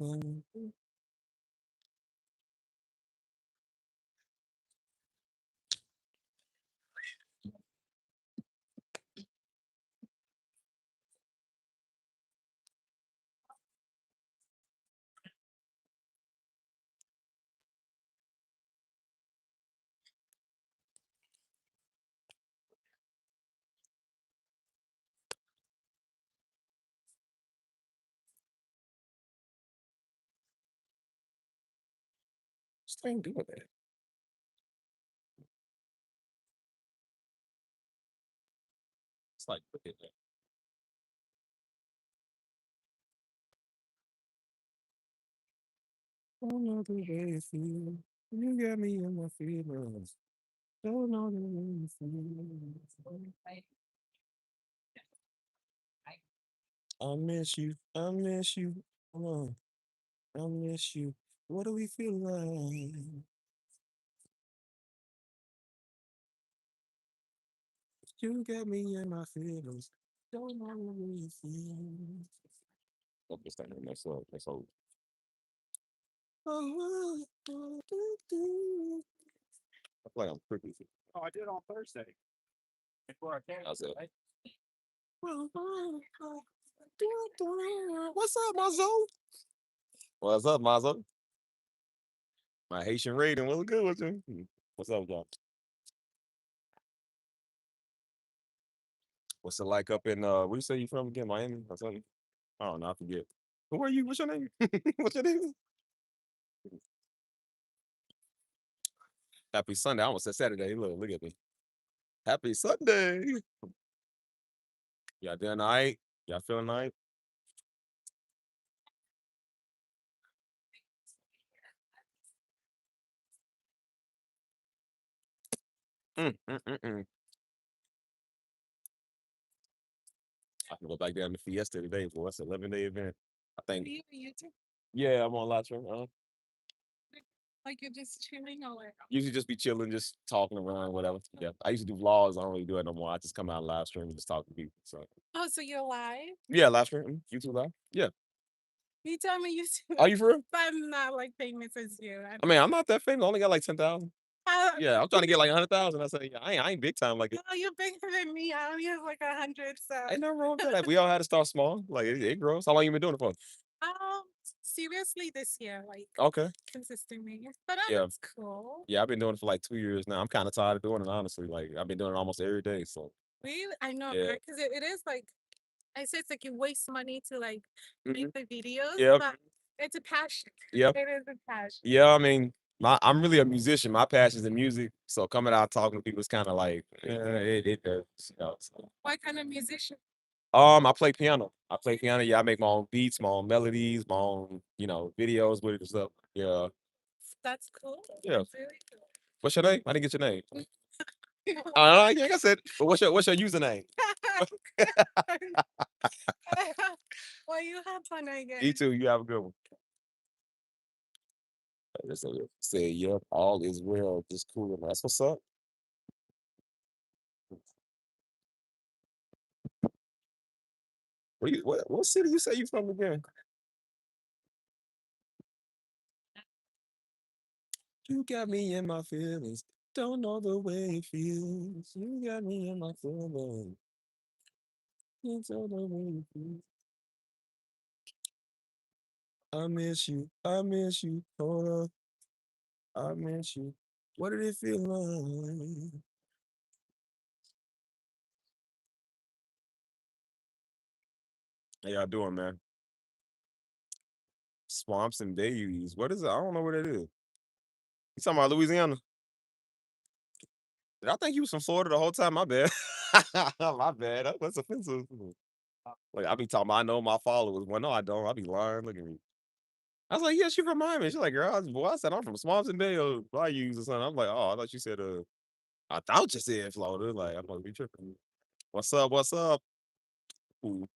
What's the thing doing that? It's like, look at that. Don't know the way it feels. You got me in my feelings. Don't know the way it feels. I miss you. I miss you. Come on. I miss you. What do we feel like? You got me in my feelings. Don't know the way it feels. Oh, this thing next up. Let's hold. I play on cricket. Oh, I did on Thursday before I came. How's it? What's up, Mazo? What's up, Mazo? My Haitian rating. What's good with you? What's up, y'all? What's it like up in where you say you from again? Miami or something? I don't know, I forget. Who are you? What's your name? What's your name? Happy Sunday. I almost said Saturday. Look at me. Happy Sunday. Y'all doing all right? Y'all feeling all right? Mm, mm, mm, mm. I can go back down to Fiesta today, boy. It's an 11-day event. I think. You YouTube? Yeah, I'm on live stream. Like you're just chilling or like, Usually just be chilling, just talking around, whatever. Yeah. I used to do vlogs. I don't really do it no more. I just come out live stream and just talk to people. So oh, so you're live? yeah, live stream. YouTube live. Yeah. You tell me you Are you for real? but I'm not like famous as you. I mean, I'm not that famous. I only got like 10,000. Uh, Yeah, I'm trying to get like 100,000. I say, yeah, I ain't big time like it. oh, you're bigger than me. I only have like 100. So, Ain't nothing wrong with that. Like, we all had to start small. Like it grows. How long you been doing it for? um, seriously, this year, like Okay. consistently. But Yeah. that's cool. Yeah, I've been doing it for like 2 years now. I'm kind of tired of doing it, honestly. Like I've been doing it almost every day. So Really, I know, yeah. because it is like I say it's like you waste money to like Hmm. make the videos, Yep. but it's a passion. Yep. It is a passion. Yeah, I mean, I'm really a musician. My passion's in music. So coming out talking to people is kind of like, it does. So. What kind of musician? I play piano. I play piano. Yeah, I make my own beats, my own melodies, my own, videos with it and stuff. Yeah. That's cool. Yeah. That's really What's your name? I didn't get your name. cool. Like I said, but what's your username? Well, you have fun, I guess. You too. You have a good one. I just say, yep, all is well. Just cool. That's what's up. What city you say you from again? You got me in my feelings. Don't know the way it feels. You got me in my feelings. You don't know the way it feels. I miss you. I miss you. Hold up. I miss you. What did it feel like? How y'all doing, man? Swamps and Bayous. What is it? I don't know what it is. You talking about Louisiana? Did I think you was from Florida the whole time? My bad. My bad. That's offensive. Like I be talking about I know my followers. Well, no, I don't. I be lying. Look at me. I was like, yeah, she from Miami. She's like, girl, I said I'm from Swamps and Bayous or something. I'm like, oh, I thought you said I thought you said Florida. Like, I'm gonna be tripping. What's up? What's up? Ooh,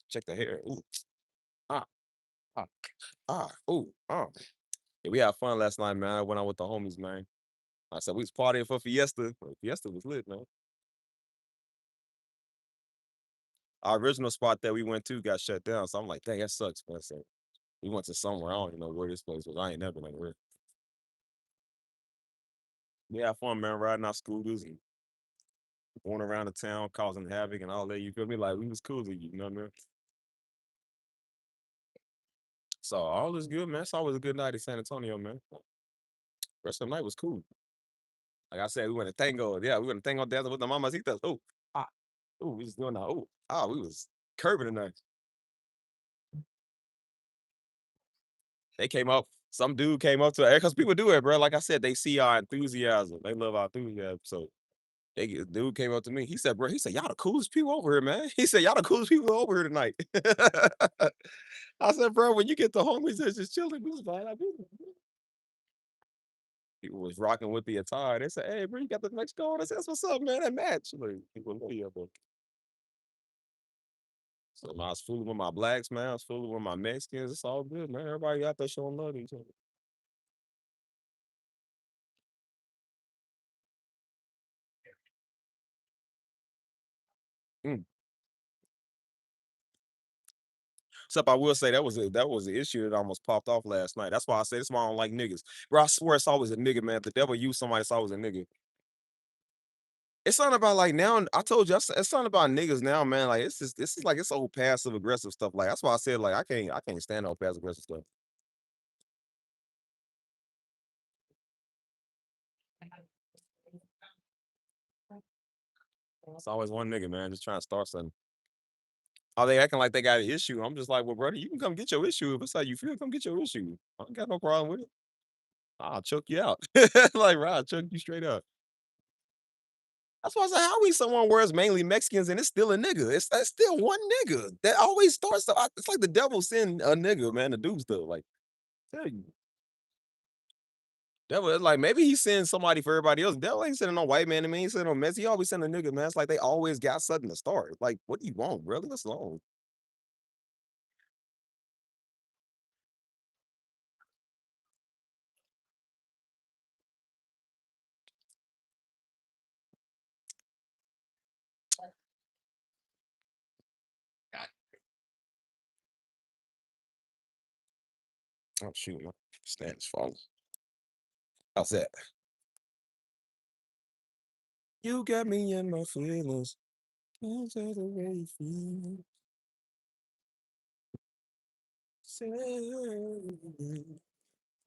check the hair. Ooh, ah, ah, ooh, ah. Yeah, we had fun last night, man. I went out with the homies, man. I said we was partying for Fiesta. Fiesta was lit, man. Our original spot that we went to got shut down, so I'm like, dang, that sucks, man. So We went to somewhere. I don't even know where this place was. I ain't never been anywhere. We had fun, man, riding our scooters and going around the town, causing havoc and all that. You feel me? Like we was cool to you, you know what I mean? So all is good, man. It's always a good night in San Antonio, man. Rest of the night was cool. Like I said, we went to tango. Yeah, we went to tango dancing with the mamacitas. Oh, ah, oh, we was doing that. Oh, we was curving tonight. They came up. Some dude came up to her because people do it, bro. Like I said, they see our enthusiasm. They love our enthusiasm. So dude came up to me. He said, bro, he said, y'all the coolest people over here, man. He said, y'all the coolest people over here tonight. I said, bro, when you get the homies that's just chilling, we was fine. People was rocking with the attire. They said, hey, bro, you got the Mexico on. I said, that's what's up, man. That match. Like, people love you, bro. So I was fooling with my blacks, man. I was fooling with my Mexicans. It's all good, man. Everybody out there showing love to each other. Mm. Except I will say that was the issue that almost popped off last night. That's why I say that's why I don't like niggas. Bro, I swear it's always a nigga, man. If the devil use somebody, it's always a nigga. It's something about like now. I told you, it's something about niggas now, man. Like it's just this is like it's old passive aggressive stuff. Like that's why I said like I can't stand old passive aggressive stuff. It's always one nigga, man, just trying to start something. Oh, they acting like they got an issue. I'm just like, well, brother, you can come get your issue. If it's how you feel, come get your issue. I don't got no problem with it. I'll choke you out. Like, right, I'll choke you straight up. That's why I say, how we someone wears mainly Mexicans and it's still a nigga? That's still one nigga. That always starts. It's like the devil send a nigga, man, to do stuff. Like, tell you. Devil is like maybe he sends somebody for everybody else. Devil ain't sending no white man to me. He sending no mess. He always send a nigga, man. It's like they always got something to start. Like, what do you want, brother? Let's alone. Oh shoot, my stand is falling. How's that? You got me in my feelings. Can't tell the way you feel. Say,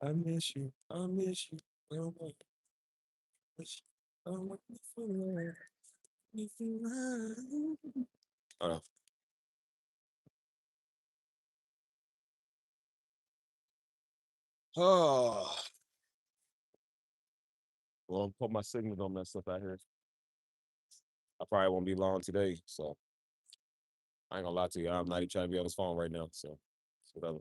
I miss you. I miss you. Oh, I miss you. I want you for life. If you run. Oh, oh. Well, put my signal on that stuff out here. I probably won't be long today, so I ain't gonna lie to you. I'm not even trying to be on his phone right now, so it's whatever.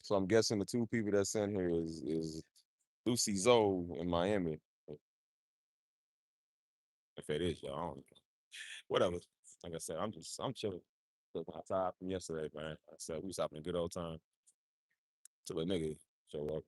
So I'm guessing the two people that's in here is Lucy Zoe in Miami. If it is, y'all, I don't know. Whatever. Like I said, I'm chilling. Took my time from yesterday, man. I said we was having a good old time till a nigga show up.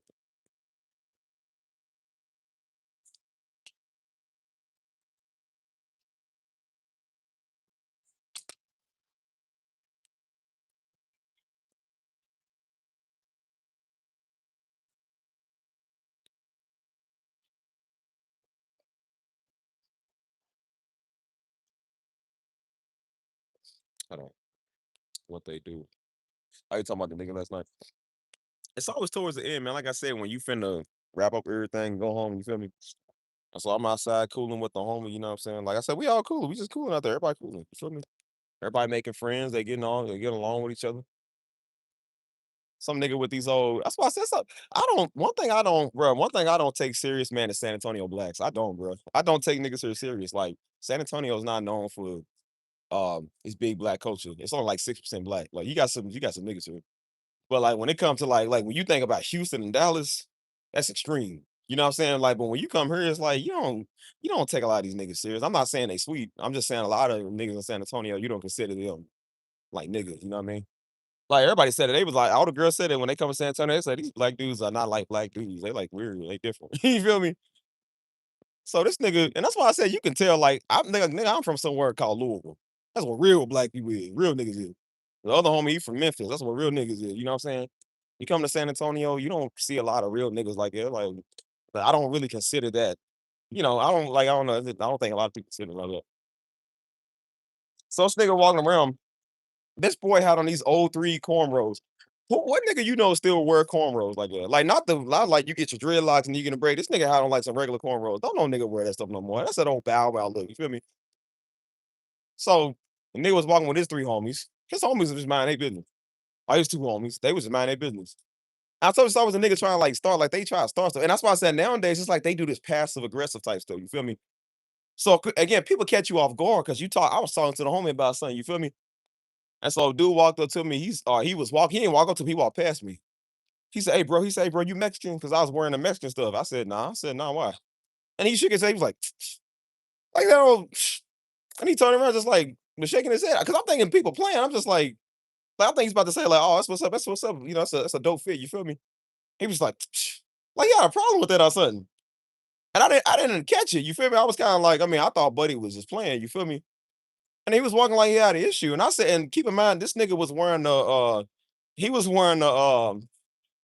I don't know what they do. How you talking about the nigga last night? It's always towards the end, man. Like I said, when you finna wrap up everything, go home, you feel me? So I'm outside cooling with the homie, you know what I'm saying? Like I said, we all cool. We just cooling out there. Everybody cooling. You feel me? Everybody making friends. They getting along with each other. Some nigga with these old. That's why I said something. I don't. One thing I don't, bro. One thing I don't take serious, man, is San Antonio blacks. I don't, bro. I don't take niggas here serious. Like San Antonio is not known for its big black culture. It's only like 6% black. Like you got some niggas here. But like when it comes to like when you think about Houston and Dallas, that's extreme. You know what I'm saying? Like, but when you come here, it's like you don't take a lot of these niggas serious. I'm not saying they sweet. I'm just saying a lot of niggas in San Antonio, you don't consider them like niggas. You know what I mean? Like everybody said it. They was like all the girls said it when they come to San Antonio. They said these black dudes are not like black dudes. They like weird. They different. You feel me? So this nigga, and that's why I said you can tell. Like I'm from somewhere called Louisville. That's what real black people is. Real niggas is. The other homie, he from Memphis. That's what real niggas is. You know what I'm saying? You come to San Antonio, you don't see a lot of real niggas like that. Like, but I don't really consider that. You know, I don't like. I don't know. I don't think a lot of people consider it like that. So this nigga walking around. This boy had on these old three cornrows. What nigga you know still wear cornrows like that? Like not like you get your dreadlocks and you get a braid. This nigga had on like some regular cornrows. Don't no nigga wear that stuff no more. That's that old bow wow look. You feel me? So the nigga was walking with his three homies. His homies was just mind their business. Or his two homies. They was just mind their business. I told you so I was a nigga trying to like start like they try to start stuff. And that's why I said nowadays it's like they do this passive aggressive type stuff. You feel me? So again, people catch you off guard because you talk. I was talking to the homie about something. You feel me? And so dude walked up to me. He was walking. He didn't walk up to me. He walked past me. He said, "Hey, bro." He said, "Hey, bro, you Mexican?" Because I was wearing the Mexican stuff. I said, "Nah." I said, "Nah, why?" And he shook his head. He was like that old. And he turned around just like was shaking his head. Because I'm thinking people playing. I'm just like I think he's about to say like, "Oh, that's what's up. That's what's up." You know, that's a dope fit. You feel me? He was like he had a problem with that or something. And I didn't catch it. You feel me? I was kind of like, I mean, I thought Buddy was just playing. You feel me? And he was walking like he had an issue. And I said, and keep in mind, this nigga was wearing he was wearing the a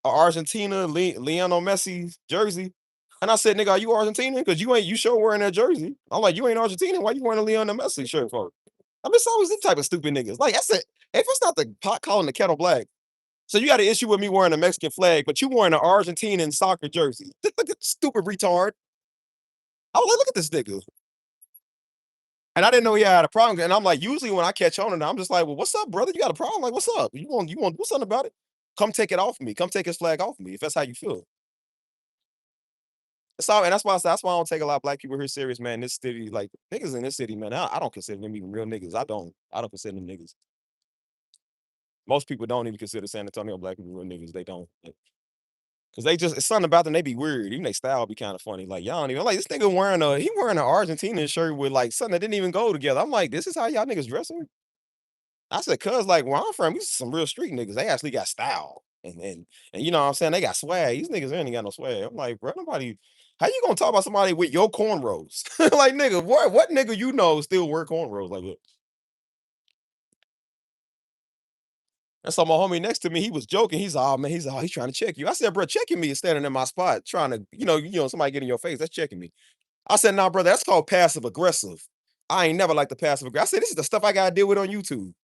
Argentina Lionel Messi jersey. And I said, nigga, are you Argentinian? Because you sure wearing that jersey. I'm like, you ain't Argentinian. Why you wearing a Lionel Messi shirt for? I mean, it's always this type of stupid niggas. Like I said, if it's not the pot calling the kettle black, so you got an issue with me wearing a Mexican flag, but you wearing an Argentinian soccer jersey. Look at stupid retard. I was like, look at this nigga. And I didn't know he had a problem. And I'm like, usually when I catch on and I'm just like, well, what's up, brother? You got a problem? Like, what's up? You want to do something about it? Come take it off me. Come take his flag off me if that's how you feel. So, and that's why I don't take a lot of black people here serious, man. This city, like niggas in this city, man, I don't consider them even real niggas. I don't consider them niggas. Most people don't even consider San Antonio black people real niggas. They don't. Cause they just it's something about them, they be weird. Even they style be kind of funny. Like y'all don't even like this nigga wearing an Argentinian shirt with like something that didn't even go together. I'm like, this is how y'all niggas dressing? I said, cuz like where I'm from, these some real street niggas. They actually got style. And you know what I'm saying? They got swag. These niggas ain't got no swag. I'm like, bro, nobody. How you gonna talk about somebody with your cornrows? Like, nigga, what nigga you know still wear cornrows like that? And so my homie next to me, he was joking. He's oh man, he's trying to check you. I said, bro, checking me is standing in my spot, trying to, somebody get in your face. That's checking me. I said, nah, brother, that's called passive aggressive. I ain't never like the passive aggressive. I said, this is the stuff I gotta deal with on YouTube.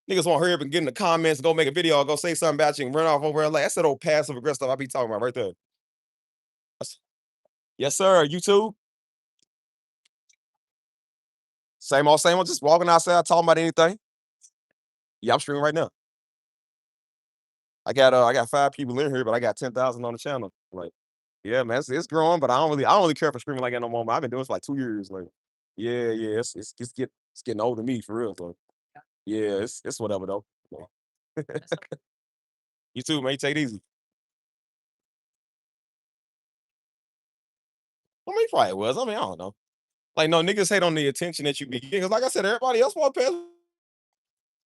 Niggas want to hurry up and get in the comments, go make a video, or go say something about you and run off over there. Like that's that old passive aggressive stuff I be talking about right there. Yes, sir. YouTube. Same old, just walking outside, talking about anything. Yeah, I'm streaming right now. I got 5 people in here, but I got 10,000 on the channel. Like, yeah, man, it's growing, but I don't really care for streaming like that no more. I've been doing this for like 2 years. Like, yeah, it's getting old to me for real. So yeah, it's whatever though. Yeah. You too, man. Take it easy. I mean, he probably was. I mean, I don't know. Like, no niggas hate on the attention that you be getting. 'Cause like I said, everybody else walked past.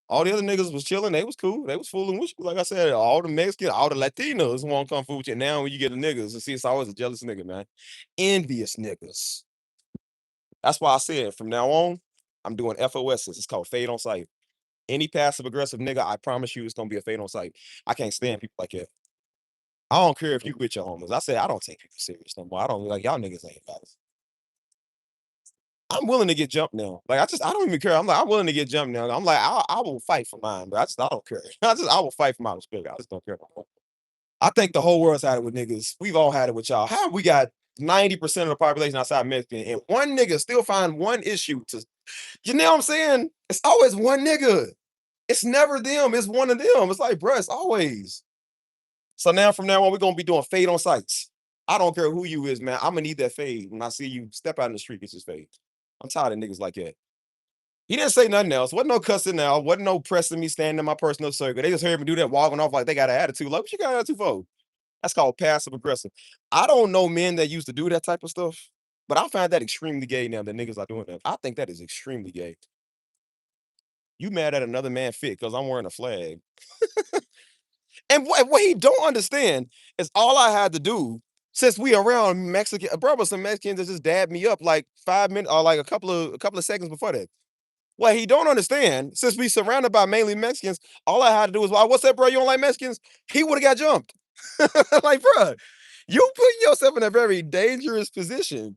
All the other niggas was chilling. They was cool. They was fooling with you. Like I said, all the Mexicans, all the Latinos want to come fool with you. Now when you get the niggas, and see, it's always a jealous nigga, man. Envious niggas. That's why I said from now on, I'm doing FOSs. It's called fade on sight. Any passive aggressive nigga, I promise you, it's gonna be a fade on sight. I can't stand people like that. I don't care if you with your homies. I said I don't take people serious no more. I don't like y'all niggas ain't about it. I'm willing to get jumped now. Like I don't even care. I'm willing to get jumped now. I'm like I will fight for mine, but I don't care. I will fight for my respect. I just don't care. I think the whole world's had it with niggas. We've all had it with y'all. How we got 90% of the population outside Mexican, and one nigga still find one issue to, you know what I'm saying? It's always one nigga. It's never them. It's one of them. It's like, bruh, it's always. So now from now on, we're gonna be doing fade on sights. I don't care who you is, man. I'm gonna need that fade when I see you step out in the street. It's just fade. I'm tired of niggas like that. He didn't say nothing else. Wasn't no cussing out. Wasn't no pressing me standing in my personal circle. They just heard me do that, walking off like they got an attitude. Like, what you got an attitude for? That's called passive aggressive. I don't know men that used to do that type of stuff, but I find that extremely gay now that niggas are doing that. I think that is extremely gay. You mad at another man fit because I'm wearing a flag. And what he don't understand is all I had to do since we around Mexican, bro, some Mexicans that just dabbed me up like 5 minutes or like a couple of seconds before that. What he don't understand, since we surrounded by mainly Mexicans, all I had to do was, well, what's that, bro? You don't like Mexicans? He would have got jumped. Like, bro, you put yourself in a very dangerous position.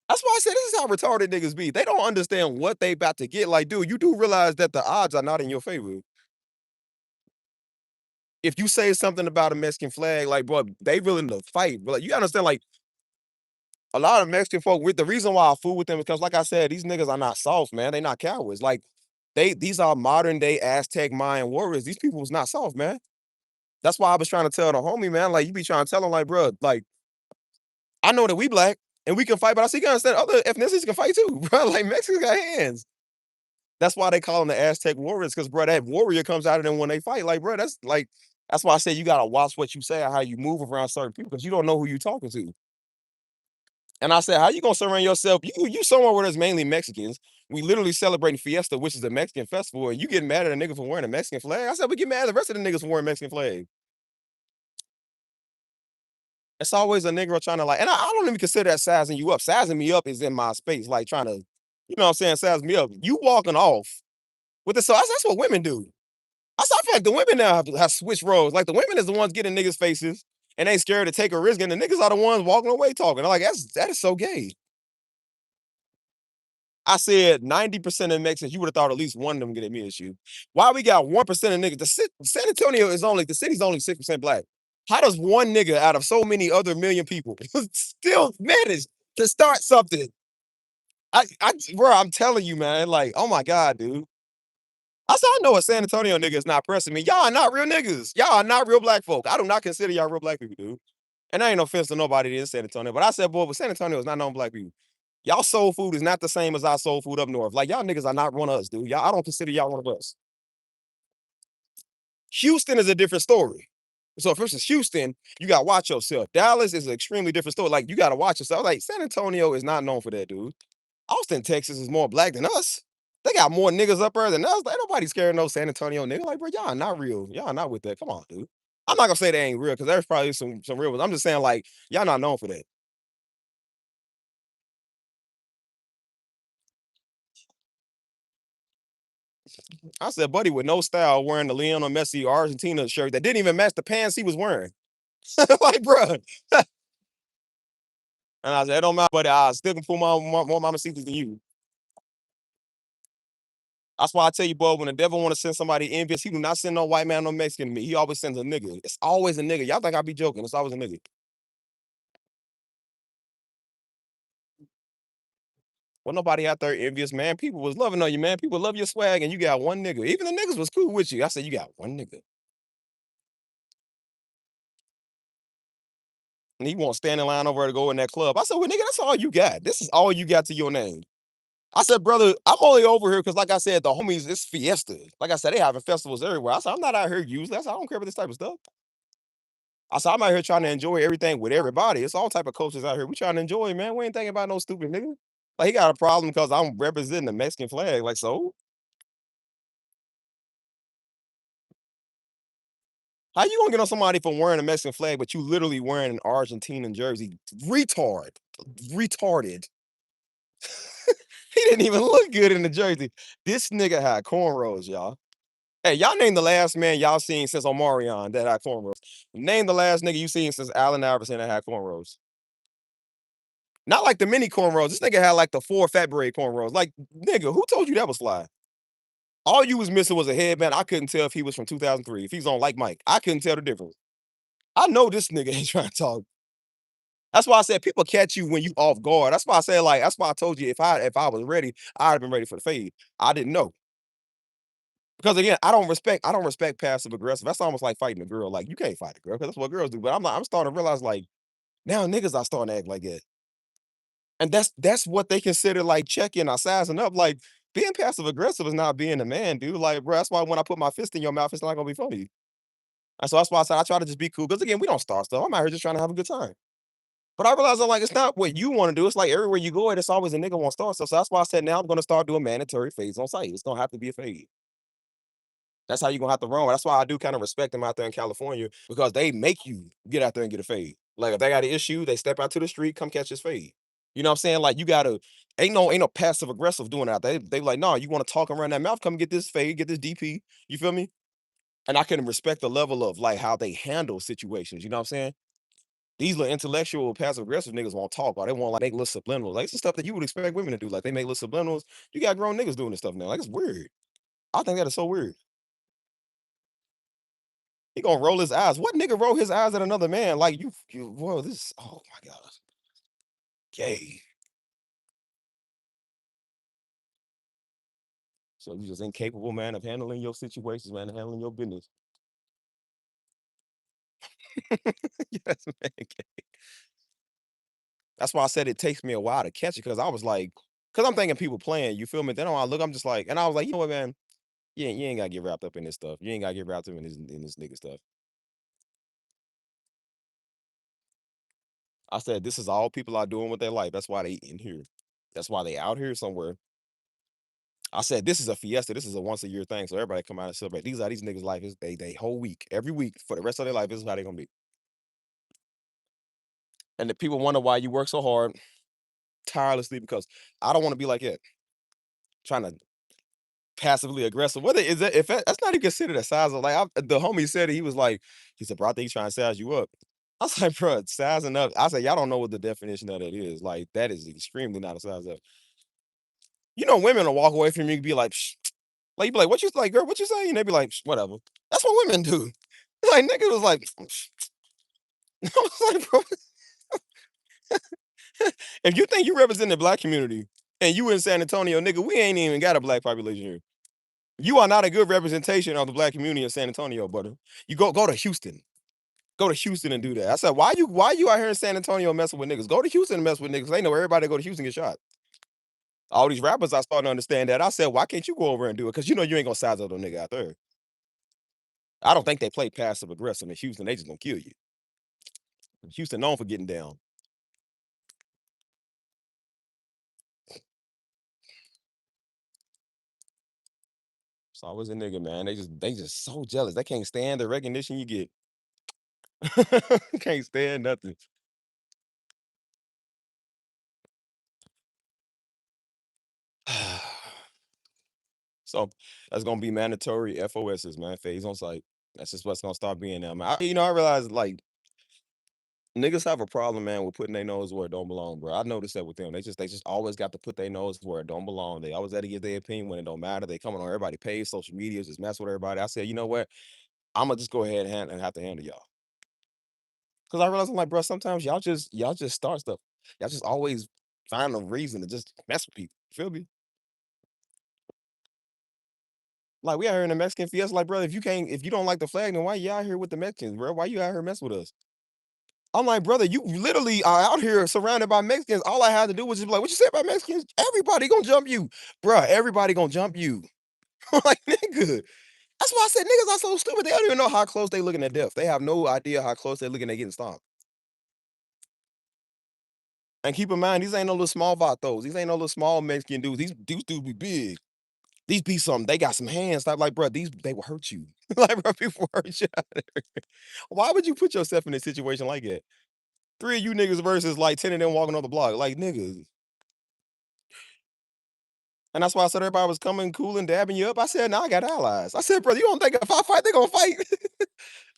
That's why I said this is how retarded niggas be. They don't understand what they about to get. Like, dude, you do realize that the odds are not in your favor. If you say something about a Mexican flag, like, bro, they willing to fight. But like, you understand, like, a lot of Mexican folk, with the reason why I fool with them because, like I said, these niggas are not soft, man. They not cowards. Like, these are modern day Aztec Mayan warriors. These people was not soft, man. That's why I was trying to tell the homie, man. Like, you be trying to tell him, like, bro, like, I know that we black and we can fight, but I see you understand other ethnicities can fight too, bro. Like, Mexicans got hands. That's why they call them the Aztec warriors, because, bro, that warrior comes out of them when they fight. Like, bro, that's why I say you gotta watch what you say or how you move around certain people, because you don't know who you talking to. And I said, how you gonna surround yourself? You somewhere where there's mainly Mexicans. We literally celebrating Fiesta, which is a Mexican festival, and you getting mad at a nigga for wearing a Mexican flag. I said, we get mad at the rest of the niggas for wearing Mexican flag. It's always a nigga trying to, like, and I don't even consider that sizing you up. Sizing me up is in my space, like trying to, you know what I'm saying, size me up. You walking off with the so that's what women do. I feel like the women now have switched roles. Like, the women is the ones getting niggas' faces and ain't scared to take a risk, and the niggas are the ones walking away talking. I'm like, that is so gay. I said 90% of Mexicans, you would have thought at least one of them get at me issue. Why we got 1% of niggas? San Antonio is only, the city's only 6% black. How does one nigga out of so many other million people still manage to start something? Bro, I'm telling you, man, like, oh my God, dude. I said, I know a San Antonio nigga is not pressing me. Y'all are not real niggas. Y'all are not real black folk. I do not consider y'all real black people, dude. And I ain't no offense to nobody in San Antonio, but I said, boy, but San Antonio is not known black people. Y'all soul food is not the same as our soul food up north. Like, y'all niggas are not one of us, dude. I don't consider y'all one of us. Houston is a different story. So, for instance, Houston, you gotta watch yourself. Dallas is an extremely different story. Like, you gotta watch yourself. Like, San Antonio is not known for that, dude. Austin, Texas is more black than us. They got more niggas up there than us. Ain't nobody scared of no San Antonio nigga. Like, bro, y'all not real. Y'all not with that. Come on, dude. I'm not gonna say they ain't real, because there's probably some real ones. I'm just saying, like, y'all not known for that. I said, buddy with no style wearing the Lionel Messi Argentina shirt that didn't even match the pants he was wearing. Like, bro. And I said, it don't matter, buddy. I still can pull more mama seats than you. That's why I tell you, boy, when the devil want to send somebody envious, he do not send no white man, no Mexican to me. He always sends a nigga. It's always a nigga. Y'all think I be joking. It's always a nigga. Well, nobody out there envious, man. People was loving on you, man. People love your swag, and you got one nigga. Even the niggas was cool with you. I said, you got one nigga. And he won't stand in line over to go in that club. I said, well, nigga, that's all you got. This is all you got to your name. I said, brother, I'm only over here because, like I said, the homies, it's Fiesta. Like I said, they having festivals everywhere. I said, I'm not out here useless. I don't care about this type of stuff. I said, I'm out here trying to enjoy everything with everybody. It's all type of cultures out here. We trying to enjoy, man. We ain't thinking about no stupid nigga. Like, he got a problem because I'm representing the Mexican flag. Like, so? How you gonna get on somebody for wearing a Mexican flag, but you literally wearing an Argentinian jersey? Retarded. He didn't even look good in the jersey. This nigga had cornrows, y'all. Hey, y'all name the last man y'all seen since Omarion that had cornrows. Name the last nigga you seen since Allen Iverson that had cornrows. Not like the mini cornrows. This nigga had like the 4 fat braid cornrows. Like, nigga, who told you that was fly? All you was missing was a headband. I couldn't tell if he was from 2003. If he's on Like Mike, I couldn't tell the difference. I know this nigga ain't trying to talk. That's why I said people catch you when you off guard. That's why I said, like, that's why I told you if I was ready, I'd have been ready for the fade. I didn't know. Because again, I don't respect passive aggressive. That's almost like fighting a girl. Like you can't fight a girl because that's what girls do. But I'm starting to realize like now niggas are starting to act like that. And that's what they consider like checking or sizing up. Like being passive aggressive is not being a man, dude. Like, bro, that's why when I put my fist in your mouth, it's not gonna be funny. And so that's why I said I try to just be cool. Because again, we don't start stuff. I'm out here just trying to have a good time. But I realize I'm like, it's not what you want to do. It's like everywhere you go, it's always a nigga want to start stuff. So that's why I said now I'm gonna start doing mandatory fades on site. It's gonna have to be a fade. That's how you're gonna have to run. That's why I do kind of respect them out there in California because they make you get out there and get a fade. Like if they got an issue, they step out to the street, come catch this fade. You know what I'm saying? Like you gotta ain't no passive aggressive doing out there. They like, no, you want to talk around that mouth, come get this fade, get this DP. You feel me? And I can respect the level of like how they handle situations. You know what I'm saying? These little intellectual passive aggressive niggas won't talk or they want like make little subliminals. Like it's the stuff that you would expect women to do. Like they make little subliminals. You got grown niggas doing this stuff now. Like it's weird. I think that is so weird. He gonna roll his eyes. What nigga roll his eyes at another man? Like whoa, this. Oh my god, gay. So you just incapable, man, of handling your situations, man, and handling your business. Yes, man. That's why I said it takes me a while to catch it because I was like, because I'm thinking people playing. You feel me? Then when I look, I'm just like, and I was like, you know what, man? You ain't gotta get wrapped up in this stuff. You ain't gotta get wrapped up in this nigga stuff. I said, this is all people are doing with their life. That's why they in here. That's why they out here somewhere. I said, this is a fiesta. This is a once a year thing. So everybody come out and celebrate. These are these niggas' life is they whole week. Every week for the rest of their life, this is how they gonna be. And the people wonder why you work so hard, tirelessly, because I don't want to be like it. Trying to passively aggressive. Whether is that if that's not even considered a size of like the homie said it, he said, bro, I think he's trying to size you up. I was like, bro, sizing up. I said, y'all don't know what the definition of that is. Like, that is extremely not a size up. You know, women will walk away from you and be like, Psh. Like, you be like, what you like, girl, what you say? And they be like, "Psh, whatever. That's what women do. Like, nigga was like, "Psh." I was like, bro, if you think you represent the black community and you in San Antonio, nigga, we ain't even got a black population here. You are not a good representation of the black community in San Antonio, brother. You go to Houston. Go to Houston and do that. I said, why you out here in San Antonio messing with niggas? Go to Houston and mess with niggas. They know everybody that go to Houston get shot. All these rappers I starting to understand that. I said, why can't you go over and do it? Because you know you ain't gonna size up no nigga out there. I don't think they play passive aggressive in Houston. They just gonna kill you. Houston known for getting down. It's always a nigga, man. They just so jealous. They can't stand the recognition you get. Can't stand nothing. So that's gonna be mandatory FOSs, man. Phase on site. That's just what's gonna start being now, man. I realize like niggas have a problem, man, with putting their nose where it don't belong, bro. I noticed that with them. They just always got to put their nose where it don't belong. They always got to give their opinion when it don't matter. They coming on everybody page, social media, just mess with everybody. I said, you know what? I'm gonna just go ahead and have to handle y'all. Cause I realize I'm like, bro, sometimes y'all just start stuff. Y'all just always find a reason to just mess with people. Feel me? Like we out here in the Mexican fiesta, like, bro, if you don't like the flag, then why you out here with the Mexicans, bro? Why you out here mess with us? I'm like, brother, you literally are out here surrounded by Mexicans. All I had to do was just be like, what you say about Mexicans? Everybody gonna jump you, bro. Everybody gonna jump you. I'm like, nigga. That's why I said niggas are so stupid. They don't even know how close they looking at death. They have no idea how close they're looking at getting stopped. And keep in mind, these ain't no little small vatos. These ain't no little small Mexican dudes. These dudes be big. These be some. They got some hands. Like, bro, they will hurt you. Like, bro, people will hurt you out there. Why would you put yourself in a situation like that? Three of you niggas versus like 10 of them walking on the block. Like, niggas. And that's why I said everybody was coming cool and dabbing you up. I said, nah, I got allies. I said, brother, you don't think if I fight, they gonna fight?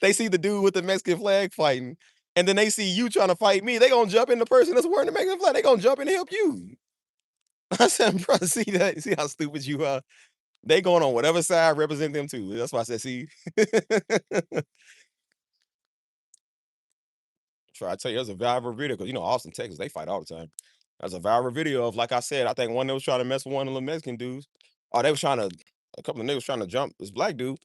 They see the dude with the Mexican flag fighting, and then they see you trying to fight me. They gonna jump in the person that's wearing the Mexican flag. They gonna jump in and help you. I said, brother, see that? See how stupid you are? They going on whatever side represent them too. That's why I said, see. Try to tell you, there's a viral video because you know Austin, Texas, they fight all the time. There's a viral video of, like I said, I think one that was trying to mess with one of the Mexican dudes. Or they was trying to, a couple of niggas trying to jump this black dude.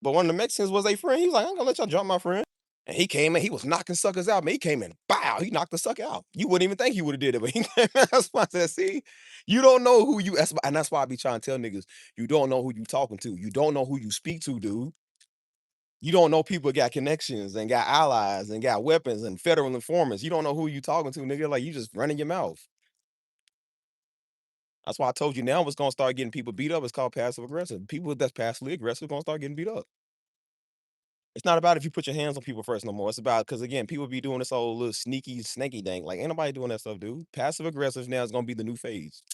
But one of the Mexicans was a friend. He was like, I'm gonna let y'all jump my friend. And he came in, he was knocking suckers out, man. He came in, bow, he knocked the sucker out. You wouldn't even think he would have did it, but he came in. That's why I said, see, you don't know who you, and that's why I be trying to tell niggas, you don't know who you talking to. You don't know who you speak to, dude. You don't know people got connections and got allies and got weapons and federal informants. You don't know who you talking to, nigga. Like you just running your mouth. That's why I told you now what's gonna start getting people beat up. It's called passive aggressive. People that's passively aggressive gonna start getting beat up. It's not about if you put your hands on people first no more. It's about because again, people be doing this whole little sneaky, snaky thing. Like ain't nobody doing that stuff, dude. Passive aggressive now is gonna be the new phase.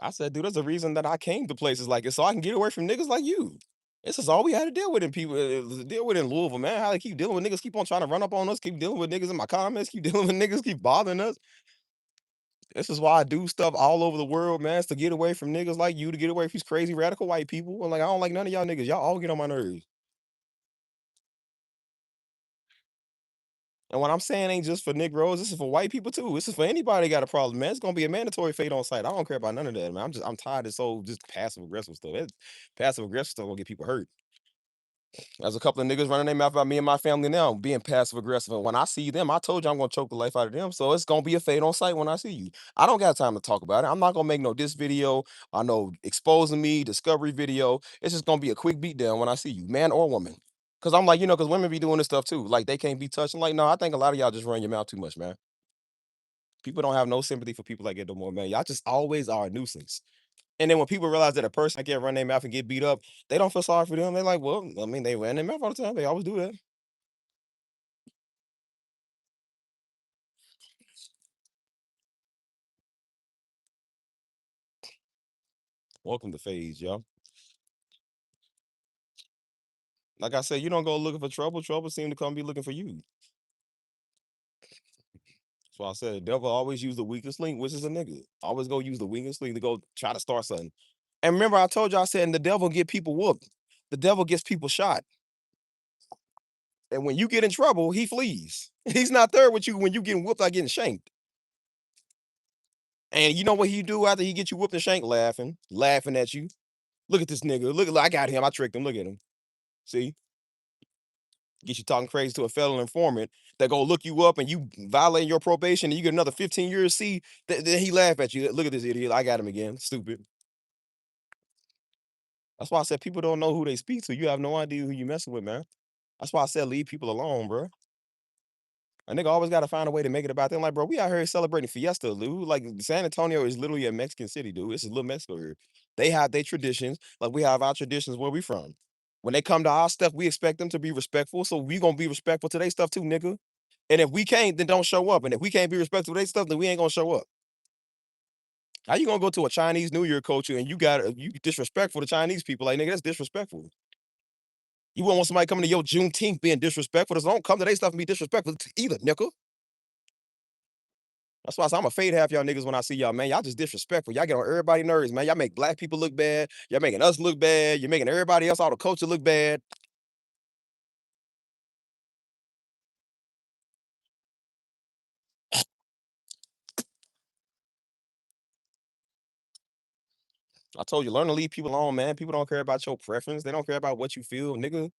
I said, dude, there's a reason that I came to places like this so I can get away from niggas like you. This is all we had to deal with in people deal with in Louisville, man. How they keep dealing with niggas, keep on trying to run up on us, keep dealing with niggas in my comments, keep dealing with niggas, keep bothering us. This is why I do stuff all over the world, man. It's to get away from niggas like you, to get away from these crazy radical white people. I'm like, I don't like none of y'all niggas. Y'all all get on my nerves. And what I'm saying ain't just for Negroes, this is for white people too. This is for anybody that got a problem, man. It's gonna be a mandatory fade on site. I don't care about none of that, man. I'm tired of so just passive aggressive stuff. Passive aggressive stuff gonna get people hurt. There's a couple of niggas running their mouth about me and my family now being passive aggressive. And when I see them, I told you I'm gonna choke the life out of them. So it's gonna be a fade on sight when I see you. I don't got time to talk about it. I'm not gonna make no diss video. I know exposing me, discovery video. It's just gonna be a quick beat down when I see you, man or woman. Cause I'm like, you know, cause women be doing this stuff too. Like they can't be touched. I'm like, no, I think a lot of y'all just run your mouth too much, man. People don't have no sympathy for people like that no more, man. Y'all just always are a nuisance. And then when people realize that a person can't run their mouth and get beat up, they don't feel sorry for them. They're like, well, I mean, they ran their mouth all the time. They always do that. Welcome to phase, y'all. Like I said, you don't go looking for trouble. Trouble seem to come be looking for you. That's why I said the devil always use the weakest link, which is a nigga. Always go use the weakest link to go try to start something. And remember, I told you I said, and the devil get people whooped. The devil gets people shot. And when you get in trouble, he flees. He's not there with you when you getting whooped or getting shanked. And you know what he do after he get you whooped and shanked? Laughing at you. Look at this nigga. Look, I got him. I tricked him. Look at him. See? Get you talking crazy to a federal informant that go look you up and you violate your probation and you get another 15 years. See, then he laugh at you. Look at this idiot. I got him again. Stupid. That's why I said people don't know who they speak to. You have no idea who you messing with, man. That's why I said leave people alone, bro. A nigga always got to find a way to make it about them. Like, bro, we out here celebrating Fiesta, dude. Like, San Antonio is literally a Mexican city, dude. It's a little Mexico here. They have their traditions, like we have our traditions where we from. When they come to our stuff, we expect them to be respectful. So we gonna be respectful to their stuff too, nigga. And if we can't, then don't show up. And if we can't be respectful to their stuff, then we ain't gonna show up. How you gonna go to a Chinese New Year culture and you disrespectful to Chinese people? Like, nigga, that's disrespectful. You wouldn't want somebody coming to your Juneteenth being disrespectful. Just don't come to their stuff and be disrespectful either, nigga. That's why I say I'ma fade half y'all niggas when I see y'all, man. Y'all just disrespectful. Y'all get on everybody's nerves, man. Y'all make black people look bad. Y'all making us look bad. You're making everybody else, all the culture look bad. I told you, learn to leave people alone, man. People don't care about your preference. They don't care about what you feel, nigga.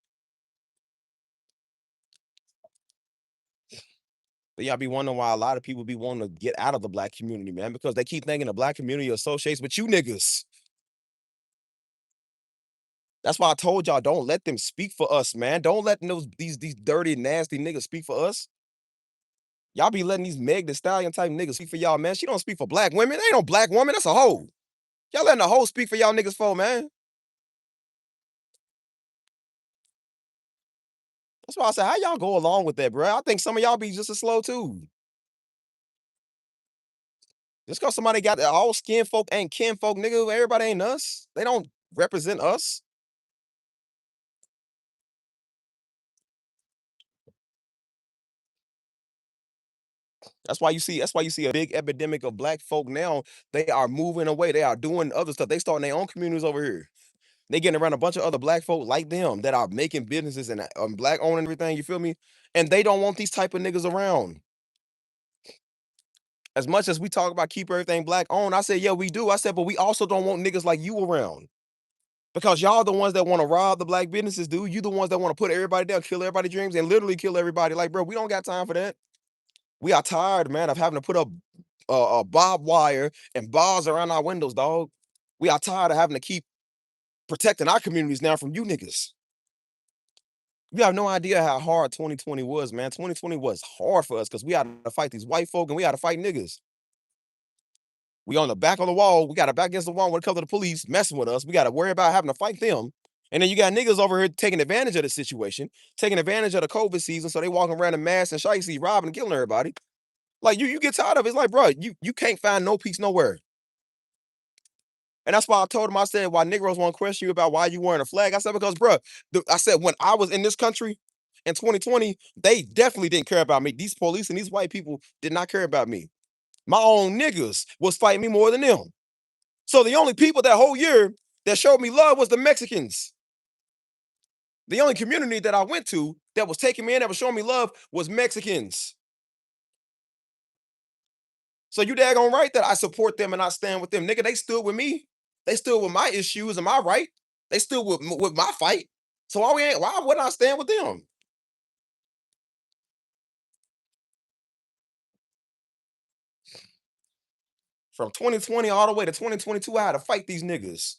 But y'all be wondering why a lot of people be wanting to get out of the black community, man, because they keep thinking the black community associates with you niggas. That's why I told y'all, don't let them speak for us, man. Don't let these dirty, nasty niggas speak for us. Y'all be letting these Meg the Stallion type niggas speak for y'all, man. She don't speak for black women. Ain't no black woman. That's a hoe. Y'all letting a hoe speak for y'all niggas for, man. That's why I said, how y'all go along with that, bro? I think some of y'all be just as slow too. Just cause somebody got all skin folk ain't kin folk, nigga. Everybody ain't us. They don't represent us. That's why you see a big epidemic of black folk now. They are moving away. They are doing other stuff. They starting their own communities over here. They getting around a bunch of other black folk like them that are making businesses and black owned and everything. You feel me? And they don't want these type of niggas around. As much as we talk about keep everything black owned, I said, yeah, we do. I said, but we also don't want niggas like you around. Because y'all the ones that want to rob the black businesses, dude. You the ones that want to put everybody down, kill everybody's dreams, and literally kill everybody. Like, bro, we don't got time for that. We are tired, man, of having to put up barbed wire and bars around our windows, dog. We are tired of having to keep protecting our communities now from you niggas. You have no idea how hard 2020 was, man. 2020 was hard for us because we had to fight these white folk and we had to fight niggas. We on the back of the wall. We got to back against the wall when it comes to the police messing with us. We got to worry about having to fight them. And then you got niggas over here taking advantage of the situation, taking advantage of the COVID season. So they walking around in masks and shicey, robbing and killing everybody. Like you get tired of it. It's like, bro, you can't find no peace nowhere. And that's why I told him, I said, why Negroes want to question you about why you wearing a flag. I said, because, bro, I said, when I was in this country in 2020, they definitely didn't care about me. These police and these white people did not care about me. My own niggas was fighting me more than them. So the only people that whole year that showed me love was the Mexicans. The only community that I went to that was taking me in, that was showing me love, was Mexicans. So you daggone right that I support them and I stand with them. Nigga, they stood with me. They stood with my issues and my right. They stood with my fight. So why wouldn't I stand with them? From 2020 all the way to 2022, I had to fight these niggas.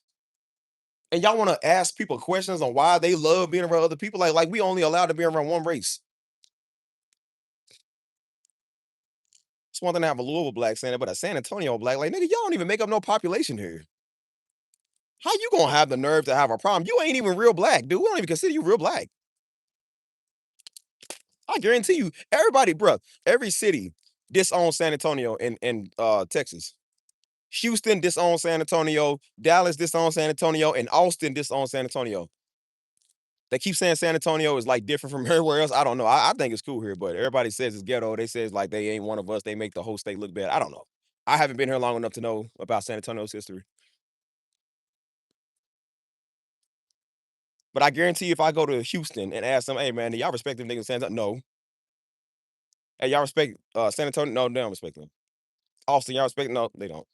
And y'all want to ask people questions on why they love being around other people? Like we only allowed to be around one race. It's one thing to have a Louisville black saying it, but a San Antonio black, like, nigga, y'all don't even make up no population here. How you gonna have the nerve to have a problem? You ain't even real black, dude. We don't even consider you real black. I guarantee you, everybody, bro, every city disowns San Antonio in Texas. Houston disowns San Antonio, Dallas disowns San Antonio, and Austin disowns San Antonio. They keep saying San Antonio is like different from everywhere else. I don't know. I think it's cool here, but everybody says it's ghetto. They say it's like they ain't one of us. They make the whole state look bad. I don't know. I haven't been here long enough to know about San Antonio's history. But I guarantee if I go to Houston and ask them, hey man, do y'all respect them niggas in San Antonio? No. Hey, y'all respect San Antonio? No, they don't respect them. Austin, y'all respect? No, they don't.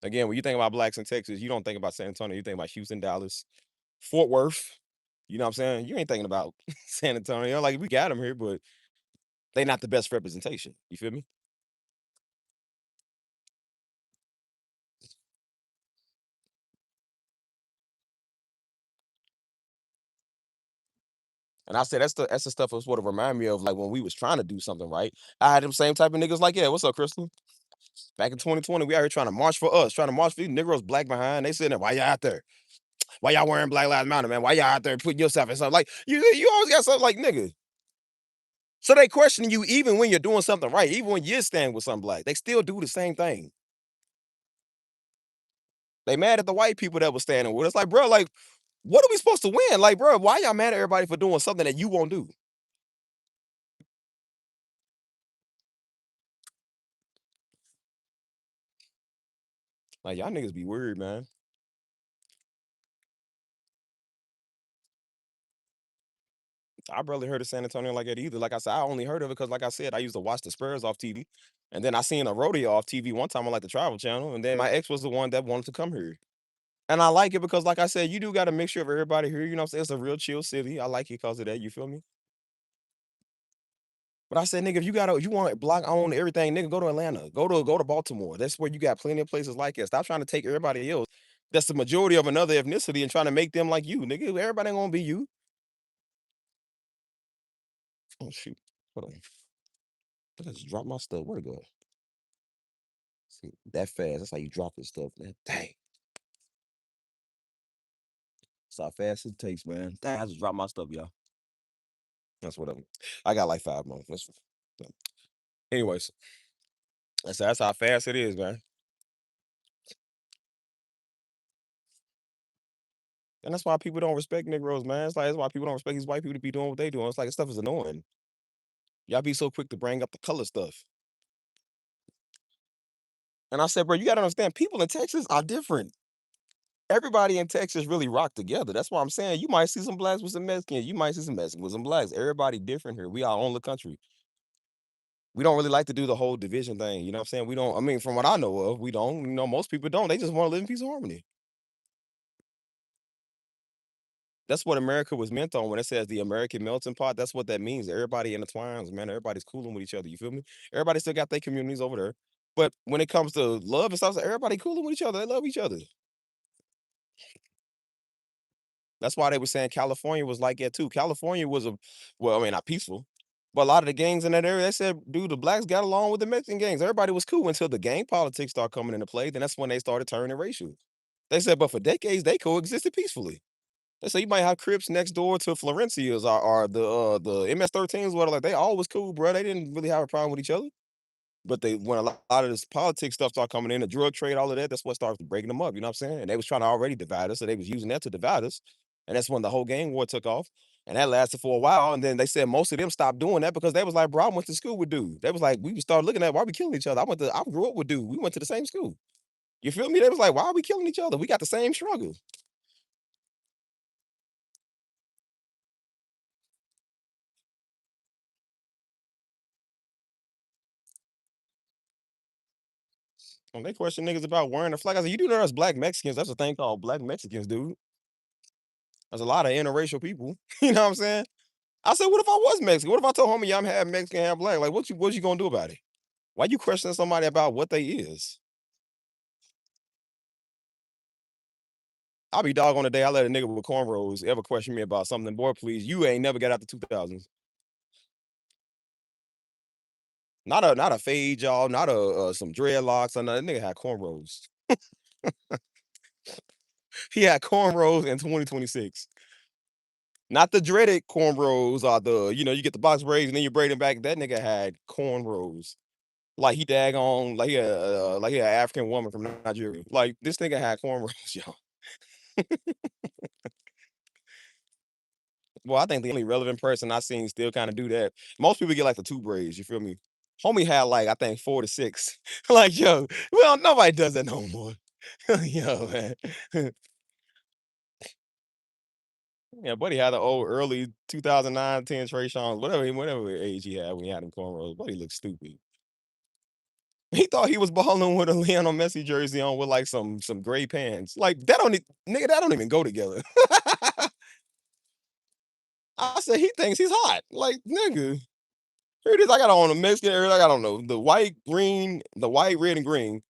Again, when you think about blacks in Texas, you don't think about San Antonio. You think about Houston, Dallas, Fort Worth. You know what I'm saying? You ain't thinking about San Antonio. Like we got them here, but they not the best representation. You feel me? And I said that's the stuff that's what it remind me of, like when we was trying to do something right. I had them same type of niggas like, yeah, what's up, Crystal? Back in 2020, we out here trying to march for us, trying to march for these Negroes black behind. They sitting there, why y'all out there? Why y'all wearing Black Lives Matter, man? Why y'all out there putting yourself in something? Like you always got something like nigga. So they questioning you even when you're doing something right, even when you're standing with something black. They still do the same thing. They mad at the white people that was standing with us. Like, bro, like, what are we supposed to win? Like, bro, why y'all mad at everybody for doing something that you won't do? Like, y'all niggas be weird, man. I barely heard of San Antonio like that either. Like I said, I only heard of it because, like I said, I used to watch the Spurs off TV. And then I seen a rodeo off TV one time on like the Travel Channel. And then my ex was the one that wanted to come here. And I like it because, like I said, you do got a mixture of everybody here. You know what I'm saying? It's a real chill city. I like it because of that. You feel me? But I said, nigga, if you want block own everything, nigga, go to Atlanta. Go to Baltimore. That's where you got plenty of places like it. Stop trying to take everybody else. That's the majority of another ethnicity and trying to make them like you, nigga. Everybody ain't gonna be you. Oh shoot. Hold on. I just dropped my stuff. Where'd it go? See, that fast. That's how you drop this stuff, man. Dang. That's how fast it takes, man. Dang, I just dropped my stuff, y'all. That's whatever. I got like 5 more. Anyways, that's how fast it is, man. And that's why people don't respect Negroes, man. It's like that's why people don't respect these white people to be doing what they doing. It's like this stuff is annoying. Y'all be so quick to bring up the color stuff. And I said, bro, you gotta understand, people in Texas are different. Everybody in Texas really rock together. That's why I'm saying you might see some blacks with some Mexicans. You might see some Mexicans with some blacks. Everybody different here. We our own little country. We don't really like to do the whole division thing. You know what I'm saying? We don't, I mean, from what I know of, we don't. You know, most people don't. They just want to live in peace and harmony. That's what America was meant on when it says the American melting pot. That's what that means. Everybody intertwines, man. Everybody's cooling with each other. You feel me? Everybody still got their communities over there. But when it comes to love and stuff, everybody cooling with each other. They love each other. That's why they were saying California was like that too. California was well, I mean, not peaceful, but a lot of the gangs in that area, they said, dude, the blacks got along with the Mexican gangs. Everybody was cool until the gang politics started coming into play. Then that's when they started turning racial. They said, but for decades, they coexisted peacefully. They say you might have Crips next door to Florencia's or the MS-13s, what like they all was cool, bro. They didn't really have a problem with each other. But they when a lot of this politics stuff started coming in, the drug trade, all of that, that's what started breaking them up. You know what I'm saying? And they was trying to already divide us, so they was using that to divide us. And that's when the whole gang war took off. And that lasted for a while. And then they said most of them stopped doing that because they was like, bro, I went to school with dude. They was like, we started looking at why we killing each other. I grew up with dude. We went to the same school. You feel me? They was like, why are we killing each other? We got the same struggle. When they question niggas about wearing a flag, I said, you do know there's black Mexicans. That's a thing called black Mexicans, dude. There's a lot of interracial people. You know what I'm saying? I said, what if I was Mexican? What if I told homie, yeah, I'm half Mexican, half black? Like, what you gonna do about it? Why you questioning somebody about what they is? I'll be dog on the day I let a nigga with cornrows ever question me about something. Boy, please, you ain't never got out the 2000s. Not a fade, y'all. Not a some dreadlocks or nothing. That nigga had cornrows. He had cornrows in 2026. Not the dreaded cornrows or you get the box braids and then you braid them back. That nigga had cornrows. Like he daggone, like he an African woman from Nigeria. Like this nigga had cornrows, y'all. Well, I think the only relevant person I seen still kind of do that. Most people get like the two braids, you feel me? Homie had like I think 4 to 6. Like, yo, well, nobody does that no more. Yo, man. Yeah, buddy had the old early 2009, 10 Trey Songz, whatever age he had when he had them cornrows. Buddy looked stupid. He thought he was balling with a Lionel Messi jersey on with like some gray pants. Like nigga, that don't even go together. I said he thinks he's hot. Like, nigga. Here it is. I got on a Mexican area. I don't know the white, green, the white, red, and green.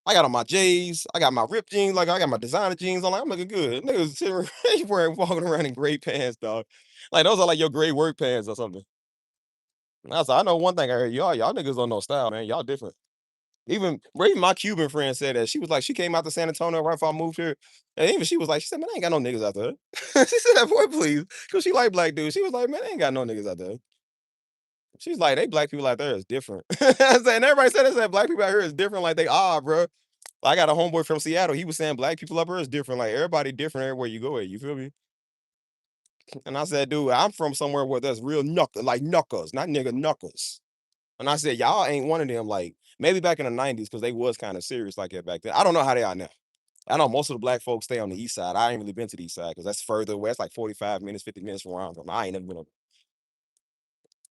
I got on my J's. I got my ripped jeans. Like I got my designer jeans on. Like I'm looking good. Niggas sitting he walking around in gray pants, dog. Like those are like your gray work pants or something. And I said, I know one thing I heard. Y'all niggas don't know style, man. Y'all different. Even my Cuban friend said that. She was like, she came out to San Antonio right before I moved here. And even she was like, she said, man, I ain't got no niggas out there. She said that, boy, please. Cause she like black dudes. She was like, man, I ain't got no niggas out there. She's like, they black people out there is different. I said, and everybody said black people out here is different. Like they are, bro. I got a homeboy from Seattle. He was saying black people up here is different. Like everybody different everywhere you go at. You feel me? And I said, dude, I'm from somewhere where there's real like knuckles, not nigga knuckles. And I said, y'all ain't one of them. Like maybe back in the 90s, because they was kind of serious like that back then. I don't know how they are now. I know most of the black folks stay on the east side. I ain't really been to the east side because that's further away. It's like 45 minutes, 50 minutes from where I'm from. I ain't never been up.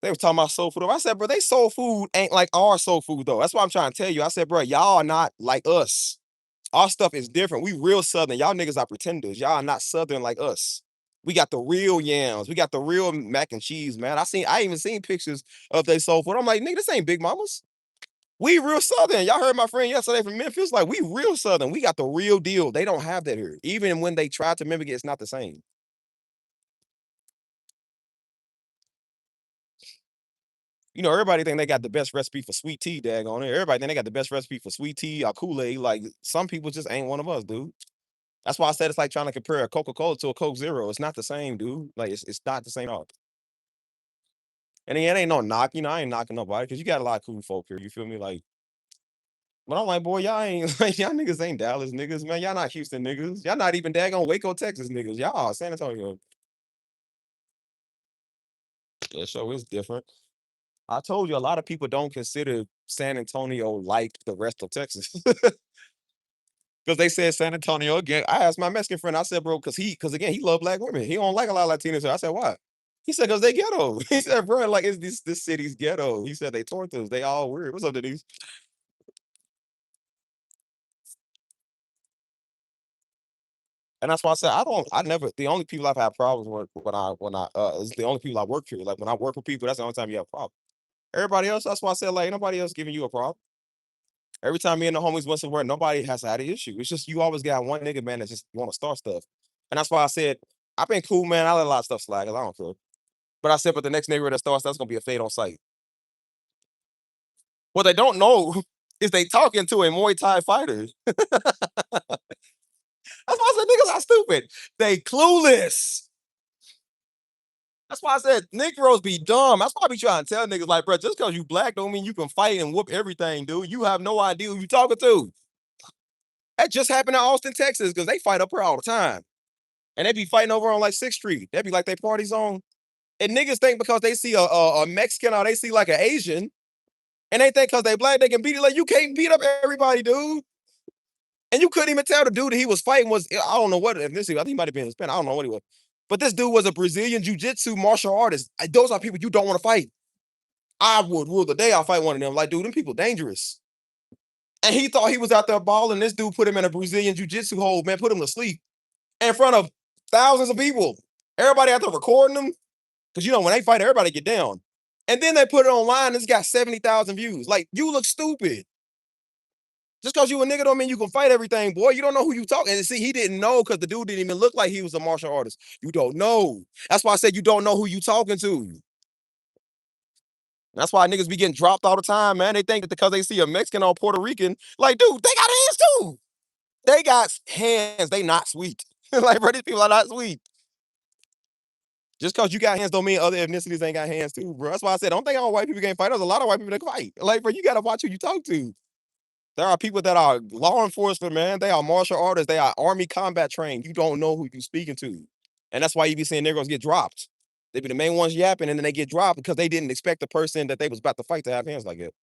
They was talking about soul food. I said, bro, they soul food ain't like our soul food though. That's what I'm trying to tell you. I said, bro, y'all are not like us. Our stuff is different. We real Southern. Y'all niggas are pretenders. Y'all are not Southern like us. We got the real yams. We got the real mac and cheese, man. I even seen pictures of they soul food. I'm like, nigga, this ain't Big Mamas. We real Southern. Y'all heard my friend yesterday from Memphis. Like, we real Southern. We got the real deal. They don't have that here. Even when they try to mimic it, it's not the same. You know, everybody think they got the best recipe for sweet tea, dag on it. Everybody think they got the best recipe for sweet tea or Kool-Aid. Like, some people just ain't one of us, dude. That's why I said it's like trying to compare a Coca-Cola to a Coke Zero. It's not the same, dude. Like, it's not the same at all. And it ain't no knock, I ain't knocking nobody because you got a lot of cool folk here. You feel me? Like, but I'm like, boy, y'all ain't like y'all niggas ain't Dallas niggas, man. Y'all not Houston niggas. Y'all not even daggone Waco, Texas niggas. Y'all are San Antonio. That show is different. I told you a lot of people don't consider San Antonio like the rest of Texas. Because they said San Antonio again. I asked my Mexican friend, I said, bro, because again, he loved black women. He don't like a lot of Latinos. I said, why? He said, because they ghetto. He said, bro, like, is this city's ghetto? He said, they tortures. They all weird. What's up, Denise? And that's why I said, I never, the only people I've had problems with is the only people I work for. Like, when I work with people, that's the only time you have problems. Everybody else, that's why I said, like, ain't nobody else giving you a problem. Every time me and the homies went somewhere, nobody has had an issue. It's just you always got one nigga, man, that just want to start stuff. And that's why I said, I've been cool, man. I let a lot of stuff slide 'cause I don't care. But I said, but the next nigga that starts, that's gonna be a fade on sight. What they don't know is they talking to a Muay Thai fighter. That's why I said niggas are stupid. They clueless. That's why I said Negroes be dumb. That's why I be trying to tell niggas like, bro, just because you black don't mean you can fight and whoop everything, dude. You have no idea who you talking to. That just happened in Austin, Texas, because they fight up here all the time. And they be fighting over on like 6th Street. They be like they party zone. And niggas think because they see a Mexican or they see like an Asian, and they think because they black, they can beat it. Like, you can't beat up everybody, dude. And you couldn't even tell the dude that he was fighting was, I don't know what ethnicity. I think he might have been Hispanic. I don't know what he was. But this dude was a Brazilian jiu-jitsu martial artist. Those are people you don't want to fight. I would rule the day I fight one of them. Like, dude, them people dangerous. And he thought he was out there balling. This dude put him in a Brazilian jiu-jitsu hold, man, put him to sleep in front of thousands of people. Everybody out there recording them. Because, you know, when they fight, everybody get down. And then they put it online, and it's got 70,000 views. Like, you look stupid. Just because you a nigga don't mean you can fight everything, boy. You don't know who you talking. And see, he didn't know because the dude didn't even look like he was a martial artist. You don't know. That's why I said you don't know who you talking to. That's why niggas be getting dropped all the time, man. They think that because they see a Mexican or Puerto Rican, like, dude, they got hands too. They got hands. They not sweet. Like, bro, these people are not sweet. Just because you got hands don't mean other ethnicities ain't got hands too, bro. That's why I said, don't think all white people can't fight. There's a lot of white people that can fight. Like, bro, you got to watch who you talk to. There are people that are law enforcement, man. They are martial artists. They are army combat trained. You don't know who you're speaking to. And that's why you be seeing niggas get dropped. They be the main ones yapping, and then they get dropped because they didn't expect the person that they was about to fight to have hands like that.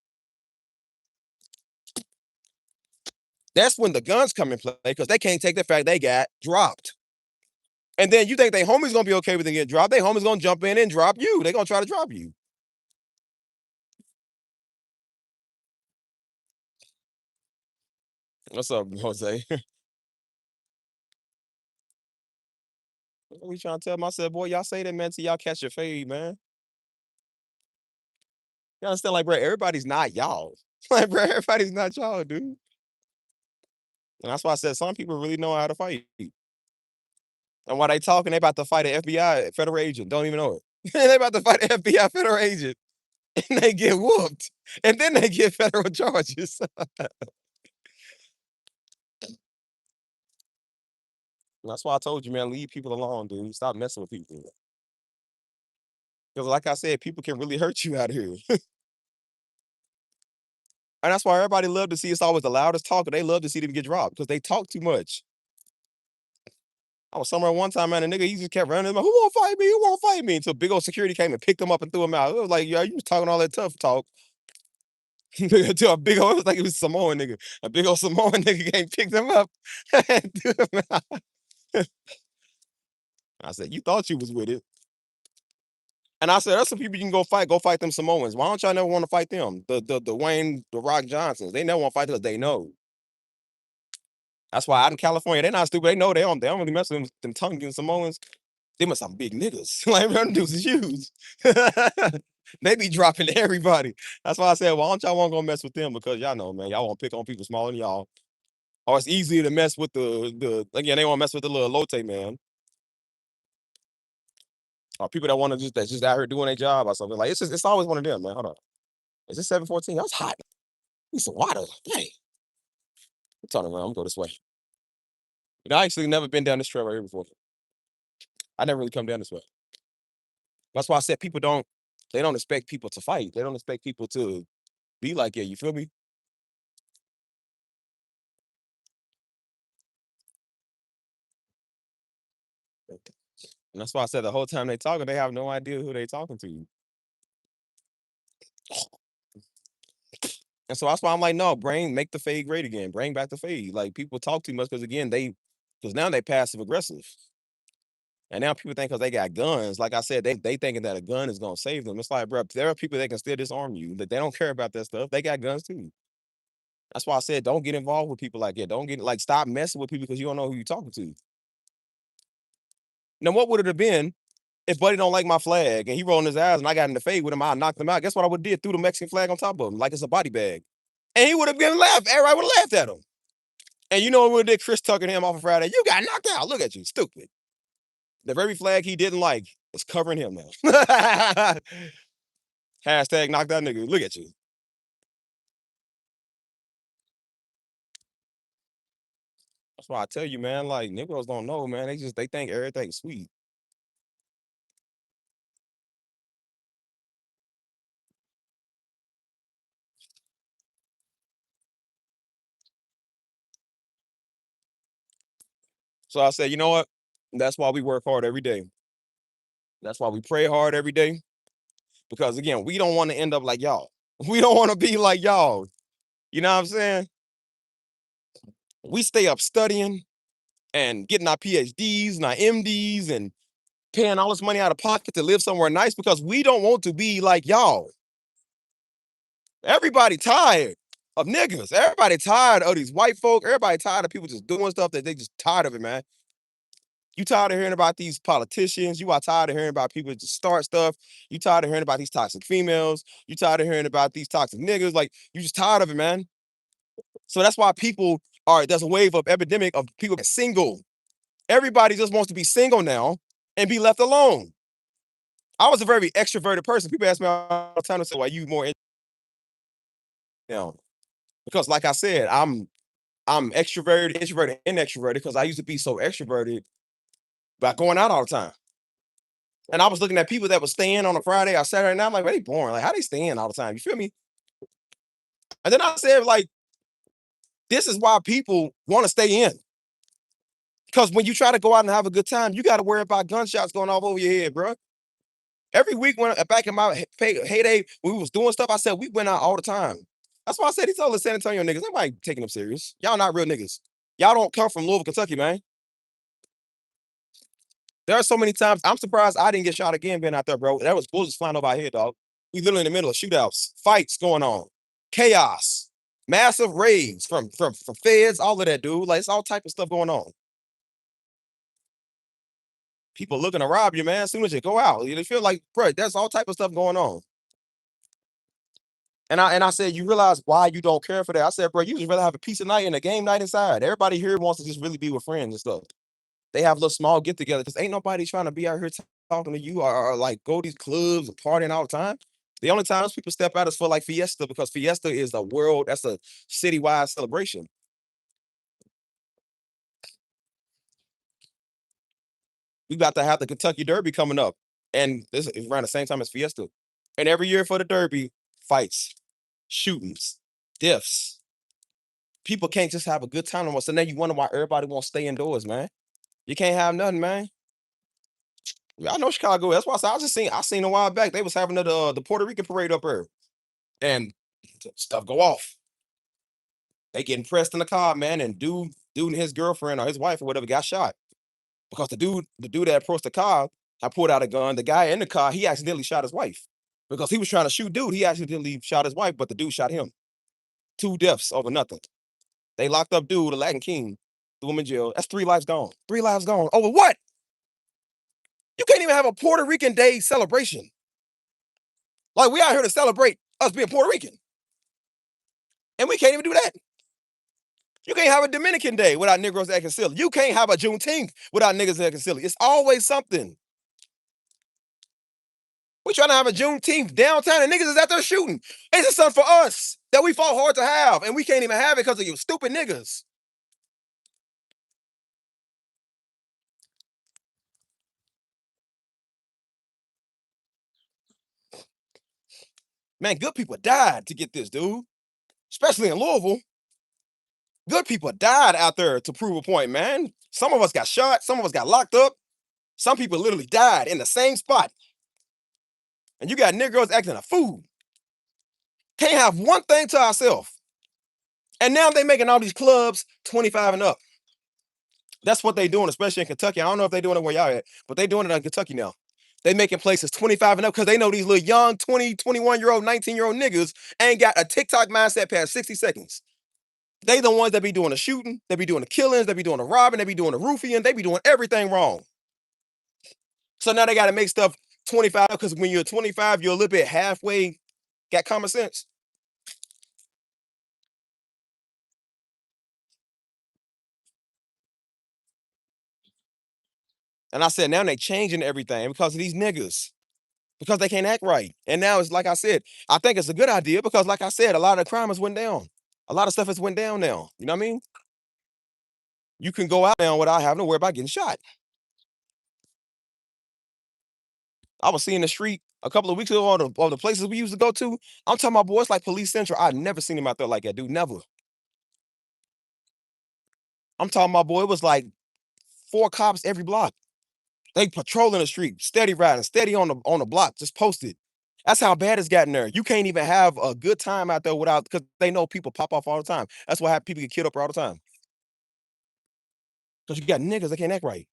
That's when the guns come in play because they can't take the fact they got dropped. And then you think they homies gonna be okay with them getting dropped. They homies gonna jump in and drop you. They gonna try to drop you. What's up, Jose? What we trying to tell myself, boy, y'all say that, man, till y'all catch your fade, man. You understand, like, bro, everybody's not y'all. Like, bro, everybody's not y'all, dude. And that's why I said some people really know how to fight. And while they talking, they about to fight an FBI federal agent. Don't even know it. They about to fight an FBI federal agent. And they get whooped. And then they get federal charges. That's why I told you, man, leave people alone, dude. Stop messing with people. Because like I said, people can really hurt you out here. And that's why everybody love to see us always the loudest talker. They love to see them get dropped because they talk too much. I was somewhere one time, man, a nigga, he just kept running. Who won't fight me? Who won't fight me? Until big old security came and picked him up and threw him out. It was like, yo, you was talking all that tough talk. To a big old, it was like it was Samoan nigga. A big old Samoan nigga came, picked him up and threw him out. I said, you thought you was with it. And I said, that's some people you can go fight them Samoans. Why don't y'all never want to fight them? The Wayne, the Rock Johnsons. They never want to fight because they know. That's why out in California, they're not stupid. They know they don't really mess with them Tongan Samoans. They must some big niggas. Like, them dudes is huge. They be dropping everybody. That's why I said, why don't y'all want to go mess with them? Because y'all know, man, y'all want to pick on people smaller than y'all. Or it's easier to mess with again, they want to mess with the little Lotte man. Or people that want to that's just out here doing their job or something. Like, it's always one of them, man. Hold on. Is it 7:14? That's hot. Need some water. Hey. I'm turning around. I'm gonna go this way. I actually never been down this trail right here before. I never really come down this way. That's why I said they don't expect people to fight. They don't expect people to be like, yeah, you feel me? And that's why I said the whole time they talking, they have no idea who they talking to. And so that's why I'm like, no, make the fade great again. Bring back the fade. Like people talk too much because again, because now they passive aggressive. And now people think because they got guns, like I said, they thinking that a gun is gonna save them. It's like, bro, there are people that can still disarm you. That they don't care about that stuff. They got guns too. That's why I said don't get involved with people like that. Don't get like stop messing with people because you don't know who you're talking to. Now, what would it have been if Buddy don't like my flag and he rolling his eyes and I got in the fade with him? I knocked him out. Guess what I would have did? Threw the Mexican flag on top of him like it's a body bag, and he would have been laughed. Everybody would have laughed at him. And you know what did? Chris Tucker him off of Friday. You got knocked out. Look at you, stupid. The very flag he didn't like is covering him now. Hashtag knocked out nigga. Look at you. That's why I tell you, man. Like Negroes don't know, man. They think everything's sweet. So I said, you know what? That's why we work hard every day. That's why we pray hard every day. Because again, we don't want to end up like y'all. We don't want to be like y'all. You know what I'm saying? We stay up studying and getting our PhDs and our MDs and paying all this money out of pocket to live somewhere nice because we don't want to be like y'all. Everybody tired of niggas. Everybody tired of these white folk. Everybody tired of people just doing stuff that they just tired of it, man. You tired of hearing about these politicians. You are tired of hearing about people just start stuff. You tired of hearing about these toxic females. You tired of hearing about these toxic niggas. Like, you just tired of it, man. So that's why there's a wave of epidemic of people single. Everybody just wants to be single now and be left alone. I was a very extroverted person. People ask me all the time to say, why you more, because like I said, I'm extroverted, introverted, and extroverted because I used to be so extroverted by going out all the time. And I was looking at people that were staying on a Friday or Saturday night. I'm like, they boring. Like, how they staying all the time? You feel me? And then I said, like, this is why people want to stay in. Because when you try to go out and have a good time, you got to worry about gunshots going off over your head, bro. Every week when back in my heyday, when we was doing stuff, I said we went out all the time. That's why I said he told the San Antonio niggas, nobody taking them serious. Y'all not real niggas. Y'all don't come from Louisville, Kentucky, man. There are so many times I'm surprised I didn't get shot again being out there, bro. That was bullets flying over our head, dog. We literally in the middle of shootouts, fights going on, chaos, massive raids from feds, all of that, dude. Like it's all type of stuff going on. People looking to rob you, man. As soon as you go out, they feel like, bro, there's all type of stuff going on. And I said, you realize why you don't care for that? I said, bro, you just rather have a piece of night and a game night inside. Everybody here wants to just really be with friends and stuff. They have little small get together because ain't nobody trying to be out here talking to you or like go to these clubs and partying all the time. The only times people step out is for like Fiesta because Fiesta is that's a citywide celebration. We about to have the Kentucky Derby coming up, and this is around the same time as Fiesta. And every year for the Derby, fights, shootings, deaths. People can't just have a good time no more. So now you wonder why everybody won't stay indoors, man. You can't have nothing, man. I know Chicago. That's why I seen a while back they was having the Puerto Rican parade up there, and stuff go off. They getting pressed in the car, man, and dude and his girlfriend or his wife or whatever got shot because the dude that approached the car, I pulled out a gun. The guy in the car, he accidentally shot his wife because he was trying to shoot dude. He accidentally shot his wife, but the dude shot him. 2 deaths over nothing. They locked up dude, the Latin King, threw him in jail. That's 3 lives gone. 3 lives gone. Over what? You can't even have a Puerto Rican Day celebration. Like, we out here to celebrate us being Puerto Rican. And we can't even do that. You can't have a Dominican Day without Negroes acting silly. You can't have a Juneteenth without niggas acting silly. It's always something. We trying to have a Juneteenth downtown and niggas is out there shooting. It's just something for us that we fought hard to have, and we can't even have it because of you stupid niggas. Man, good people died to get this, dude. Especially in Louisville. Good people died out there to prove a point, man. Some of us got shot. Some of us got locked up. Some people literally died in the same spot. And you got Negroes acting a fool. Can't have one thing to ourselves. And now they making all these clubs 25 and up. That's what they doing, especially in Kentucky. I don't know if they doing it where y'all at, but they doing it in Kentucky now. They making places 25 and up because they know these little young 20, 21-year-old, 19-year-old niggas ain't got a TikTok mindset past 60 seconds. They the ones that be doing the shooting, they be doing the killings, they be doing the robbing, they be doing the roofing, they be doing everything wrong. So now they got to make stuff 25 because when you're 25, you're a little bit halfway got common sense. And I said, now they changing everything because of these niggas. Because they can't act right. And now it's like I said, I think it's a good idea because, like I said, a lot of the crime has went down. A lot of stuff has went down now. You know what I mean? You can go out now without having to worry about getting shot. I was seeing the street a couple of weeks ago on the places we used to go to. I'm talking about boys like Police Central. I've never seen him out there like that, dude. Never. I'm talking about boy, it was like 4 cops every block. They patrolling the street, steady riding, steady on the block, just posted. That's how bad it's gotten there. You can't even have a good time out there without because they know people pop off all the time. That's why people get killed up all the time. Because you got niggas that can't act right.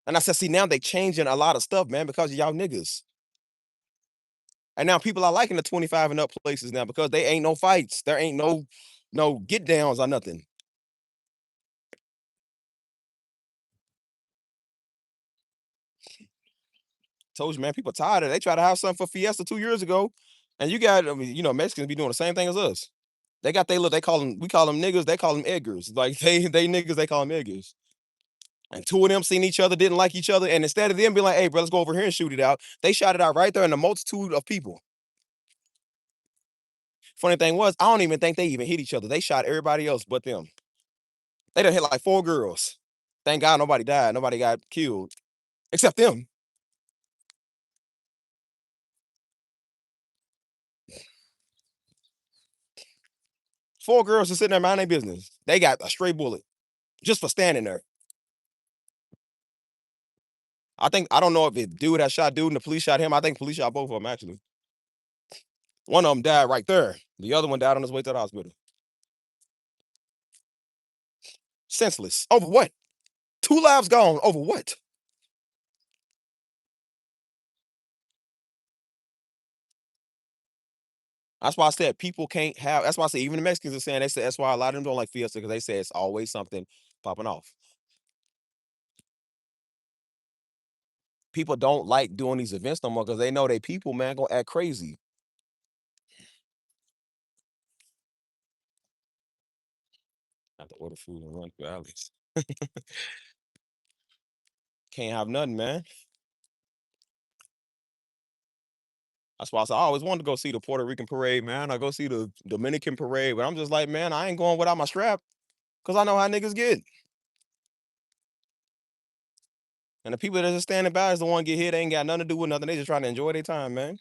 And I said, see, now they changing a lot of stuff, man, because of y'all niggas. And now people are liking the 25 and up places now because they ain't no fights. There ain't no get downs or nothing. Told you, man, people tired of it. They tried to have something for Fiesta 2 years ago. And you got, I mean, Mexicans be doing the same thing as us. They got we call them niggas, they call them Edgars. Like they niggas, they call them Edgars. And 2 of them seen each other, didn't like each other. And instead of them being like, hey, bro, let's go over here and shoot it out, they shot it out right there in a multitude of people. Funny thing was, I don't even think they even hit each other. They shot everybody else but them. They done hit like 4 girls. Thank God nobody died. Nobody got killed. Except them. Four girls just sitting there minding their business. They got a stray bullet just for standing there. I don't know if the dude that shot dude and the police shot him. I think police shot both of them, actually. One of them died right there. The other one died on his way to the hospital. Senseless. Over what? 2 lives gone. Over what? That's why I said people can't have. That's why I say even the Mexicans are saying, they say that's why a lot of them don't like Fiesta because they say it's always something popping off. People don't like doing these events no more because they know they people, man, gonna act crazy. Have to order food and run through alleys. Can't have nothing, man. That's why I said I always wanted to go see the Puerto Rican parade, man. I go see the Dominican parade, but I'm just like, man, I ain't going without my strap because I know how niggas get. And the people that are just standing by is the one get hit. They ain't got nothing to do with nothing. They just trying to enjoy their time, man.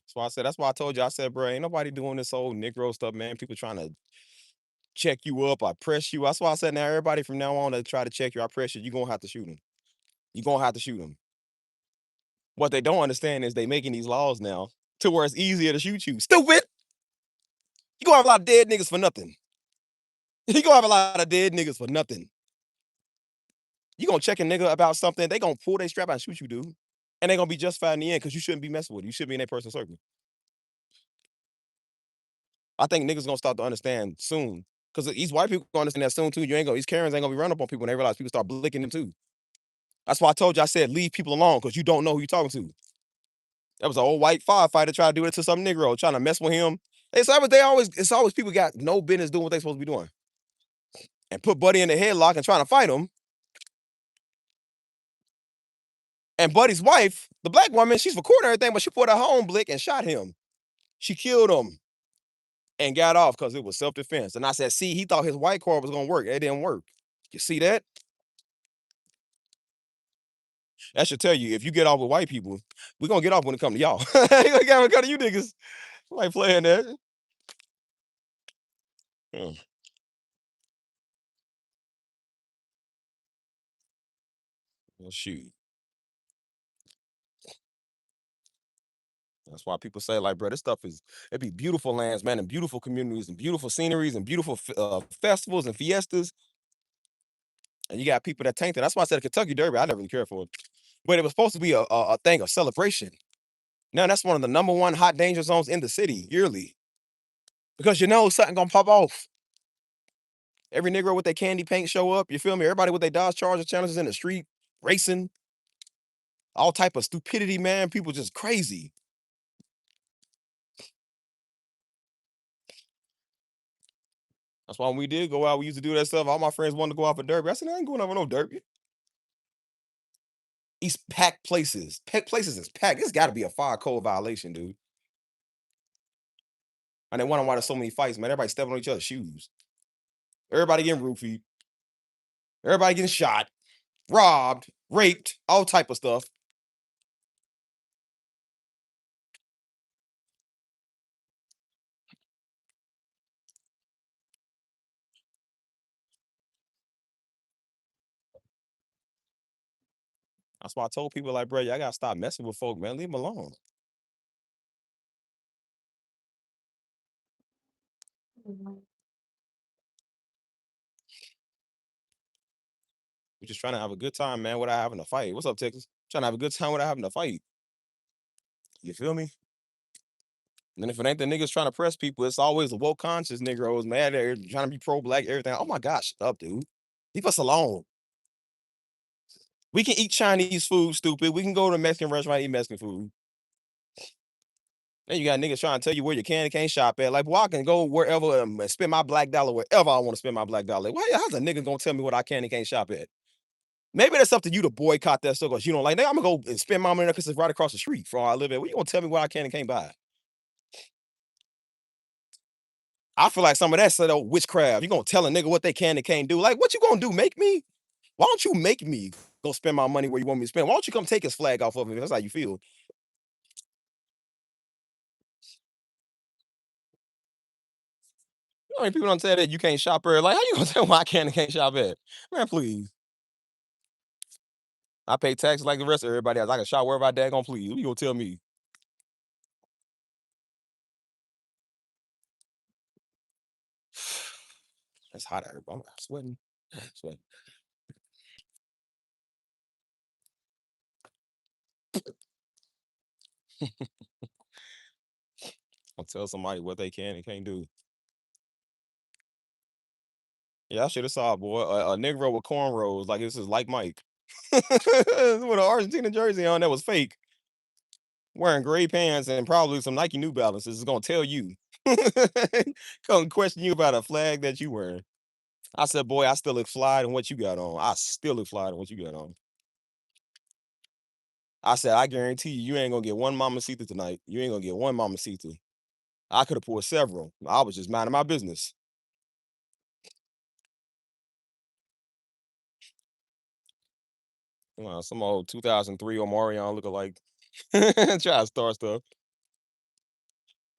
So I said, that's why I told you, I said, bro, ain't nobody doing this old Negro stuff, man. People trying to check you up or press you. That's why I said, now everybody from now on that try to check you, I press you, you're going to have to shoot them. You're going to have to shoot them. What they don't understand is they making these laws now to where it's easier to shoot you. Stupid! You going to have a lot of dead niggas for nothing. You going to have a lot of dead niggas for nothing. You going to check a nigga about something, they going to pull their strap out and shoot you, dude. And they going to be justified in the end because you shouldn't be messing with it. You shouldn't be in that person's circle. I think niggas gonna start to understand soon. Because these white people gonna understand that soon too. These Karens ain't gonna be running up on people when they realize people start blicking them too. That's why I told you, I said, leave people alone because you don't know who you're talking to. That was an old white firefighter trying to do it to some Negro, trying to mess with him. It's always people got no business doing what they supposed to be doing. And put Buddy in the headlock and trying to fight him. And Buddy's wife, the black woman, she's recording everything, but she put her home blick and shot him. She killed him and got off because it was self-defense. And I said, see, he thought his white card was gonna work. It didn't work. You see that? That should tell you if you get off with white people, we're gonna get off when it come to y'all. When it come to you niggas. Like playing that. Hmm. Well, shoot. That's why people say, like, bro, this stuff is it be beautiful lands, man, and beautiful communities and beautiful sceneries and beautiful festivals and fiestas. And you got people that taint it. That's why I said the Kentucky Derby. I never really cared for it, but it was supposed to be a thing of celebration. Now that's one of the number one hot danger zones in the city yearly because you know something gonna pop off. Every Negro with their candy paint show up. You feel me? Everybody with their Dodge Charger challenges in the street racing, all type of stupidity, man. People just crazy. That's why when we did go out, we used to do that stuff. All my friends wanted to go out for derby. I said, I ain't going out for no derby. These packed places. Packed places is packed. This got to be a fire code violation, dude. And they wonder why there's so many fights, man. Everybody stepping on each other's shoes. Everybody getting roofied. Everybody getting shot, robbed, raped, all type of stuff. That's why I told people like, bro, y'all gotta stop messing with folk, man. Leave them alone. We're just trying to have a good time, man, without having to fight. What's up, Texas? Trying to have a good time without having to fight. You feel me? And then if it ain't the niggas trying to press people, it's always the woke conscious Negroes mad at trying to be pro-black, everything. Oh my gosh, shut up, dude. Leave us alone. We can eat Chinese food, stupid. We can go to a Mexican restaurant, eat Mexican food. Then you got niggas trying to tell you where you can and can't shop at. Like, well, I can go wherever and spend my black dollar wherever I want to spend my black dollar. Why? How's a nigga gonna tell me what I can and can't shop at? Maybe that's up to you to boycott that stuff because you don't like. I'm gonna go and spend my money there because it's right across the street from where I live at. What you gonna tell me what I can and can't buy? I feel like some of that set of witchcraft. You gonna tell a nigga what they can and can't do? Like, what you gonna do? Make me? Why don't you make me go spend my money where you want me to spend? Why don't you come take his flag off of me? That's how you feel. You know, people don't say that you can't shop there. Like, how you gonna tell me I can and can't shop at? Man, please. I pay taxes like the rest of everybody else. I can shop wherever I daggone please. What you gonna tell me? It's hot out here, bro. I'm sweating. Sweating. I'll tell somebody what they can and can't do. Yeah, I should have saw, boy, a Negro with cornrows like this is like Mike. With an Argentina jersey on that was fake. Wearing gray pants and probably some Nike New Balances is gonna tell you. Come question you about a flag that you wearing. I said, boy, I still look fly than what you got on. I still look fly than what you got on. I said, I guarantee you, you ain't gonna get one Mamacita tonight. You ain't gonna get one Mamacita. I could have pulled several. I was just minding my business. Some old 2003 Omarion lookalike. Try to start stuff.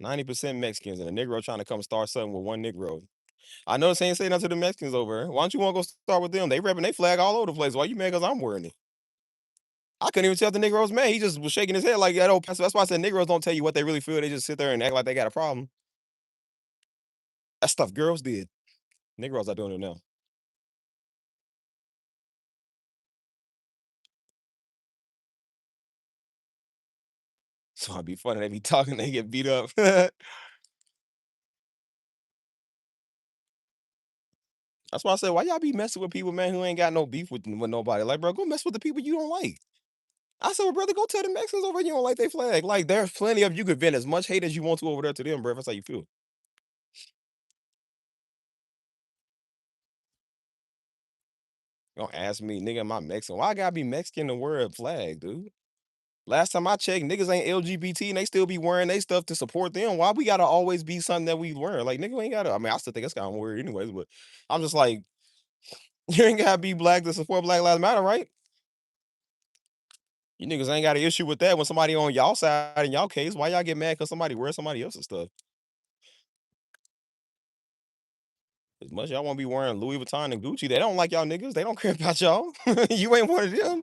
90% Mexicans and a Negro trying to come start something with one Negro. I know this ain't saying nothing to the Mexicans over here. Why don't you want to go start with them? They repping they flag all over the place. Why you mad because I'm wearing it? I couldn't even tell if the Negroes mad. He just was shaking his head like that old pastor. That's why I said Negroes don't tell you what they really feel. They just sit there and act like they got a problem. That stuff girls did. Negroes are doing it now. So it'd be funny. They be talking, they get beat up. That's why I said, why y'all be messing with people, man, who ain't got no beef with nobody? Like, bro, go mess with the people you don't like. I said, well, brother, go tell the Mexicans over here you don't like their flag. Like, there's plenty of you could vent as much hate as you want to over there to them, bro. That's how you feel. Don't ask me, nigga, am I Mexican? Why I gotta be Mexican to wear a flag, dude? Last time I checked, niggas ain't LGBT and they still be wearing they stuff to support them. Why we gotta always be something that we wear? Like, nigga, we ain't gotta. I mean, I still think it's kind of weird anyways, but I'm just like, you ain't gotta be black to support Black Lives Matter, right? You niggas ain't got an issue with that when somebody on y'all side in y'all case. Why y'all get mad because somebody wears somebody else's stuff? As much as y'all want to be wearing Louis Vuitton and Gucci, they don't like y'all niggas. They don't care about y'all. You ain't one of them.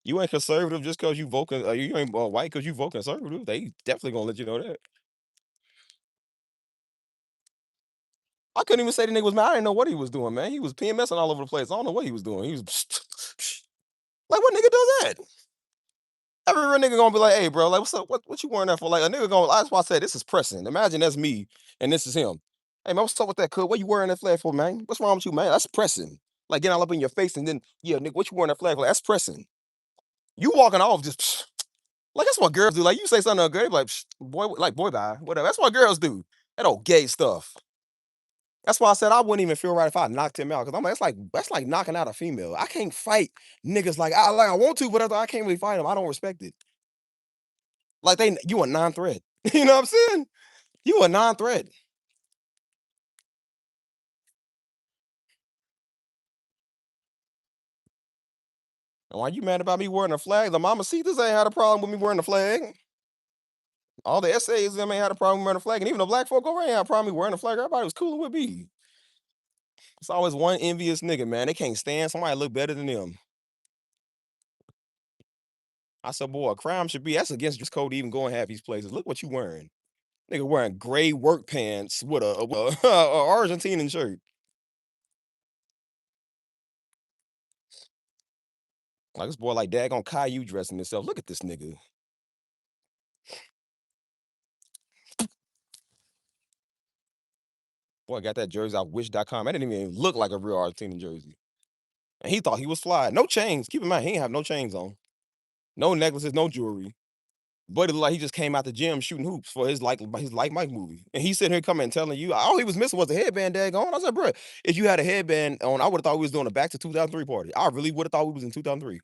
You ain't conservative just because you vote. You ain't white because you vote conservative. They definitely gonna let you know that. I couldn't even say the nigga was mad. I didn't know what he was doing, man. He was PMSing all over the place. I don't know what he was doing. He was like, what nigga does that? Every real nigga gonna be like, hey, bro, like, what's up? What you wearing that for? Like, a nigga gonna, that's why I said this is pressing. Imagine that's me and this is him. Hey, man, what's up with that, cuz? What you wearing that flag for, man? What's wrong with you, man? That's pressing. Like, getting all up in your face and then, yeah, nigga, what you wearing that flag for? That's pressing. You walking off just, like, that's what girls do. Like, you say something to a girl, they be like, boy, bye, whatever. That's what girls do. That old gay stuff. That's why I said I wouldn't even feel right if I knocked him out. Cause I'm like, that's like knocking out a female. I can't fight niggas like I want to, but I can't really fight them. I don't respect it. Like you a non-threat. You know what I'm saying? You a non-threat. And why you mad about me wearing a flag? The mama Cetas ain't had a problem with me wearing a flag. All the essays them ain't had a problem wearing a flag. And even the black folk over ain't had a problem with me wearing a flag. Everybody was cool with me. It's always one envious nigga, man. They can't stand somebody look better than them. I said, boy, a crime should be that's against dress code to even go and have these places. Look what you wearing. Nigga wearing gray work pants with a Argentinian shirt. Like this boy like daggone Caillou dressing himself. Look at this nigga. Boy, got that jersey off wish.com. That didn't even look like a real Argentinian jersey. And he thought he was fly. No chains. Keep in mind, he ain't have no chains on. No necklaces, no jewelry. But it looked like he just came out the gym shooting hoops for his like Mike movie. And he's sitting here coming and telling you, all he was missing was a headband daggone. I said, bro, if you had a headband on, I would have thought we was doing a back to 2003 party. I really would have thought we was in 2003.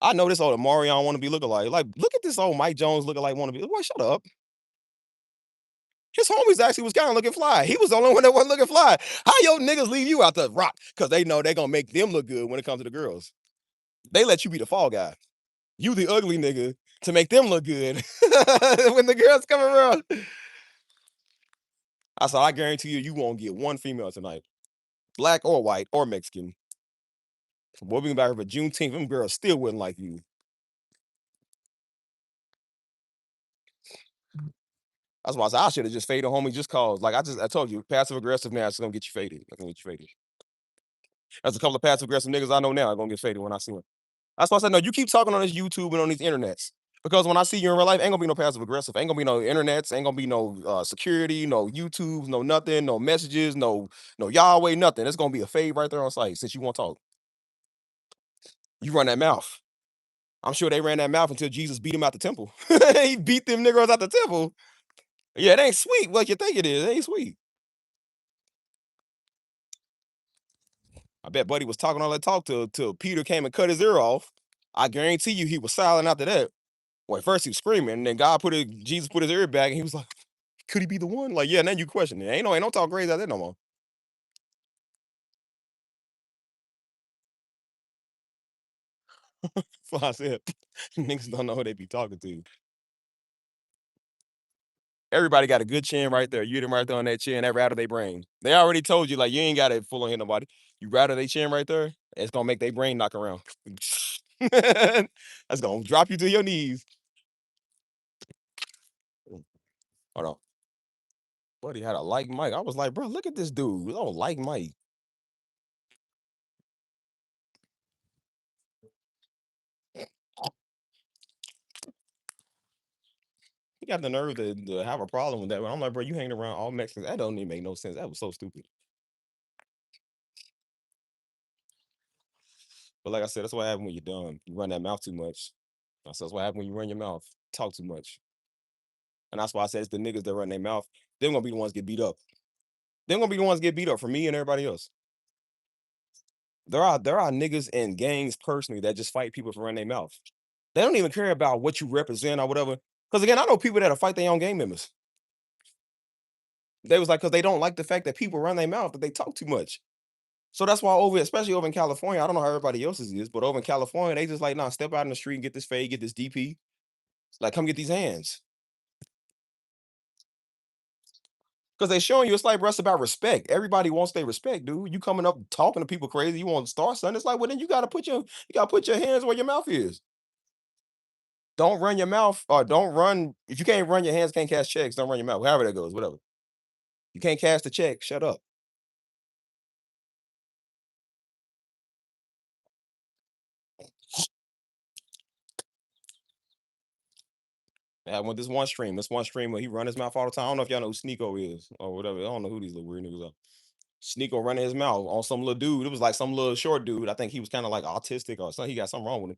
I know this old Marion want to be looking like look at this old Mike Jones looking like want to be. Boy, shut up. His homies actually was kind of looking fly. He was the only one that wasn't looking fly. How your niggas leave you out the rock? Because they know they're going to make them look good when it comes to the girls. They let you be the fall guy. You the ugly nigga to make them look good when the girls come around. I said, I guarantee you, you won't get one female tonight. Black or white or Mexican. Boy, we can back here for Juneteenth. Them girls still wouldn't like you. That's why I said I should have just faded homie just cause. Like I told you, passive aggressive now it's gonna get you faded. That's gonna get you faded. There's a couple of passive aggressive niggas I know now are gonna get faded when I see them. That's why I said no, you keep talking on this YouTube and on these internets. Because when I see you in real life, ain't gonna be no passive aggressive, ain't gonna be no internets, ain't gonna be no security, no YouTube, no nothing, no messages, no Yahweh, nothing. It's gonna be a fade right there on site since you won't talk. You run that mouth. I'm sure they ran that mouth until Jesus beat him out the temple. He beat them niggas out the temple. Yeah, it ain't sweet what you think it is. It ain't sweet. I bet Buddy was talking all that talk till Peter came and cut his ear off. I guarantee you he was silent after that. Well, at first he was screaming, and then Jesus put his ear back, and he was like, could he be the one? Like, yeah, and then you question it. Ain't no talk crazy out there no more. So I said, niggas don't know who they be talking to. Everybody got a good chin right there. You them right there on that chin, that rattle they brain. They already told you, like, you ain't got it full on hit nobody. You rattle they chin right there, it's gonna make their brain knock around. That's gonna drop you to your knees. Hold on. Buddy had a like Mike. I was like, bro, look at this dude. I don't like Mike. He got the nerve to have a problem with that. But I'm like, bro, you hanging around all Mexicans. That don't even make no sense. That was so stupid. But like I said, that's what happens when you're dumb. You run that mouth too much. That's what happens when you run your mouth. Talk too much. And that's why I said it's the niggas that run their mouth. They're gonna be the ones get beat up. They're gonna be the ones get beat up for me and everybody else. There are niggas in gangs personally that just fight people for running their mouth. They don't even care about what you represent or whatever. Because again, I know people that'll fight their own gang members. They was like, because they don't like the fact that people run their mouth, that they talk too much. So that's why especially over in California, I don't know how everybody else's is, but over in California, they just like, nah, step out in the street and get this fade, get this DP. Like, come get these hands. Because they showing you it's like, bro, it's about respect. Everybody wants their respect, dude. You coming up talking to people crazy, you want to start something. It's like, well, then you gotta put your hands where your mouth is. Don't run your mouth or don't run. If you can't run your hands, can't cash checks, don't run your mouth. However that goes, whatever. You can't cash the check, shut up. I went this one streamer, he run his mouth all the time. I don't know if y'all know who Sneeko is or whatever. I don't know who these little weird niggas are. Sneeko running his mouth on some little dude. It was like some little short dude. I think he was kind of like autistic or something. He got something wrong with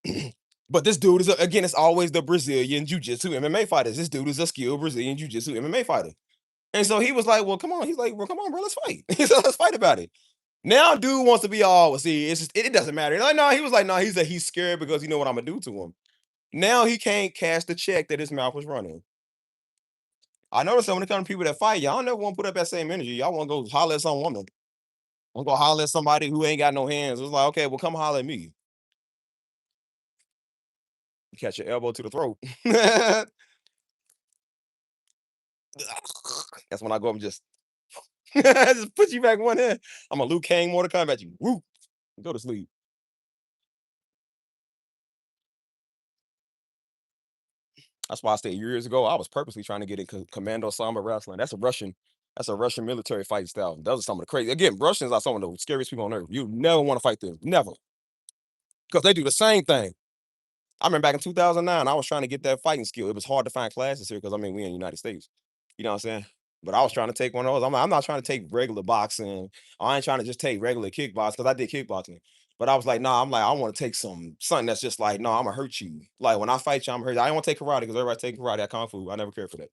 him. But this dude is again, it's always the Brazilian jiu-jitsu MMA fighters. This dude is a skilled Brazilian jiu-jitsu MMA fighter. And so he was like, well, come on. He's like, well, come on, bro, let's fight. He said, let's fight about it. Now, dude wants to be all, well, see, it's just, it doesn't matter. Like, no, he was like, no, he's scared because you know what I'm gonna do to him. Now he can't cash the check that his mouth was running. I noticed some when it comes to people that fight, y'all never want to put up that same energy. Y'all want to go holler at some woman. Want to go holler at somebody who ain't got no hands. It's like, okay, well, come holler at me. You catch your elbow to the throat. That's when I go up and just, just put you back one hand. I'm a Liu Kang Mortal Kombat you. Woo, go to sleep. That's why I said years ago I was purposely trying to get into Commando Samba wrestling. That's a Russian military fighting style. Those are some of the crazy. Again, Russians are some of the scariest people on earth. You never want to fight them, never, because they do the same thing. I remember back in 2009, I was trying to get that fighting skill. It was hard to find classes here because I mean we in the United States. You know what I'm saying? But I was trying to take one of those. I'm not trying to take regular boxing. I ain't trying to just take regular kickboxing because I did kickboxing. But I was like, nah, I'm like, I want to take something that's just like, no, I'm gonna hurt you. Like when I fight you, I'm gonna hurt you. I don't want to take karate because everybody take karate at Kung Fu. I never cared for that.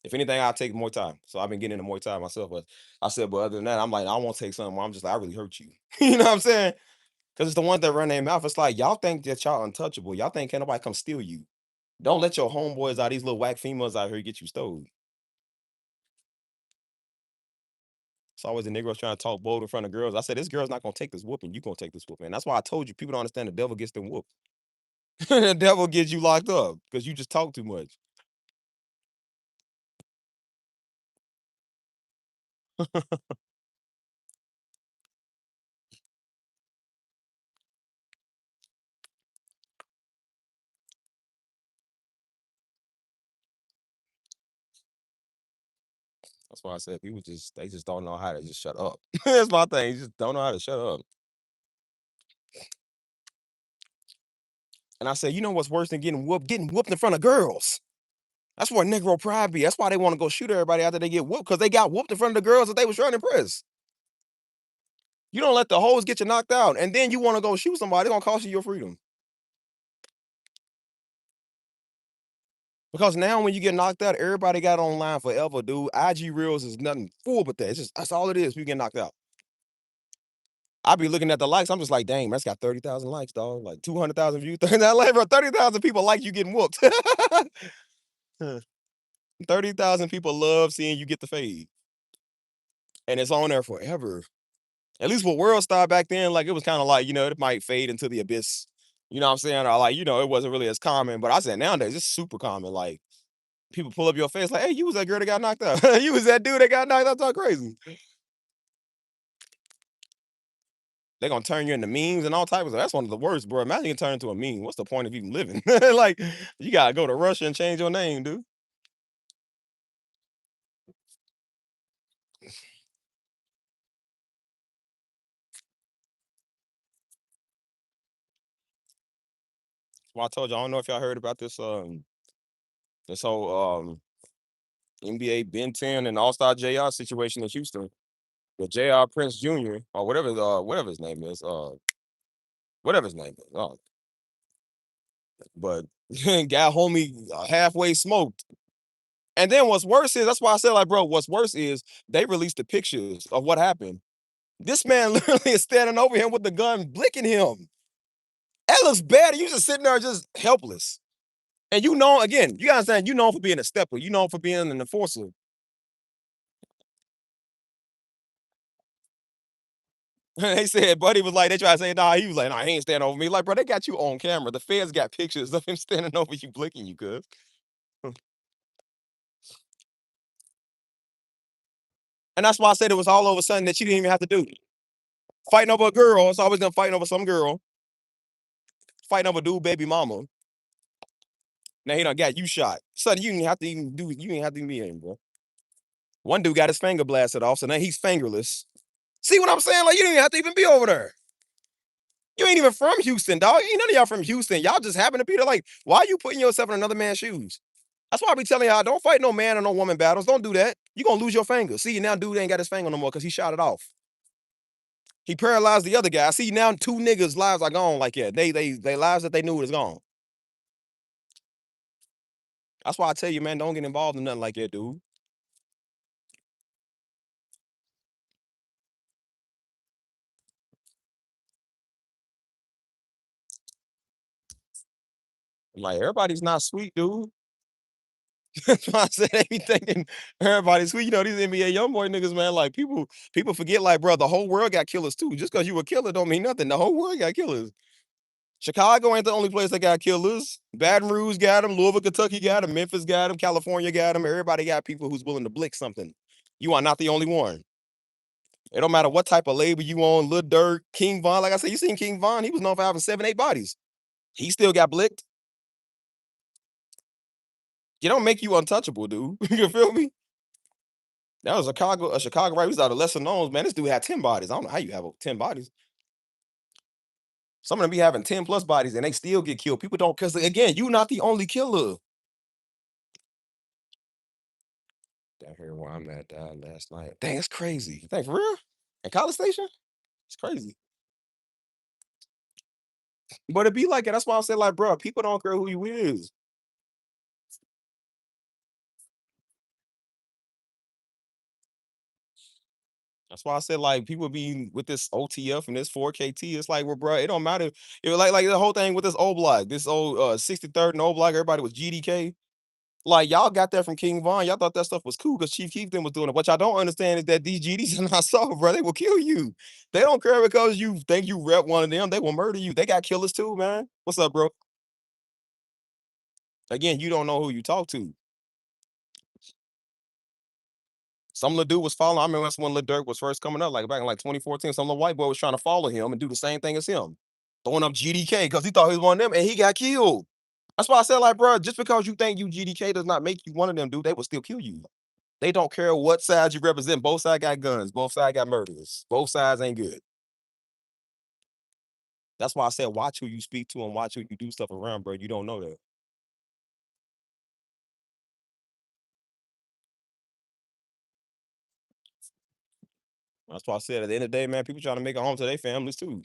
If anything, I'll take Muay Thai. So I've been getting into Muay Thai myself. But I said, but other than that, I'm like, I want to take something where I'm just like, I really hurt you. You know what I'm saying? Because it's the ones that run their mouth. It's like y'all think that y'all untouchable. Y'all think can't nobody come steal you. Don't let your homeboys out, these little whack females out here get you stole. It's always the Negroes trying to talk bold in front of girls. I said, this girl's not gonna take this whooping. You gonna take this whooping. And that's why I told you people don't understand the devil gets them whooped. The devil gets you locked up because you just talk too much. That's why I said people they just don't know how to just shut up. That's my thing. You just don't know how to shut up. And I said, you know what's worse than getting whooped? Getting whooped in front of girls. That's where Negro pride be. That's why they want to go shoot everybody after they get whooped, because they got whooped in front of the girls that they was trying to impress. You don't let the hoes get you knocked out, and then you want to go shoot somebody, it's gonna cost you your freedom. Because now when you get knocked out, everybody got online forever, dude. IG Reels is nothing full but that. It's just that's all it is. You get knocked out. I be looking at the likes. I'm just like, dang, that's got 30,000 likes, dog. Like 200,000 views. 30,000 people like you getting whooped. 30,000 people love seeing you get the fade, and it's on there forever. At least with World Star back then, like it was kind of like, it might fade into the abyss. You know what I'm saying? Or like, it wasn't really as common. But I said nowadays it's super common. Like people pull up your face, like, hey, you was that girl that got knocked out. You was that dude that got knocked out. Talk crazy. They're gonna turn you into memes and all types of. That's one of the worst, bro. Imagine you turn into a meme. What's the point of even living? Like, you gotta go to Russia and change your name, dude. Well, I told you, I don't know if y'all heard about this whole NBA Ben 10 and All Star JR situation in Houston. The JR Prince Jr. or whatever his name is, whatever his name is. But got homie halfway smoked. And then what's worse is that's why I said, like, bro, what's worse is they released the pictures of what happened. This man literally is standing over him with the gun, blicking him. That looks bad. You just sitting there just helpless. And again, you gotta understand, you known for being a stepper, you known for being an enforcer. They said, Buddy was like, they tried to say, nah, he was like, nah, he ain't standing over me. Like, bro, they got you on camera. The feds got pictures of him standing over you, blinking you, cuz. And that's why I said it was all over something that you didn't even have to do. Fighting over a girl, it's always gonna fight over some girl. Fighting over dude baby mama. Now he done got you shot. Son, you didn't have to even do you didn't have to even be in, bro. One dude got his finger blasted off, so now he's fingerless. See what I'm saying? Like, you didn't even have to even be over there. You ain't even from Houston, dog. Ain't none of y'all from Houston. Y'all just happen to be there. Like, why are you putting yourself in another man's shoes? That's why I be telling y'all, don't fight no man or no woman battles. Don't do that. You're gonna lose your finger. See, now dude ain't got his finger no more because he shot it off. He paralyzed the other guy. See, now two niggas' lives are gone like that. They lives that they knew was gone. That's why I tell you, man, don't get involved in nothing like that, dude. Like, everybody's not sweet, dude. That's why I said they be thinking everybody's sweet. You know, these NBA young boy niggas, man, like people forget, like, bro, the whole world got killers too. Just because you a killer don't mean nothing. The whole world got killers. Chicago ain't the only place that got killers. Baton Rouge got them. Louisville, Kentucky got them. Memphis got them. California got them. Everybody got people who's willing to blick something. You are not the only one. It don't matter what type of label you on. Lil Durk, King Von. Like I said, you seen King Von? He was known for having 7, 8 bodies. He still got blicked. You don't make you untouchable, dude. You feel me? That was a Chicago right. He was out of lesser knowns, man. This dude had 10 bodies. I don't know how you have 10 bodies. Some of them be having 10 plus bodies and they still get killed. People don't, because again, you not the only killer. Down here where I'm at died last night. Dang, it's crazy. You think for real? At College Station? It's crazy. But it be like it. That's why I said, like, bro, people don't care who you is. That's why I said, like, people be with this OTF and this 4KT. It's like, well, bro, it don't matter. It was like the whole thing with this old block, this old 63rd and old block, everybody was GDK. Like, y'all got that from King Von. Y'all thought that stuff was cool because Chief Keef them was doing it. What y'all don't understand is that these GDs are not soft, bro. They will kill you. They don't care because you think you rep one of them. They will murder you. They got killers too, man. What's up, bro? Again, you don't know who you talk to. Some little dude was following. I remember that's when Lil Durk was first coming up, like back in like 2014. Some little white boy was trying to follow him and do the same thing as him, throwing up GDK because he thought he was one of them, and he got killed. That's why I said, like, bro, just because you think you GDK does not make you one of them, dude. They will still kill you. They don't care what side you represent. Both sides got guns. Both sides got murderers. Both sides ain't good. That's why I said, watch who you speak to and watch who you do stuff around, bro. You don't know that. That's why I said at the end of the day, man, people trying to make a home to their families too.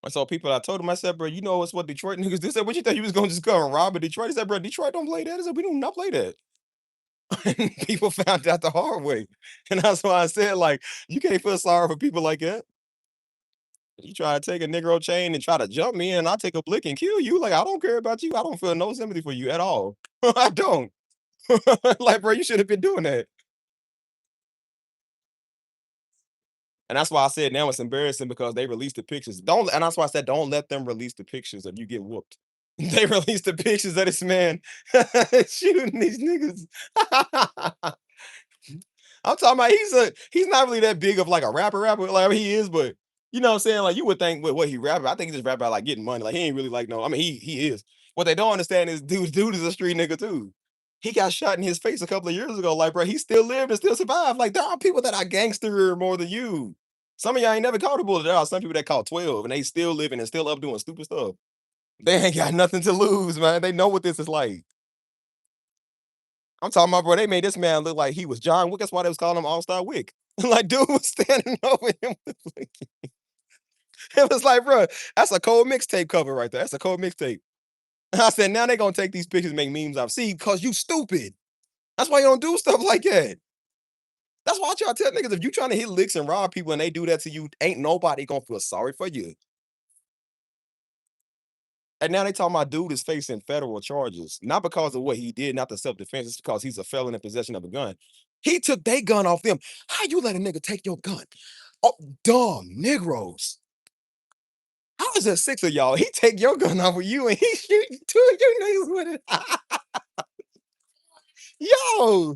I saw people, I told them, I said, bro, you know what's what Detroit niggas do? Said, what you think you was gonna just go and rob a Detroit? He said, bro, Detroit don't play that. I said, we do not play that. And people found out the hard way. And that's why I said, like, you can't feel sorry for people like that. You try to take a Negro chain and try to jump me and I'll take a blick and kill you. Like, I don't care about you. I don't feel no sympathy for you at all. I don't. Like, bro, you should have been doing that. And that's why I said now it's embarrassing because they released the pictures. Don't, and that's why I said don't let them release the pictures of you get whooped. They released the pictures of this man shooting these niggas. I'm talking about he's not really that big of like a rapper. Like, I mean, he is, but you know what I'm saying? Like, you would think with what he rap about, I think he just rap about like getting money. Like, he ain't really like no. I mean, he is. What they don't understand is dude is a street nigga too. He got shot in his face a couple of years ago. Like, bro, he still lived and still survived. Like, there are people that are gangster more than you. Some of y'all ain't never caught a bullet. There are some people that caught 12 and they still living and still up doing stupid stuff. They ain't got nothing to lose, man. They know what this is like. I'm talking about, bro, they made this man look like he was John Wick. That's why they was calling him All-Star Wick. Like, dude was standing over him. It was like, bro, that's a cold mixtape cover right there. That's a cold mixtape. I said, now they gonna take these pictures and make memes out. See, because you stupid. That's why you don't do stuff like that. That's why I try to tell niggas, if you trying to hit licks and rob people and they do that to you, ain't nobody gonna feel sorry for you. And now they talking about dude is facing federal charges, not because of what he did, not the self-defense, it's because he's a felon in possession of a gun. He took their gun off them. How you let a nigga take your gun? Oh, dumb Negroes. How is there 6 of y'all? He take your gun off of you and he shoot 2 of you niggas with it. Yo,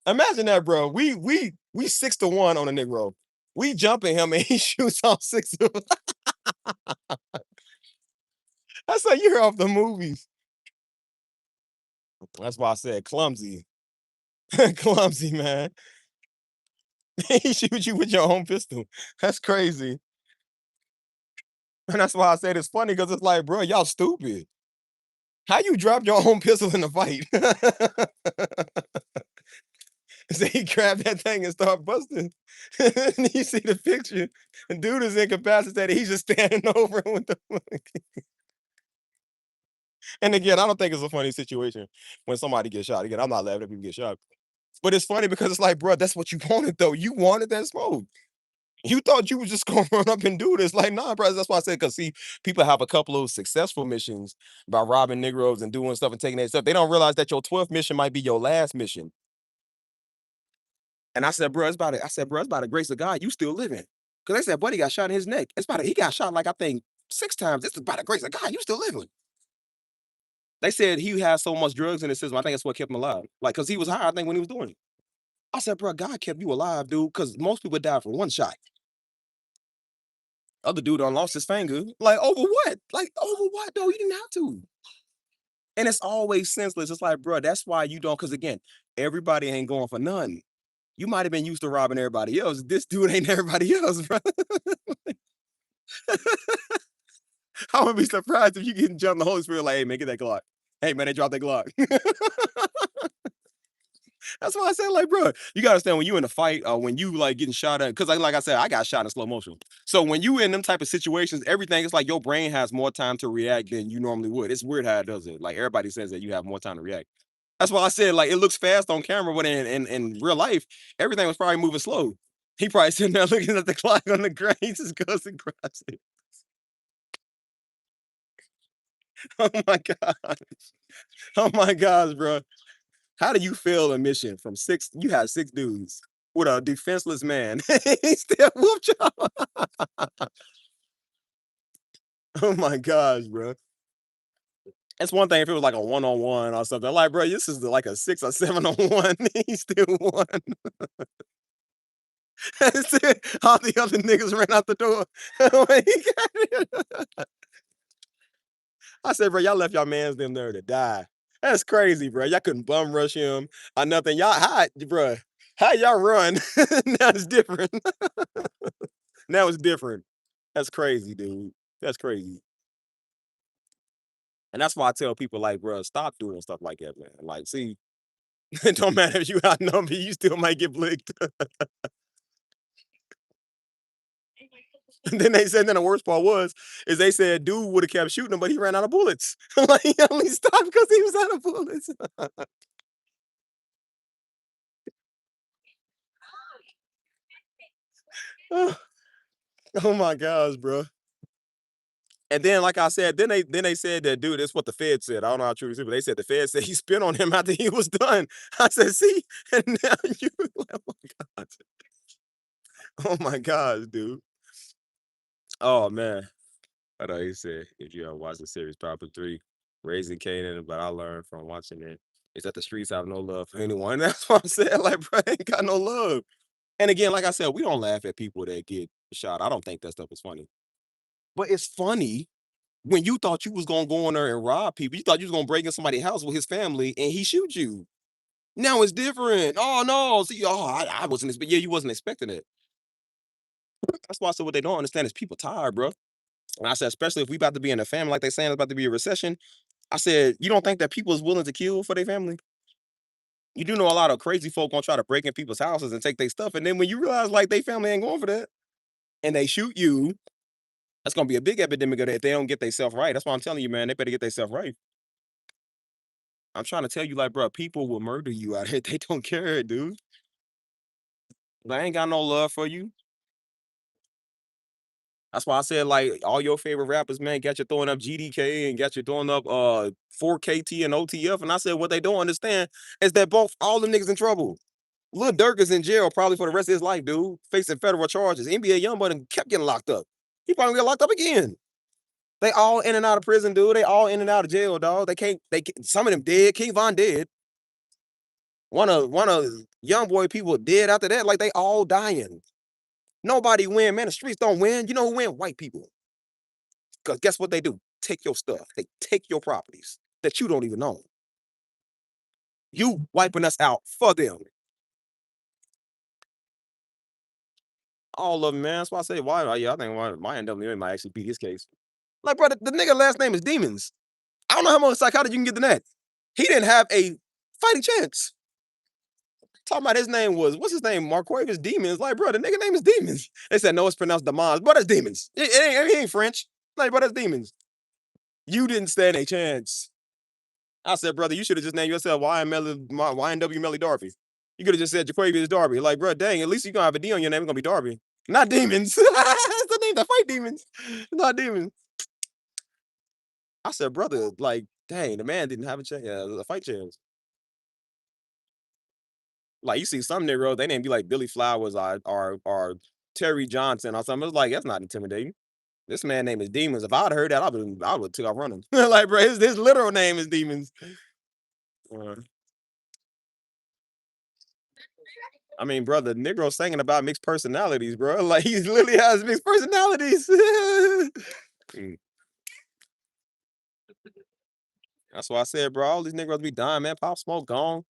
imagine that, bro. We We 6-1 on a Negro. We jumping him and he shoots all 6 of us. That's how you're off the movies. That's why I said clumsy. Clumsy, man. He shoot you with your own pistol. That's crazy. And that's why I said it's funny because it's like, bro, y'all stupid. How you drop your own pistol in the fight? So he grabbed that thing and start busting. And you see the picture. The dude is incapacitated. He's just standing over him with the. And again, I don't think it's a funny situation when somebody gets shot. Again, I'm not laughing at people get shot. But it's funny because it's like, bro, that's what you wanted, though. You wanted that smoke. You thought you was just gonna run up and do this. Like, nah, bro. That's why I said, because see, people have a couple of successful missions by robbing Negroes and doing stuff and taking that stuff. They don't realize that your 12th mission might be your last mission. And I said, bro, I said, bro, it's by the grace of God, you still living. Because they said, buddy got shot in his neck. He got shot like I think 6 times. This is by the grace of God, you still living. They said he had so much drugs in his system. I think that's what kept him alive. Like, because he was high, I think, when he was doing it. I said, bro, God kept you alive, dude, because most people die from one shot. Other dude done lost his finger. Like, over what? Like, over what, though? You didn't have to. And it's always senseless. It's like, bro, that's why you don't, because again, everybody ain't going for none. You might have been used to robbing everybody else. This dude ain't everybody else, bro. I would be surprised if you get jumped the Holy Spirit like, hey, man, get that Glock. Hey, man, they dropped that Glock. That's why I said, like, bro, you gotta understand when you in a fight or when you like getting shot at, because like I said, I got shot in slow motion. So when you in them type of situations, everything is like your brain has more time to react than you normally would. It's weird how it does it. Like everybody says that you have more time to react. That's why I said like it looks fast on camera, but in real life, everything was probably moving slow. He probably sitting there looking at the clock on the ground. He just goes and grabs it. Oh my god. Oh my gosh, bro. How do you fail a mission from 6? You had 6 dudes with a defenseless man. He still whooped y'all. Oh my gosh, bro. That's one thing if it was like a one-on-one or something. Like, bro, this is like a 6 or 7-on-1. He still won. That's it. All the other niggas ran out the door. When he got it. I said, bro, y'all left y'all mans them there to die. That's crazy, bro. Y'all couldn't bum rush him or nothing. Y'all, bro, how y'all run? Now it's different. Now it's different. That's crazy, dude. That's crazy. And that's why I tell people, like, bro, stop doing stuff like that, man. Like, see, it don't matter if you outnumbered, you still might get blicked. And then they said, then the worst part is they said dude would have kept shooting him, but he ran out of bullets. Like he only stopped because he was out of bullets. Oh my gosh, bro. And then, like I said, then they said that dude, that's what the Fed said. I don't know how true it is, but they said the Fed said he spit on him after he was done. I said, see, and now you oh my god. Oh my gosh, dude. Oh man. I know he said if you ever watch the series Papa 3, Raising Canaan, but I learned from watching it is that the streets have no love for anyone. That's what I'm saying. Like, bro, ain't got no love. And again, like I said, we don't laugh at people that get shot. I don't think that stuff is funny. But it's funny when you thought you was gonna go in there and rob people. You thought you was gonna break in somebody's house with his family and he shoot you. Now it's different. Oh no. See, I wasn't expecting. Yeah, you wasn't expecting it. That's why I said what they don't understand is people tired, bro. And I said, especially if we about to be in a famine, like they saying it's about to be a recession. I said, you don't think that people is willing to kill for their family? You do know a lot of crazy folk gonna try to break in people's houses and take their stuff, and then when you realize like they family ain't going for that, and they shoot you, that's gonna be a big epidemic of that if they don't get themselves right. That's why I'm telling you, man, they better get themselves right. I'm trying to tell you, like, bro, people will murder you out here. They don't care, dude. They ain't got no love for you. That's why I said, like, all your favorite rappers, man, got you throwing up GDK and got you throwing up 4KT and OTF. And I said, what they don't understand is that both all them niggas in trouble. Lil Durk is in jail probably for the rest of his life, dude, facing federal charges. NBA Youngboy kept getting locked up. He probably get locked up again. They all in and out of prison, dude. They all in and out of jail, dog. Some of them dead. King Von dead. One of young boy people dead after that. Like they all dying. Nobody win, man. The streets don't win. You know who win? White people. Because guess what they do? Take your stuff. They take your properties that you don't even own. You wiping us out for them. All of them, man. That's why I say why. Yeah, I think my NWA might actually beat his case. Like, brother, the nigga last name is Demons. I don't know how much psychotic you can get than that. He didn't have a fighting chance. Talking about his name was, what's his name? Marquavis Demons. Like, bro, the nigga name is Demons. They said, no, it's pronounced Demons. But it's Demons. It ain't French. Like, bro, that's Demons. You didn't stand a chance. I said, brother, you should have just named yourself YNW Melly Darby. You could have just said Jaquavius Darby. Like, bro, dang, at least you're going to have a D on your name. It's going to be Darby. Not Demons. That's the name that fight demons. Not Demons. I said, brother, like, dang, the man didn't have a fight chance. Like, you see some niggas, they didn't be like Billy Flowers or Terry Johnson or something. It's like, that's not intimidating. This man name is Demons. If I'd heard that, I would have took off running. Like, bro, his literal name is Demons. I mean, brother, Negro singing about mixed personalities, bro. Like, he literally has mixed personalities. That's why I said, bro, all these niggas be dying, man. Pop Smoke gone.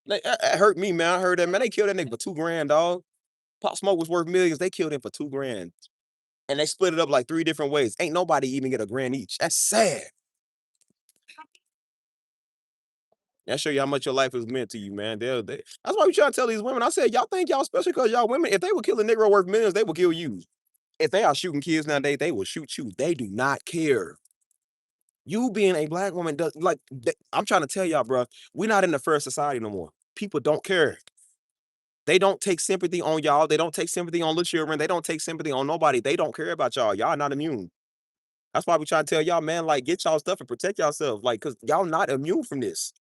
It hurt me, man. I heard that, man. They killed that nigga for $2,000, dog. Pop Smoke was worth millions. They killed him for $2,000. And they split it up like 3 different ways. Ain't nobody even get $1,000 each. That's sad. That show you how much your life is meant to you, man. That's why we try to tell these women. I said, y'all think y'all special because y'all women. If they would kill a Negro worth millions, they would kill you. If they are shooting kids nowadays, they will shoot you. They do not care. You being a black woman does like. I'm trying to tell y'all, bro. We're not in the first society no more. People don't care. They don't take sympathy on y'all. They don't take sympathy on little children. They don't take sympathy on nobody. They don't care about y'all. Y'all not immune. That's why we try to tell y'all, man, like, get y'all stuff and protect yourself. Like, because y'all not immune from this.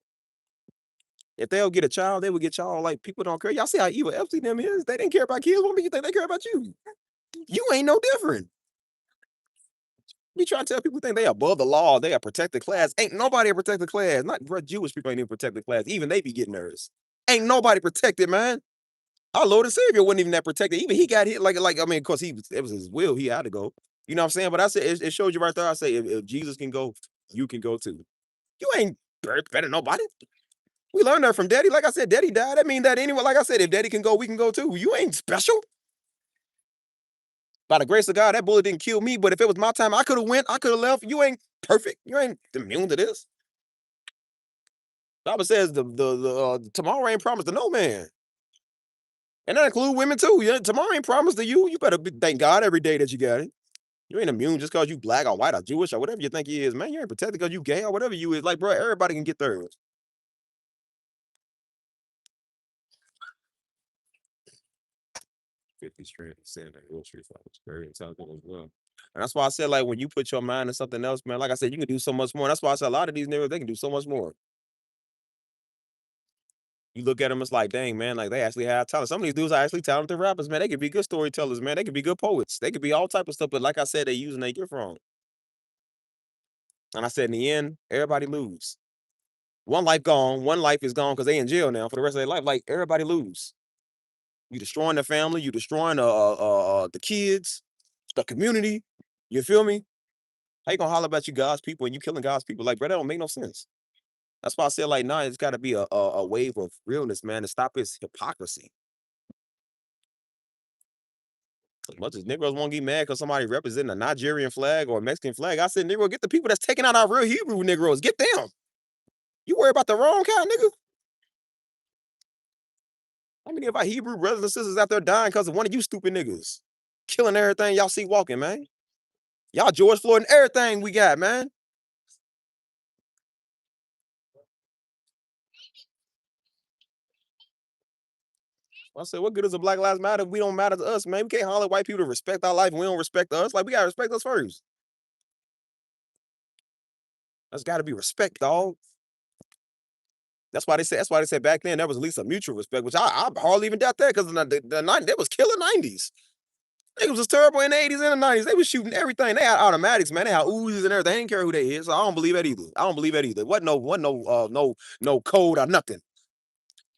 If they'll get a child, they will get y'all. Like, people don't care. Y'all see how evil Epstein them is? They didn't care about kids. What make you think they care about you? You ain't no different. We try to tell people think they above the law. They are protected class. Ain't nobody a protected class. Not Jewish people ain't even protected class. Even they be getting nervous. Ain't nobody protected, man. Our Lord and Savior wasn't even that protected. Even he got hit like I mean, of course, it was his will. He had to go. You know what I'm saying? But I said it shows you right there. I say if Jesus can go, you can go too. You ain't better than nobody. We learned that from Daddy. Like I said, Daddy died. That mean that anyway. Like I said, if Daddy can go, we can go too. You ain't special. By the grace of God, that bullet didn't kill me. But if it was my time, I could have went. I could have left. You ain't perfect. You ain't immune to this. Bible says the tomorrow ain't promised to no man. And that include women too. Yeah, tomorrow ain't promised to you. You better thank God every day that you got it. You ain't immune just because you black or white or Jewish or whatever you think you is, man. You ain't protected because you gay or whatever you is. Like, bro, everybody can get theirs. 50 straight saying that Will Street Fight was very intelligent as well. And that's why I said, like, when you put your mind in something else, man, like I said, you can do so much more. That's why I said a lot of these niggas, they can do so much more. You look at them, it's like, dang, man, like they actually have talent. Some of these dudes are actually talented rappers, man. They could be good storytellers, man. They could be good poets. They could be all type of stuff. But like I said, they using their gift wrong. And I said, in the end, everybody lose. One life gone. One life is gone because they in jail now for the rest of their life. Like, everybody lose. You destroying the family. You destroying the kids, the community. You feel me? How you gonna holler about you God's people and you killing God's people? Like, bro, that don't make no sense. That's why I said, like, nah, it's got to be a wave of realness, man, to stop this hypocrisy. As much as Negroes won't get mad because somebody representing a Nigerian flag or a Mexican flag, I said, Negro, get the people that's taking out our real Hebrew Negroes. Get them. You worry about the wrong kind, nigga. How many of our Hebrew brothers and sisters out there dying because of one of you stupid niggas? Killing everything y'all see walking, man. Y'all George Floyd and everything we got, man. I said, what good is a Black Lives Matter if we don't matter to us, man? We can't holler at white people to respect our life and we don't respect us. Like, we got to respect us first. That's got to be respect, dog. That's why they said back then there was at least a mutual respect, which I hardly even doubt that because they was killing 90s. Niggas was terrible in the 80s and the 90s. They was shooting everything. They had automatics, man. They had Uzis and everything. They didn't care who they is. So I don't believe that either. I don't believe that either. What no code or nothing.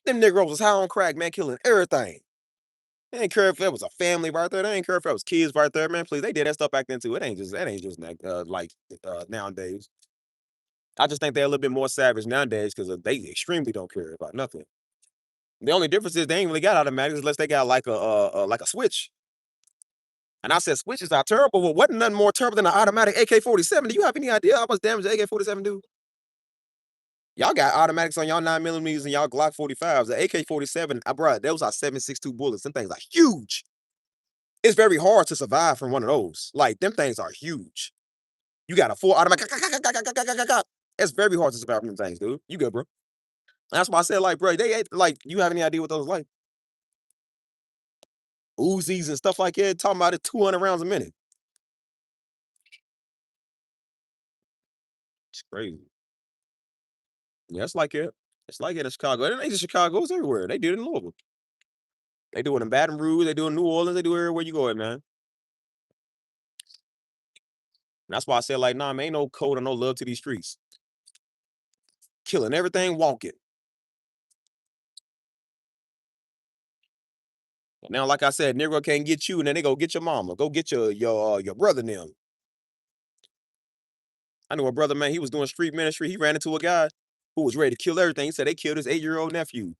Them Negroes was high on crack, man, killing everything. They ain't care if it was a family right there. They ain't care if it was kids right there, man. Please, they did that stuff back then too. It ain't just like nowadays. I just think they're a little bit more savage nowadays because they extremely don't care about nothing. The only difference is they ain't really got automatics unless they got like a switch. And I said switches are terrible, but wasn't nothing more terrible than an automatic AK-47. Do you have any idea how much damage the AK-47 do? Y'all got automatics on y'all 9mm and y'all Glock 45s. The AK-47, bro, those are 7.62 bullets. Them things are huge. It's very hard to survive from one of those. Like, them things are huge. You got a full automatic. It's very hard to survive from them things, dude. You good, bro. That's why I said, like, bro, like, you have any idea what those like? Uzis and stuff like that, talking about it 200 rounds a minute. It's crazy. Yeah, it's like it. It's like it in Chicago. It ain't just Chicago, it's everywhere. They do it in Louisville. They do it in Baton Rouge, they do it in New Orleans, they do it everywhere you go at, man. And that's why I said, like, nah, man, ain't no code or no love to these streets. Killing everything, walking. Now, like I said, Negro can't get you, and then they go get your mama. Go get your brother and them. I knew a brother, man, he was doing street ministry. He ran into a guy who was ready to kill everything. He said they killed his 8-year-old nephew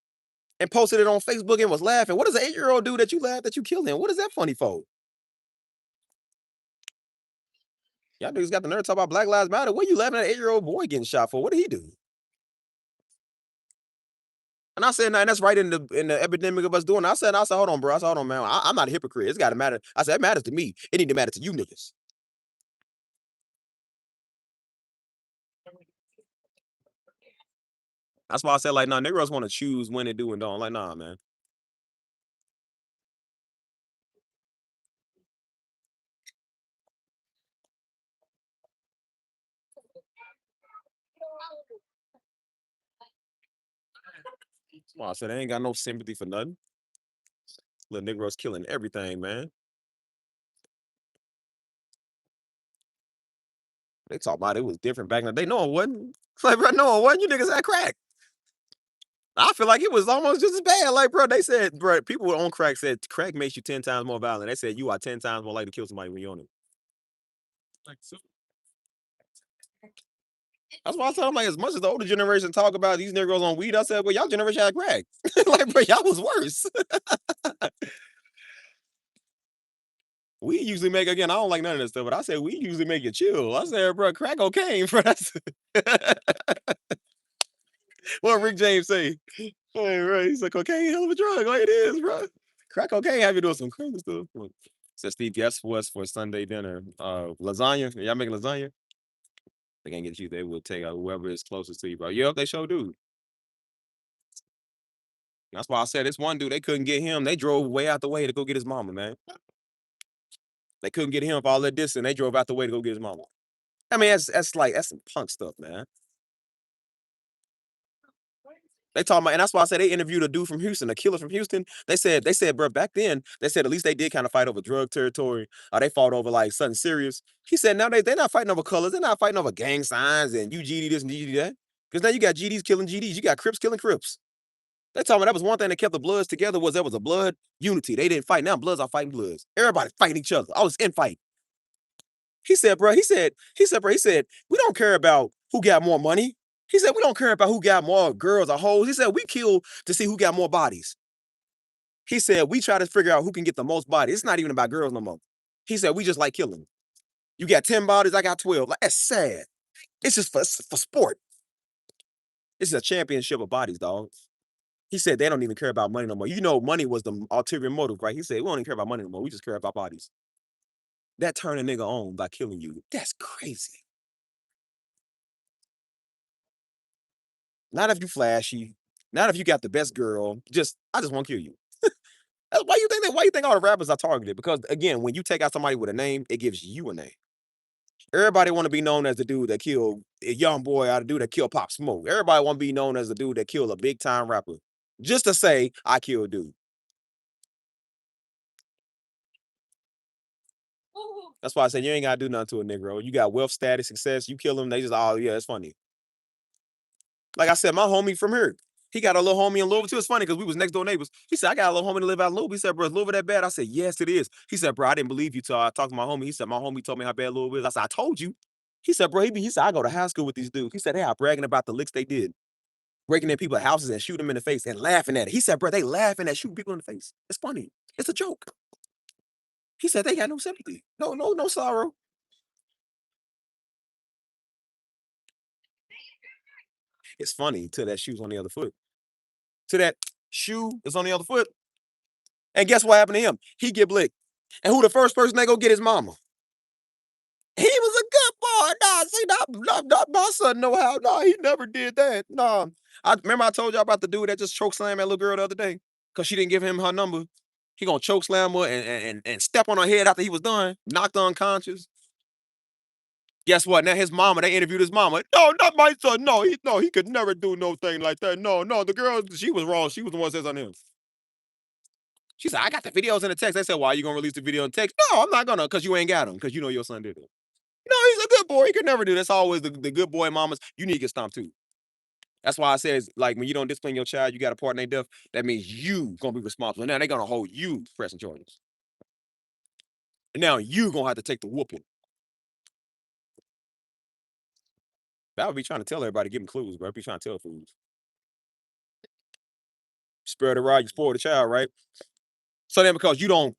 and posted it on Facebook and was laughing. What does an 8-year-old do that you laugh that you killed him? What is that funny for? Y'all niggas got the nerve to talk about Black Lives Matter. What are you laughing at an 8-year-old boy getting shot for? What did he do? And I said, nah, that's right in the epidemic of us doing it. I said, hold on, bro. I said, hold on, man. I'm not a hypocrite. It's got to matter. I said, it matters to me. It need to matter to you niggas. That's why I said, like, nah, niggas want to choose when they do and don't. Like, nah, man. Well, I said, they ain't got no sympathy for nothing. Little Negroes killing everything, man. They talk about it was different back in the day. No, it wasn't. It's like, bro, no, it wasn't. You niggas had crack. I feel like it was almost just as bad. Like, bro, they said, bro, people on crack said crack makes you 10 times more violent. They said you are 10 times more likely to kill somebody when you're on it. Like, so. That's why I tell them, like, as much as the older generation talk about these Negroes on weed, I said, well, y'all generation had crack. Like, bro, y'all was worse. We usually make, again, I don't like none of this stuff, but I said we usually make you chill. I said, bro, crack cocaine, bro. What Rick James say? Hey, bro, he's like, cocaine, hell of a drug. Like it is, bro. Crack cocaine have you doing some crazy stuff. Said Steve, guess for us for Sunday dinner. Lasagna. Y'all making lasagna? They can't get you. They will take whoever is closest to you, bro. Yeah, they sure do. That's why I said this one dude, they couldn't get him. They drove way out the way to go get his mama, man. They couldn't get him for all that distance. They drove out the way to go get his mama. I mean, that's some punk stuff, man. They talking about, and that's why I said they interviewed a dude from Houston, a killer from Houston. They said, bro, back then, they said at least they did kind of fight over drug territory. Or they fought over like something serious. He said nowadays they're not fighting over colors, they're not fighting over gang signs and you GD this and GD that. Because now you got GDs killing GDs, you got Crips killing Crips. They talking about that was one thing that kept the Bloods together was there was a blood unity. They didn't fight. Now Bloods are fighting Bloods. Everybody fighting each other. I was in fight. He said, bro, we don't care about who got more money. He said, we don't care about who got more girls or hoes. He said, we kill to see who got more bodies. He said, we try to figure out who can get the most bodies. It's not even about girls no more. He said, we just like killing. You got 10 bodies, I got 12. Like, that's sad. It's just for sport. This is a championship of bodies, dog. He said, they don't even care about money no more. You know, money was the ulterior motive, right? He said, we don't even care about money no more. We just care about bodies. That turn a nigga on by killing you. That's crazy. Not if you flashy. Not if you got the best girl. I just want to kill you. Why you think all the rappers are targeted? Because again, when you take out somebody with a name, it gives you a name. Everybody want to be known as the dude that killed a young boy, or the dude that killed Pop Smoke. Everybody want to be known as the dude that killed a big time rapper. Just to say, I killed dude. That's why I said you ain't gotta do nothing to a Negro. You got wealth, status, success. You kill them, they just, oh yeah, it's funny. Like I said, my homie from here, He got a little homie in Louisville too. It's funny because we was next door neighbors. He said, I got a little homie to live out in Louisville. He said, bro, is Louisville that bad? I said, yes, it is. He said, bro, I didn't believe you till I talked to my homie. He said, my homie told me how bad Louisville is. I said, I told you. He said, bro, he said, I go to high school with these dudes. He said, they are bragging about the licks they did, breaking in people's houses and shooting them in the face and laughing at it. He said, bro, they laughing at shooting people in the face. It's funny. It's a joke. He said they got no sympathy. No sorrow. It's funny till that shoe's on the other foot. Till that shoe is on the other foot. And guess what happened to him? He get blicked. And who the first person they go get his mama? He was a good boy. Nah, see, not my son know how. Nah, he never did that. Nah. I remember I told y'all about the dude that just choke slammed that little girl the other day because she didn't give him her number. He gonna choke slam her and step on her head after he was done, knocked her unconscious. Guess what? Now his mama, they interviewed his mama. No, not my son. No, he could never do no thing like that. No, the girl, she was wrong. She was the one that says on him. She said, I got the videos in the text. They said, why are you gonna release the video in text? No, I'm not gonna, because you ain't got them, because you know your son did it. No, he's a good boy. He could never do. That's always the good boy mamas. You need to get stomped too. That's why I say it's like when you don't discipline your child, you got a part in their death. That means you gonna be responsible. Now they're gonna hold you pressing charges. And now you gonna have to take the whooping. That would be trying to tell everybody, give them clues, bro. Be trying to tell fools. Spare the rod, you spoil the child, right? So then because you don't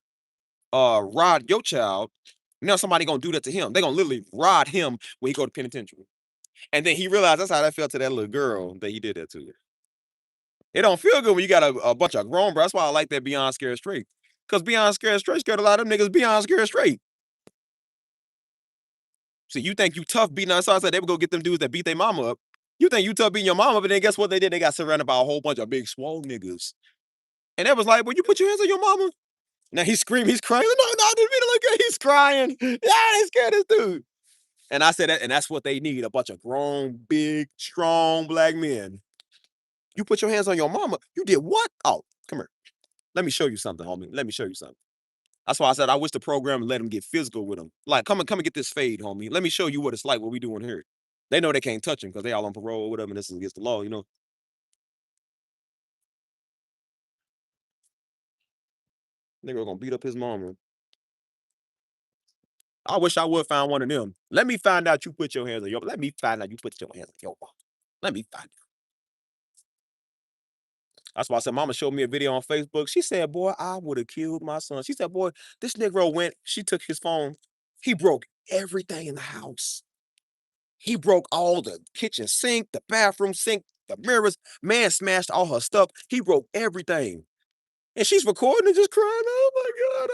rod your child, now somebody gonna do that to him. They gonna literally rod him when he go to penitentiary. And then he realized that's how that felt to that little girl that he did that to. It don't feel good when you got a bunch of grown bro. That's why I like that Beyond Scared Straight. Because Beyond Scared Straight scared a lot of them niggas beyond scared straight. See, you think you tough beating us? So I said they would go get them dudes that beat their mama up. You think you tough beating your mama, but then guess what they did? They got surrounded by a whole bunch of big swole niggas. And that was like, well, you put your hands on your mama. Now he's screaming, he's crying. No, I didn't mean to look at. He's crying. Yeah, they scared this dude. And I said that, and that's what they need: a bunch of grown, big, strong black men. You put your hands on your mama. You did what? Oh, come here. Let me show you something, homie. Let me show you something. That's why I said I wish the program let them get physical with them. Like, come and get this fade, homie. Let me show you what it's like. What we doing here? They know they can't touch him because they all on parole or whatever, and this is against the law, you know. Nigga gonna beat up his mama. I wish I would find one of them. Let me find out you put your hands on your. Let me find out you put your hands on your mama. Let me find out. That's why I said, Mama showed me a video on Facebook. She said, boy, I would have killed my son. She said, boy, this Negro went, she took his phone. He broke everything in the house. He broke all the kitchen sink, the bathroom sink, the mirrors. Man smashed all her stuff. He broke everything. And she's recording and just crying. Oh my God.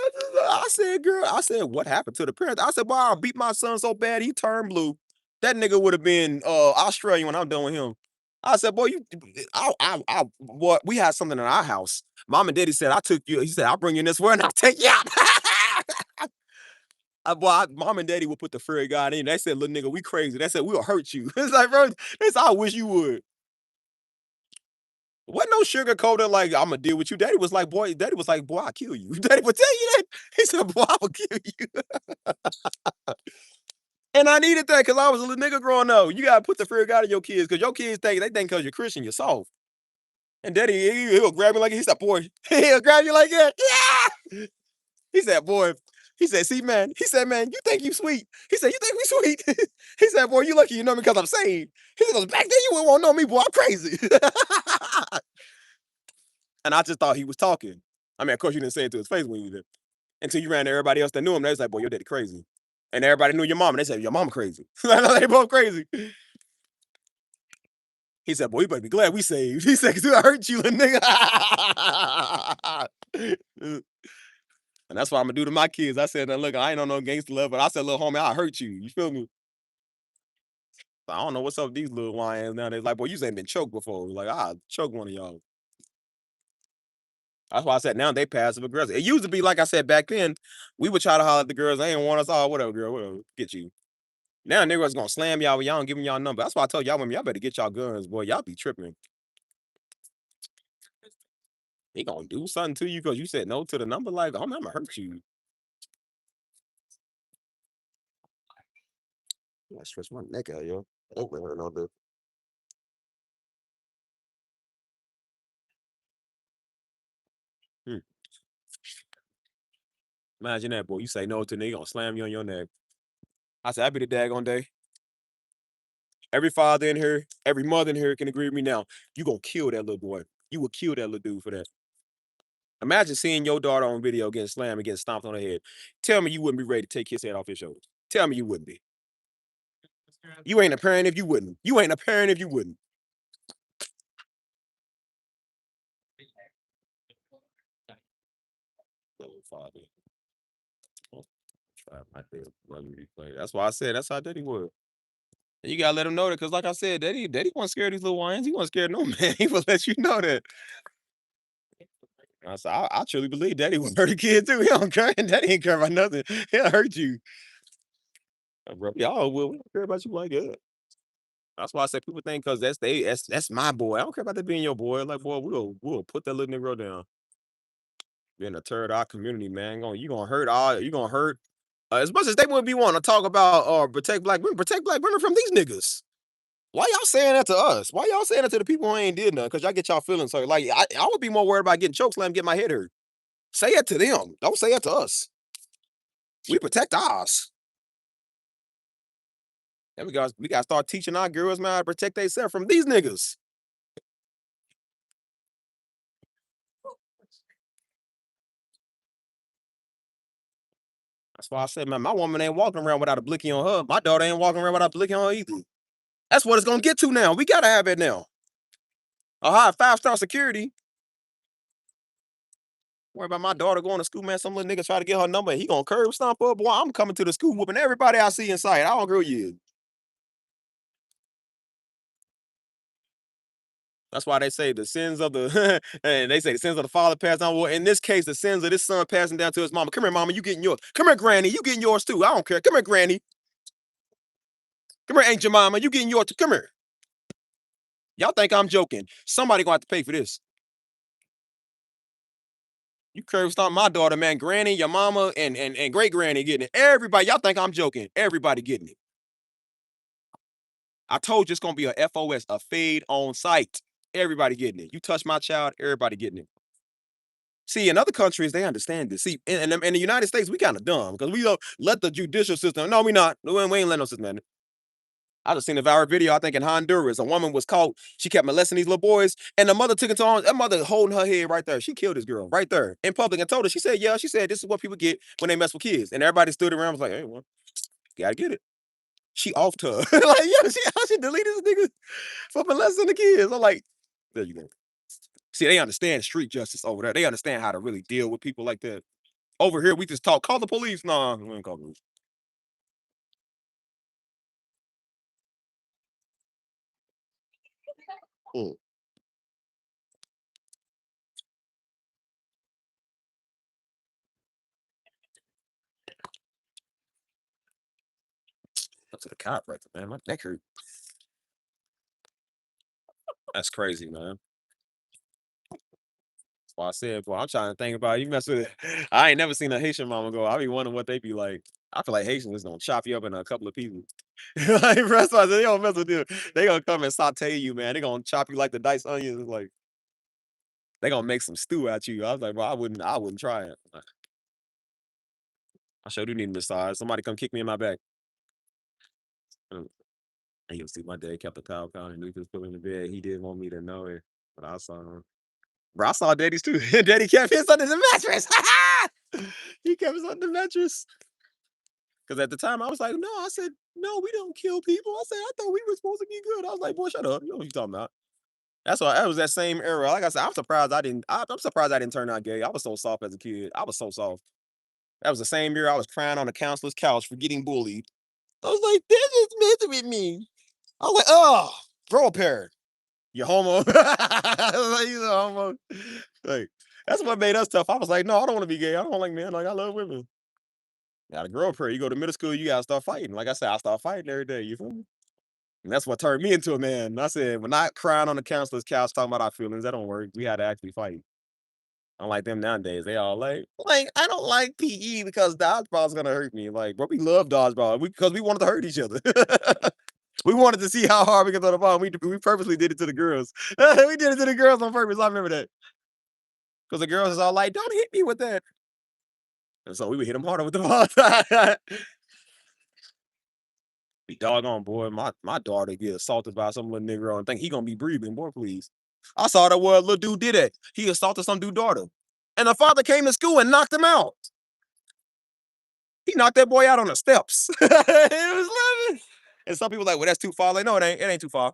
I said, girl, I said, what happened to the parents? I said, boy, I beat my son so bad he turned blue. That nigga would have been Australian when I'm done with him. I said, boy, boy, we had something in our house. Mom and Daddy said, I took you. He said, I'll bring you in this world and I'll take you out. Mom and Daddy would put the fear of God in. They said, little nigga, we crazy. They said, we'll hurt you. It's like, bro, it's I wish you would. Wasn't no sugar coated like I'm gonna deal with you. Daddy was like, boy, I'll kill you. Daddy would tell you that. He said, boy, I will kill you. And I needed that because I was a little nigga growing up. You gotta put the fear of God in your kids because your kids think because you're Christian, you're soft. And Daddy, he'll grab me like he said, boy, he'll grab you like that. Yeah. He said, boy, he said, see, man, man, you think you sweet. He said, you think we sweet? He said, boy, you lucky you know me because I'm saved. He said, back then you wouldn't want to know me, boy, I'm crazy. And I just thought he was talking. I mean, of course, you didn't say it to his face when you did. Until you ran to everybody else that knew him. They was like, boy, your daddy crazy. And everybody knew your mom. And they said, your mom crazy. They both crazy. He said, boy, you better be glad we saved. He said, because I hurt you, little nigga. And that's what I'm going to do to my kids. I said, now, look, I ain't on no gangster love, but I said, little homie, I'll hurt you. You feel me? I don't know what's up with these little lions now. They're like, boy, you ain't been choked before. Like, I'll choke one of y'all. That's why I said now they passive aggressive. It used to be like I said back then, we would try to holler at the girls. They ain't want us all. Whatever, girl, whatever. Get you. Now niggas gonna slam y'all when y'all don't give them y'all number. That's why I told y'all women, y'all better get y'all guns, boy. Y'all be tripping. He gonna do something to you because you said no to the number. Like, I'm gonna hurt you. I stretch my neck out, yo. Open her no Hmm. Imagine that, boy. You say no to a nigga, gonna slam you on your neck. I said, I be the daggone day. Every father in here, every mother in here can agree with me now. You gonna kill that little boy. You would kill that little dude for that. Imagine seeing your daughter on video getting slammed and getting stomped on her head. Tell me you wouldn't be ready to take his head off his shoulders. Tell me you wouldn't be. You ain't a parent if you wouldn't. You ain't a parent if you wouldn't. Little father. Oh, try my best. Let me replay. That's why I said that's how Daddy was. And you gotta let him know that, cause like I said, Daddy wasn't scared of these little wines. He wasn't scared of no man. He will let you know that. I said, I truly believe Daddy would hurt a kid too. He don't care. Daddy ain't care about nothing. He'll hurt you. Bro, y'all will. We don't care about you like that. That's why I said people think because that's my boy. I don't care about that being your boy. Like, boy, we'll put that little Negro down. Being a third our community, man. You gonna hurt all you gonna hurt as much as they would be wanting to talk about or protect black women from these niggas. Why y'all saying that to us? Why y'all saying that to the people who ain't did nothing? Because y'all get y'all feelings hurt. Like, I would be more worried about getting chokeslammed, get my head hurt. Say it to them. Don't say it to us. We protect ours. And we gotta start teaching our girls, man, how to protect themselves from these niggas. That's why I said, man, my woman ain't walking around without a blicky on her. My daughter ain't walking around without a blicky on her either. That's what it's gonna get to now. We gotta have it now. A high 5-star security. Worry about my daughter going to school, man. Some little nigga try to get her number. He gonna curb stomp her. Boy, I'm coming to the school whooping everybody I see in sight. I don't agree with you. That's why they say the sins of the and they say the sins of the father pass down. Well, in this case, the sins of this son passing down to his mama. Come here, mama. You getting yours. Come here, granny. You getting yours too. I don't care. Come here, granny. Come here, Aunt Jemima. You getting yours too. Come here. Y'all think I'm joking. Somebody gonna have to pay for this. You curb stomp my daughter, man. Granny, your mama, and great granny getting it. Everybody, y'all think I'm joking. Everybody getting it. I told you it's gonna be a FOS, a fade on sight. Everybody getting it. You touch my child, everybody getting it. See, in other countries, they understand this. See, in the United States, we kind of dumb because we don't let the judicial system. No, we not. We ain't letting no system, man. I just seen a viral video, I think in Honduras, a woman was caught. She kept molesting these little boys, and the mother took it to arms. That mother holding her head right there. She killed this girl right there in public and told her. She said, "Yeah." She said, "This is what people get when they mess with kids." And everybody stood around and was like, "Hey, well, gotta get it." She offed her. Like, yeah, she deleted this nigga for molesting the kids. I'm like, there you go. See, they understand street justice over there. They understand how to really deal with people like that. Over here, we just talk. Call the police. Nah, we ain't call the police. Mm. Up to the chiropractor, man. My neck hurt. That's crazy, man. That's why I said, boy, I'm trying to think about it. You mess with it. I ain't never seen a Haitian mama go. I be wondering what they be like. I feel like Haitians is gonna chop you up in a couple of pieces. Like, that's why I said, they don't mess with you. They gonna come and saute you, man. They gonna chop you like the diced onions. Like, they gonna make some stew at you. I was like, bro, I wouldn't try it. I sure do need a massage. Somebody come kick me in my back. And you'll see my dad kept a towel count and he just put in the bed. He didn't want me to know it, but I saw him. Bro, I saw Daddy's too. Daddy kept his under the mattress. He kept his under the mattress. Because at the time I was like, no, I said, no, we don't kill people. I said, I thought we were supposed to be good. I was like, boy, shut up. You know what you talking about. That's why that was that same era. Like I said, I'm surprised I didn't turn out gay. I was so soft as a kid. I was so soft. That was the same year I was crying on the counselor's couch for getting bullied. I was like, this is meant to be me. I was like, oh, grow a pair. You homo. I was like, he's a homo. Like, that's what made us tough. I was like, no, I don't want to be gay. I don't like men. Like, I love women. You gotta grow up here. You go to middle school, you gotta start fighting. Like I said, I start fighting every day. You feel me? And that's what turned me into a man. And I said, we're not crying on the counselor's couch talking about our feelings. That don't work. We had to actually fight. Unlike them nowadays, they all like, I don't like PE because dodgeball's gonna hurt me. Like, bro, we love dodgeball because we wanted to hurt each other. We wanted to see how hard we could throw the ball. We purposely did it to the girls. We did it to the girls on purpose. I remember that. Because the girls is all like, don't hit me with that. And so we would hit him harder with the ball. Be doggone, boy. My daughter get assaulted by some little nigga and think he gonna be breathing. Boy, please. I saw that what little dude did it. He assaulted some dude's daughter. And the father came to school and knocked him out. He knocked that boy out on the steps. It was loving. And some people like, well, that's too far. Like, no, it ain't too far.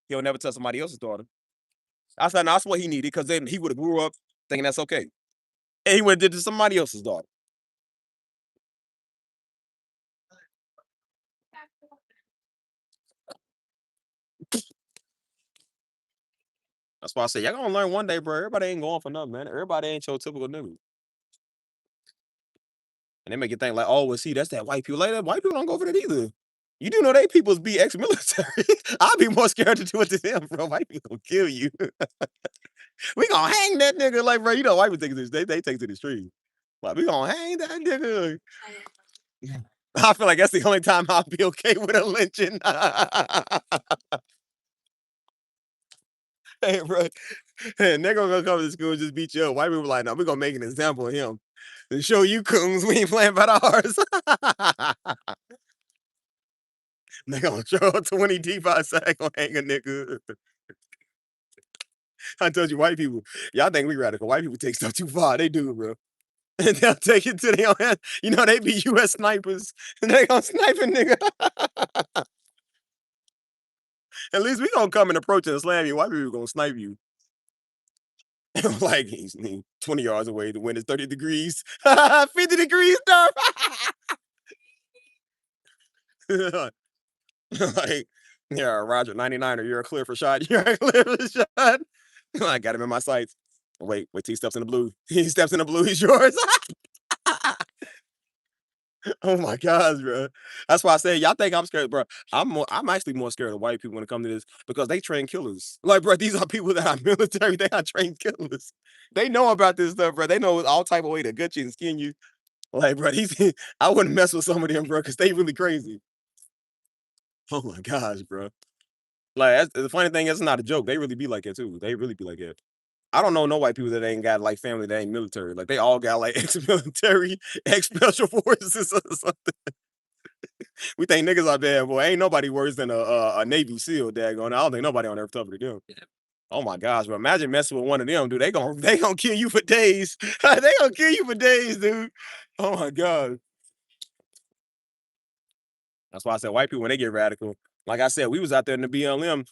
He'll never touch somebody else's daughter. I said, no, that's what he needed, because then he would have grew up thinking that's okay. And he went and did it to somebody else's daughter. That's why I say, y'all gonna learn one day, bro. Everybody ain't going for nothing, man. Everybody ain't your typical nigga. And they make you think like, oh, well, see, that's that white people. Like that, white people don't go for that either. You do know they people's be ex-military. I'd be more scared to do it to them, bro. White people gonna kill you. We gonna hang that nigga. Like, bro, you know white people take it, they take it to the street. Like, we gonna hang that nigga. I feel like that's the only time I'll be okay with a lynching. Hey, bro. Hey, nigga gonna come to school and just beat you up. White people like, no, we're gonna make an example of him. And show you coons we ain't playing by ours. They gonna show up 20 deep outside, gonna hang a nigga. I told you, white people, y'all think we radical. White people take stuff too far. They do, bro. And they'll take it to their own hand. You know, they be U.S. snipers. And they gonna snipe a nigga. At least we gonna come and approach and slam you. White people gonna snipe you. Like, he's 20 yards away. The wind is 30 degrees. 50 degrees, dark. Like, yeah, Roger, 99, or you're clear for shot. You're clear for shot. I got him in my sights. Wait till he steps in the blue. He steps in the blue, he's yours. Oh my gosh, bro. That's why I say y'all think I'm scared, bro. I'm actually more scared of white people when it comes to this, because they train killers. Like, bro, these are people that are military. They are trained killers. They know about this stuff, bro. They know all type of way to gut you and skin you. Like, bro, I wouldn't mess with some of them, bro, because they really crazy. Oh my gosh, bro. Like, the funny thing is, it's not a joke. They really be like that too. They really be like that. I don't know no white people that ain't got like family that ain't military. Like, they all got like ex-military, ex-special forces or something. We think niggas are bad, boy. Ain't nobody worse than a Navy SEAL, daggone. I don't think nobody on earth tougher than them. Oh my gosh, bro. Imagine messing with one of them, dude. They gonna kill you for days. They gonna kill you for days, dude. Oh my god. That's why I said white people, when they get radical. Like I said, we was out there in the BLM.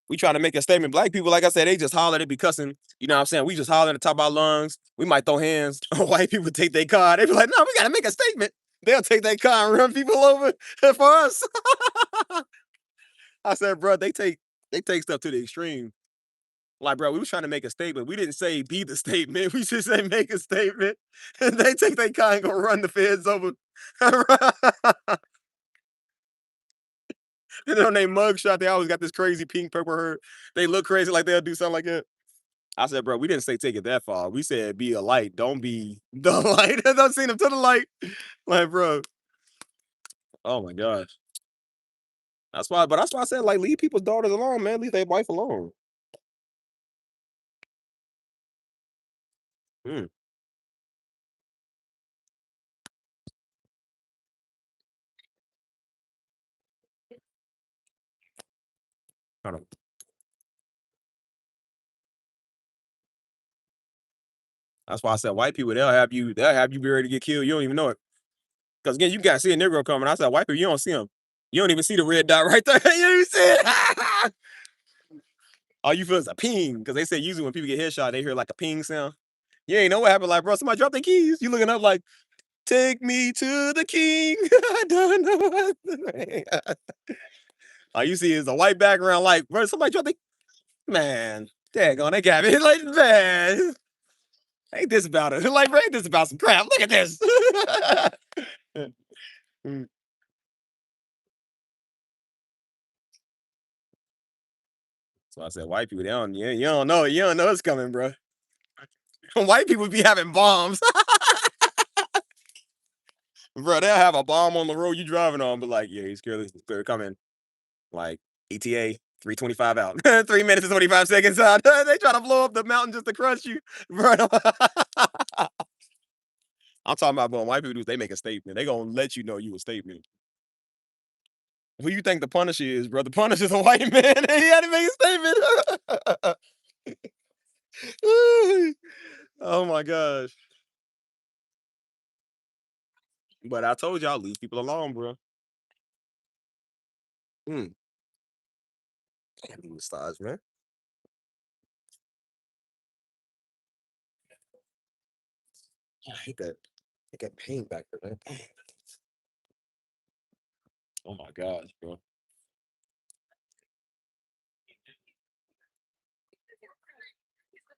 We trying to make a statement. Black people, like I said, they just holler, they be cussing. You know what I'm saying? We just holler at the top of our lungs. We might throw hands. White people take their car. They be like, no, we gotta make a statement. They'll take their car and run people over for us. I said, bro, they take stuff to the extreme. Like, bro, we was trying to make a statement. We didn't say be the statement. We just say make a statement. And they take their car and go run the feds over. And then on their mugshot, they always got this crazy pink purple hair. They look crazy like they'll do something like that. I said, bro, we didn't say take it that far. We said be a light. Don't be the light. Don't send them to the light. Like, bro. Oh my gosh. That's why I said, like, leave people's daughters alone, man. Leave their wife alone. Mm. Hold on. That's why I said white people, they'll have you be ready to get killed. You don't even know it. Because again, you got to see a Negro coming. I said, white people, you don't see him. You don't even see the red dot right there. You don't even see it. All you feel is a ping. Because they say usually when people get headshot, they hear like a ping sound. You ain't know what happened. Like, bro, somebody dropped their keys. You looking up like, take me to the king. I don't know. All you see is a white background, like, bro, somebody dropped their, man, daggone, they got me. Like, man, ain't this about it? Like, bro, ain't this about some crap? Look at this. Mm. So I said, white people, they don't, you don't know it's coming, bro. White people be having bombs. Bro, they'll have a bomb on the road you driving on, but like, yeah, he's clearly coming. Like, ETA, 3:25 out. 3 minutes and 25 seconds out. They try to blow up the mountain just to crush you. Bro, I'm talking about when white people do, they make a statement. They gonna let you know you a statement. Who you think the Punisher is, bro? The Punisher's a white man, and he had to make a statement. Oh my gosh. But I told y'all, leave people alone, bro. Mm. Damn, you massage, man. I hate that. I get pain back there, man. Oh my gosh, bro.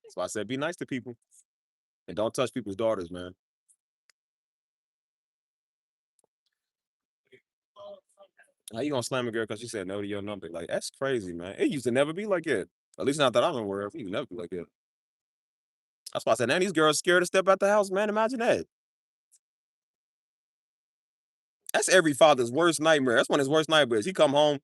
That's why I said be nice to people and don't touch people's daughters, man. How you gonna slam a girl because she said no to your number? Like that's crazy, man. It used to never be like that. At least not that I'm aware of. It used to never be like that. That's why I said, now these girls scared to step out the house, man. Imagine that. That's every father's worst nightmare. That's one of his worst nightmares. He come home,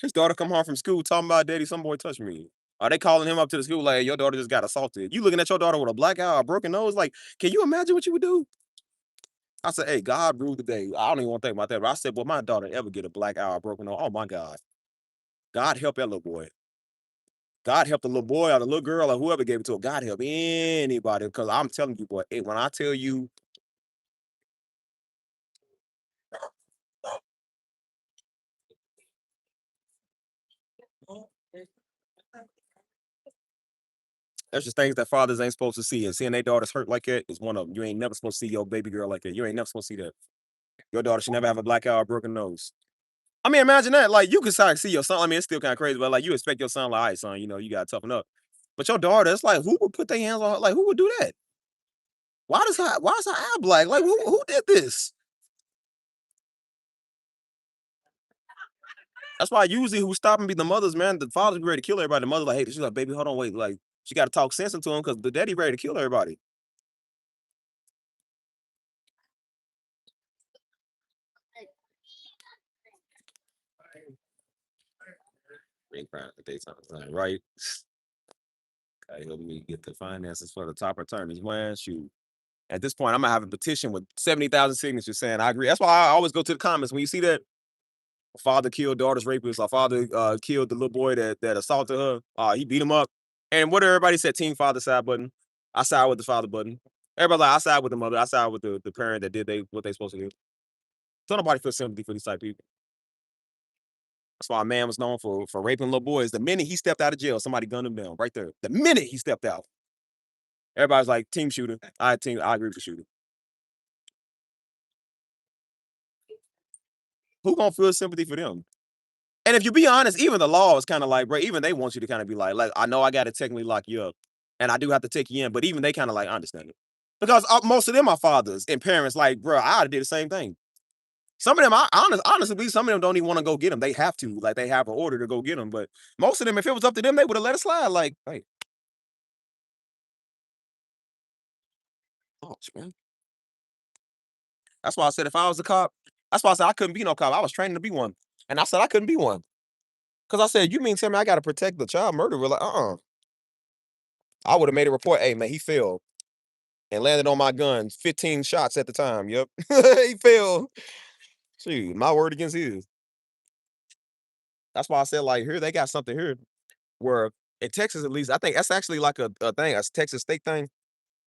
his daughter come home from school talking about, daddy, some boy touched me. Are they calling him up to the school like, your daughter just got assaulted? You looking at your daughter with a black eye, a broken nose? Like, can you imagine what you would do? I said, hey, God ruled the day. I don't even want to think about that. But I said, well, my daughter ever get a black eye or a broken nose? Oh my God. God help that little boy. God help the little boy or the little girl or whoever gave it to her. God help anybody. Because I'm telling you, boy, when I tell you, there's just things that fathers ain't supposed to see. And seeing their daughters hurt like that is one of them. You ain't never supposed to see your baby girl like that. You ain't never supposed to see that. Your daughter should never have a black eye or a broken nose. I mean, imagine that. Like, you can see your son. I mean, it's still kind of crazy, but like, you expect your son, like, all right, son, you got to toughen up. But your daughter, it's like, who would put their hands on her? Like, who would do that? Why is her eye black? Like, who did this? That's why usually who's stopping be the mothers, man. The fathers be ready to kill everybody. The mother like, hey, she's like, baby, hold on, wait. Like, she got to talk sense into him because the daddy ready to kill everybody. Ain't crying at daytime, right? Okay, help me get the finances for the top attorneys. Man, shoot. At this point, I'm gonna have a petition with 70,000 signatures saying I agree. That's why I always go to the comments when you see that father killed daughter's rapist, or father killed the little boy that assaulted her. He beat him up. And what everybody said, team father side button. I side with the father button. Everybody like I side with the mother. I side with the parent that did what they supposed to do. So nobody feels sympathy for these type of people. That's why a man was known for raping little boys. The minute he stepped out of jail, somebody gunned him down right there. The minute he stepped out. Everybody's like, team shooter. I agree with the shooter. Who gonna feel sympathy for them? And if you be honest, even the law is kind of like, bro, even they want you to kind of be like, I know I got to technically lock you up and I do have to take you in, but even they kind of like understand it. Because most of them are fathers and parents, like, bro, I did the same thing. Some of them, honestly, some of them don't even want to go get them. They have to, like, they have an order to go get them. But most of them, if it was up to them, they would have let it slide. Like, hey, gosh, man. That's why I said if I was a cop, that's why I said I couldn't be no cop. I was training to be one. And I said I couldn't be one. Because I said, you mean tell me I got to protect the child murderer? Like, I would have made a report. Hey, man, he fell and landed on my gun. 15 shots at the time. Yep. He fell. Shoot, my word against his. That's why I said, like, here, they got something here where in Texas, at least, I think that's actually like a thing, a Texas state thing,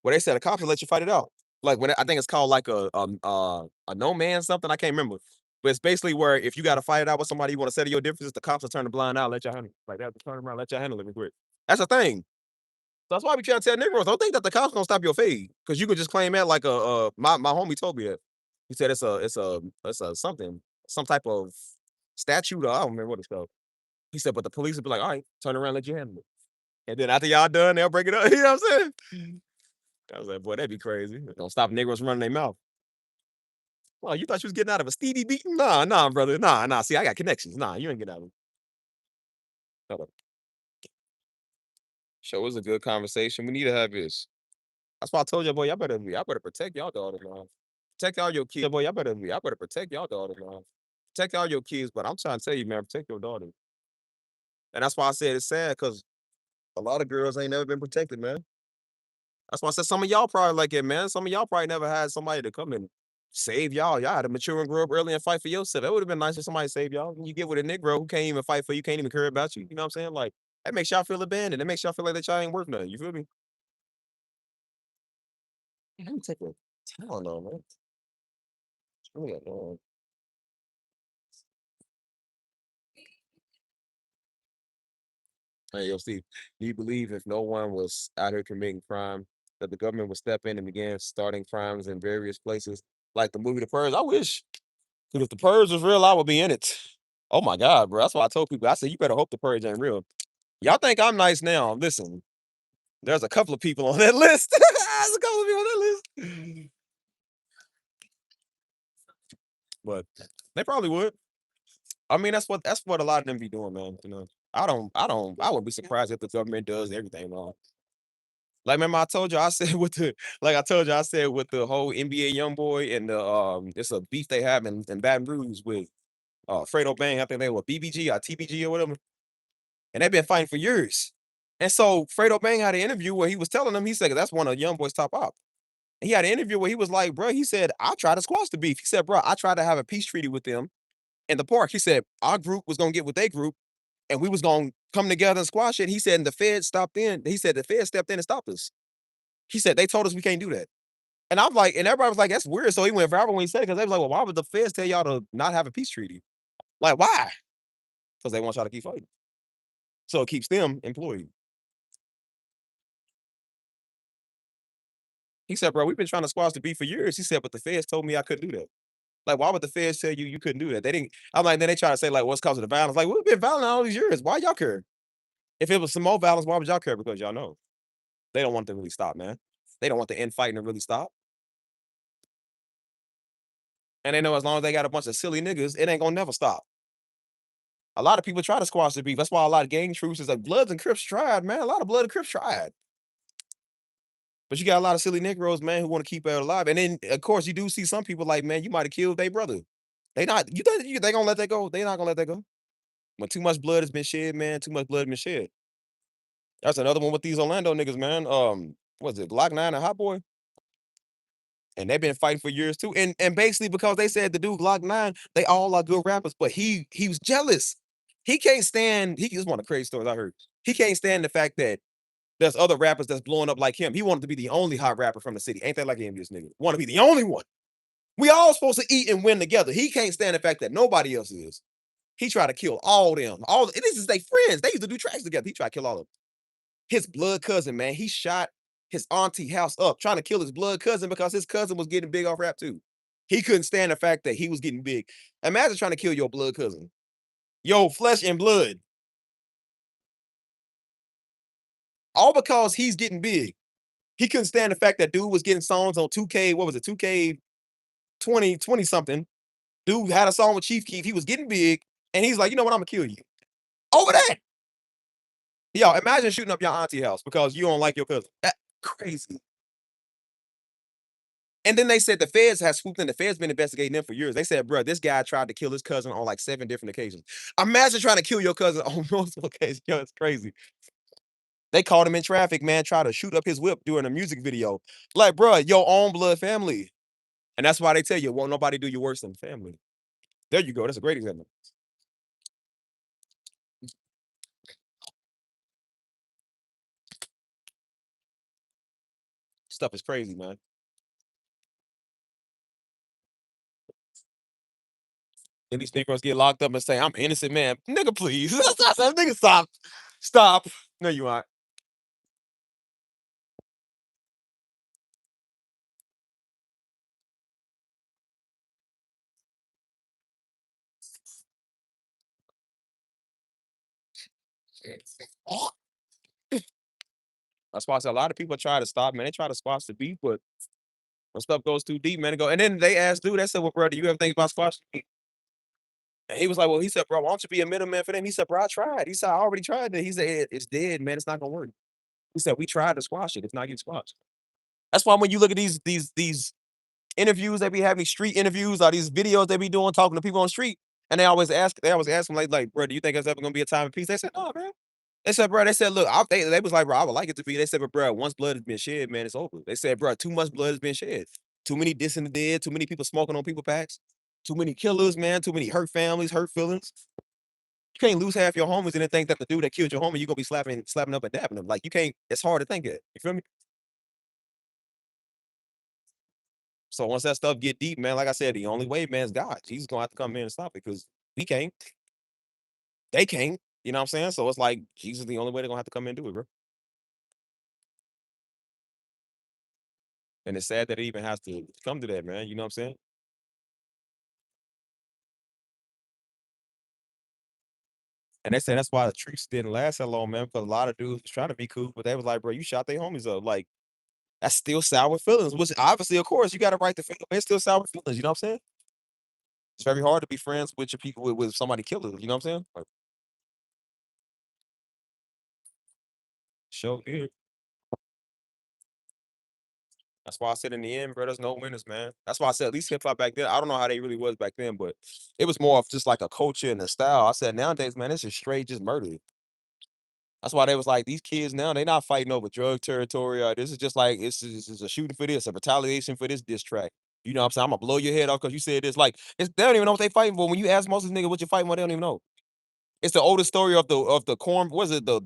where they said the cops will let you fight it out. Like when I think it's called like a no man something. I can't remember. But it's basically where if you got to fight it out with somebody, you want to settle your differences, the cops will turn the blind eye, let you handle it. Like they have to turn around, let you handle it real quick. That's a thing. That's why we try to tell Negroes, don't think that the cops gonna stop your fade. Cause you can just claim that like my homie told me that. He said it's a something, some type of statute, or I don't remember what it's called. He said, but the police will be like, all right, turn around, let you handle it. And then after y'all done, they'll break it up. You know what I'm saying? I was like, boy, that'd be crazy. Don't stop Negroes from running their mouth. Well, you thought you was getting out of a steedy beating? Nah, brother. Nah. See, I got connections. Nah, you ain't getting out of it. Hold up. Show was a good conversation. We need to have this. That's why I told you, boy, y'all better protect y'all daughter, man. Protect all your kids. Boy, y'all better protect y'all daughter, man. Protect all your kids, but I'm trying to tell you, man, protect your daughter. And that's why I said it's sad because a lot of girls ain't never been protected, man. That's why I said some of y'all probably like it, man. Some of y'all probably never had somebody to come and save y'all. Y'all had to mature and grow up early and fight for yourself. It would have been nice if somebody saved y'all. You get with a Negro who can't even fight for you, can't even care about you. You know what I'm saying? Like, that makes y'all feel abandoned. It makes y'all feel like that y'all ain't worth nothing. You feel me? Let me take a Tylenol, man. It's really annoying. Hey, yo, Steve, do you believe if no one was out here committing crime, that the government would step in and begin starting crimes in various places, like the movie The Purge? I wish, because if The Purge was real, I would be in it. Oh my God, bro. That's why I told people. I said, you better hope The Purge ain't real. Y'all think I'm nice now. Listen, there's a couple of people on that list. There's a couple of people on that list. But they probably would. I mean, that's what a lot of them be doing, man. You know, I wouldn't be surprised if the government does everything wrong. Like, remember I told you I said with the like I told you I said with the whole NBA YoungBoy and the it's a beef they have in Baton Rouge with Fredo Bang. I think they were BBG or TBG or whatever, and they've been fighting for years. And so Fredo Bang had an interview where he was telling them, he said, 'cause that's one of YoungBoy's top op. He had an interview where he was like, bro, he said, I tried to squash the beef. He said, bro, I tried to have a peace treaty with them in the park. He said, our group was gonna get with their group and we was gonna come together and squash it. He said, and the Fed stopped in. He said the Fed stepped in and stopped us. He said, they told us we can't do that. And I'm like, and everybody was like, that's weird. So he went viral when he said it because they was like, well, why would the Feds tell y'all to not have a peace treaty? Like, why? Because they want y'all to keep fighting. So it keeps them employed. He said, bro, we've been trying to squash the beef for years. He said, but the Feds told me I couldn't do that. Like, why would the Feds tell you you couldn't do that? They didn't. I'm like, then they try to say, like, what's causing the violence? Like, we've been violent all these years. Why y'all care? If it was some more violence, why would y'all care? Because y'all know they don't want to really stop, man. They don't want the infighting to really stop. And they know as long as they got a bunch of silly niggas, it ain't gonna never stop. A lot of people try to squash the beef. That's why a lot of gang truces like Bloods and Crips tried, man. A lot of Blood and Crips tried. But you got a lot of silly Negroes, man, who want to keep it alive. And then, of course, you do see some people like, man, you might have killed their brother. They not, you think they gonna let that go? They not gonna let that go. When too much blood has been shed, man, too much blood has been shed. That's another one with these Orlando niggas, man. What's it, Glock 9 and Hot Boy? And they've been fighting for years too. And basically because they said the dude Glock 9, they all are good rappers, but he was jealous. He can't stand, he just one of the crazy stories I heard. He can't stand the fact that there's other rappers that's blowing up like him. He wanted to be the only hot rapper from the city. Ain't that like him, this nigga? Want to be the only one. We all supposed to eat and win together. He can't stand the fact that nobody else is. He tried to kill all them. All this is their friends. They used to do tracks together. He tried to kill all of them. His blood cousin, man, he shot his auntie house up trying to kill his blood cousin because his cousin was getting big off rap too. He couldn't stand the fact that he was getting big. Imagine trying to kill your blood cousin, your flesh and blood, all because he's getting big. He couldn't stand the fact that dude was getting songs on 2K. What was it? 2K 20 something. Dude had a song with Chief Keef. He was getting big, and he's like, you know what? I'm gonna kill you over that. Yo, imagine shooting up your auntie house because you don't like your cousin. That crazy. And then they said the feds have swooped in. The feds been investigating them for years. They said, bro, this guy tried to kill his cousin on like 7 different occasions. Imagine trying to kill your cousin on multiple occasions. Yo, it's crazy. They caught him in traffic, man, try to shoot up his whip during a music video. Like, bro, your own blood family. And that's why they tell you, won't nobody do you worse than family. There you go. That's a great example. Stuff is crazy, man. Then these Negroes get locked up and say, I'm innocent, man. Nigga, please. Nigga, stop. Stop. No, you aren't. That's why I said a lot of people try to stop, man. They try to squash the beef, but when stuff goes too deep, man, it go. And then they asked dude, they said, well, brother, you ever think about squashing the beef? And he was like, well, he said, bro, why don't you be a middleman for them? He said, bro, I tried. He said, I already tried it. He said, it's dead, man. It's not gonna work. He said, we tried to squash it. It's not getting squashed. That's why when you look at these interviews they be having, these street interviews or these videos they be doing, talking to people on the street, And they always ask him like, bro, do you think there's ever gonna be a time of peace? They said, no, man. They said, bro, they said, look, they was like, bro, I would like it to be. They said, but bro, once blood has been shed, man, it's over. They said, bro, too much blood has been shed. Too many dissing the dead, too many people smoking on people packs, too many killers, man, too many hurt families, hurt feelings. You can't lose half your homies and then think that the dude that killed your homie, you're gonna be slapping up and dapping him. Like you can't, it's hard to think it. You feel me? So once that stuff get deep, man, like I said, the only way, man, is God. Jesus gonna have to come in and stop it because we can't. They can't. You know what I'm saying? So it's like Jesus the only way they're gonna have to come in and do it, bro. And it's sad that it even has to come to that, man. You know what I'm saying? And they say that's why the truce didn't last that long, man, because a lot of dudes was trying to be cool, but they was like, bro, you shot their homies up. Like, that's still sour feelings, which obviously, of course, you got to right to feel, but it's still sour feelings. You know what I'm saying? It's very hard to be friends with your people with somebody killer. You know what I'm saying? Like, show here. That's why I said in the end, bro, there's no winners, man. That's why I said at least hip hop back then. I don't know how they really was back then, but it was more of just like a culture and a style. I said nowadays, man, it's just straight just murder. That's why they was like these kids now they not fighting over drug territory. Or this is just like it's a shooting for this, a retaliation for this diss track. You know what I'm saying? I'm gonna blow your head off because you said this. Like they don't even know what they fighting for. When you ask most of these niggas what you're fighting for, they don't even know. It's the oldest story of the corn. Was it the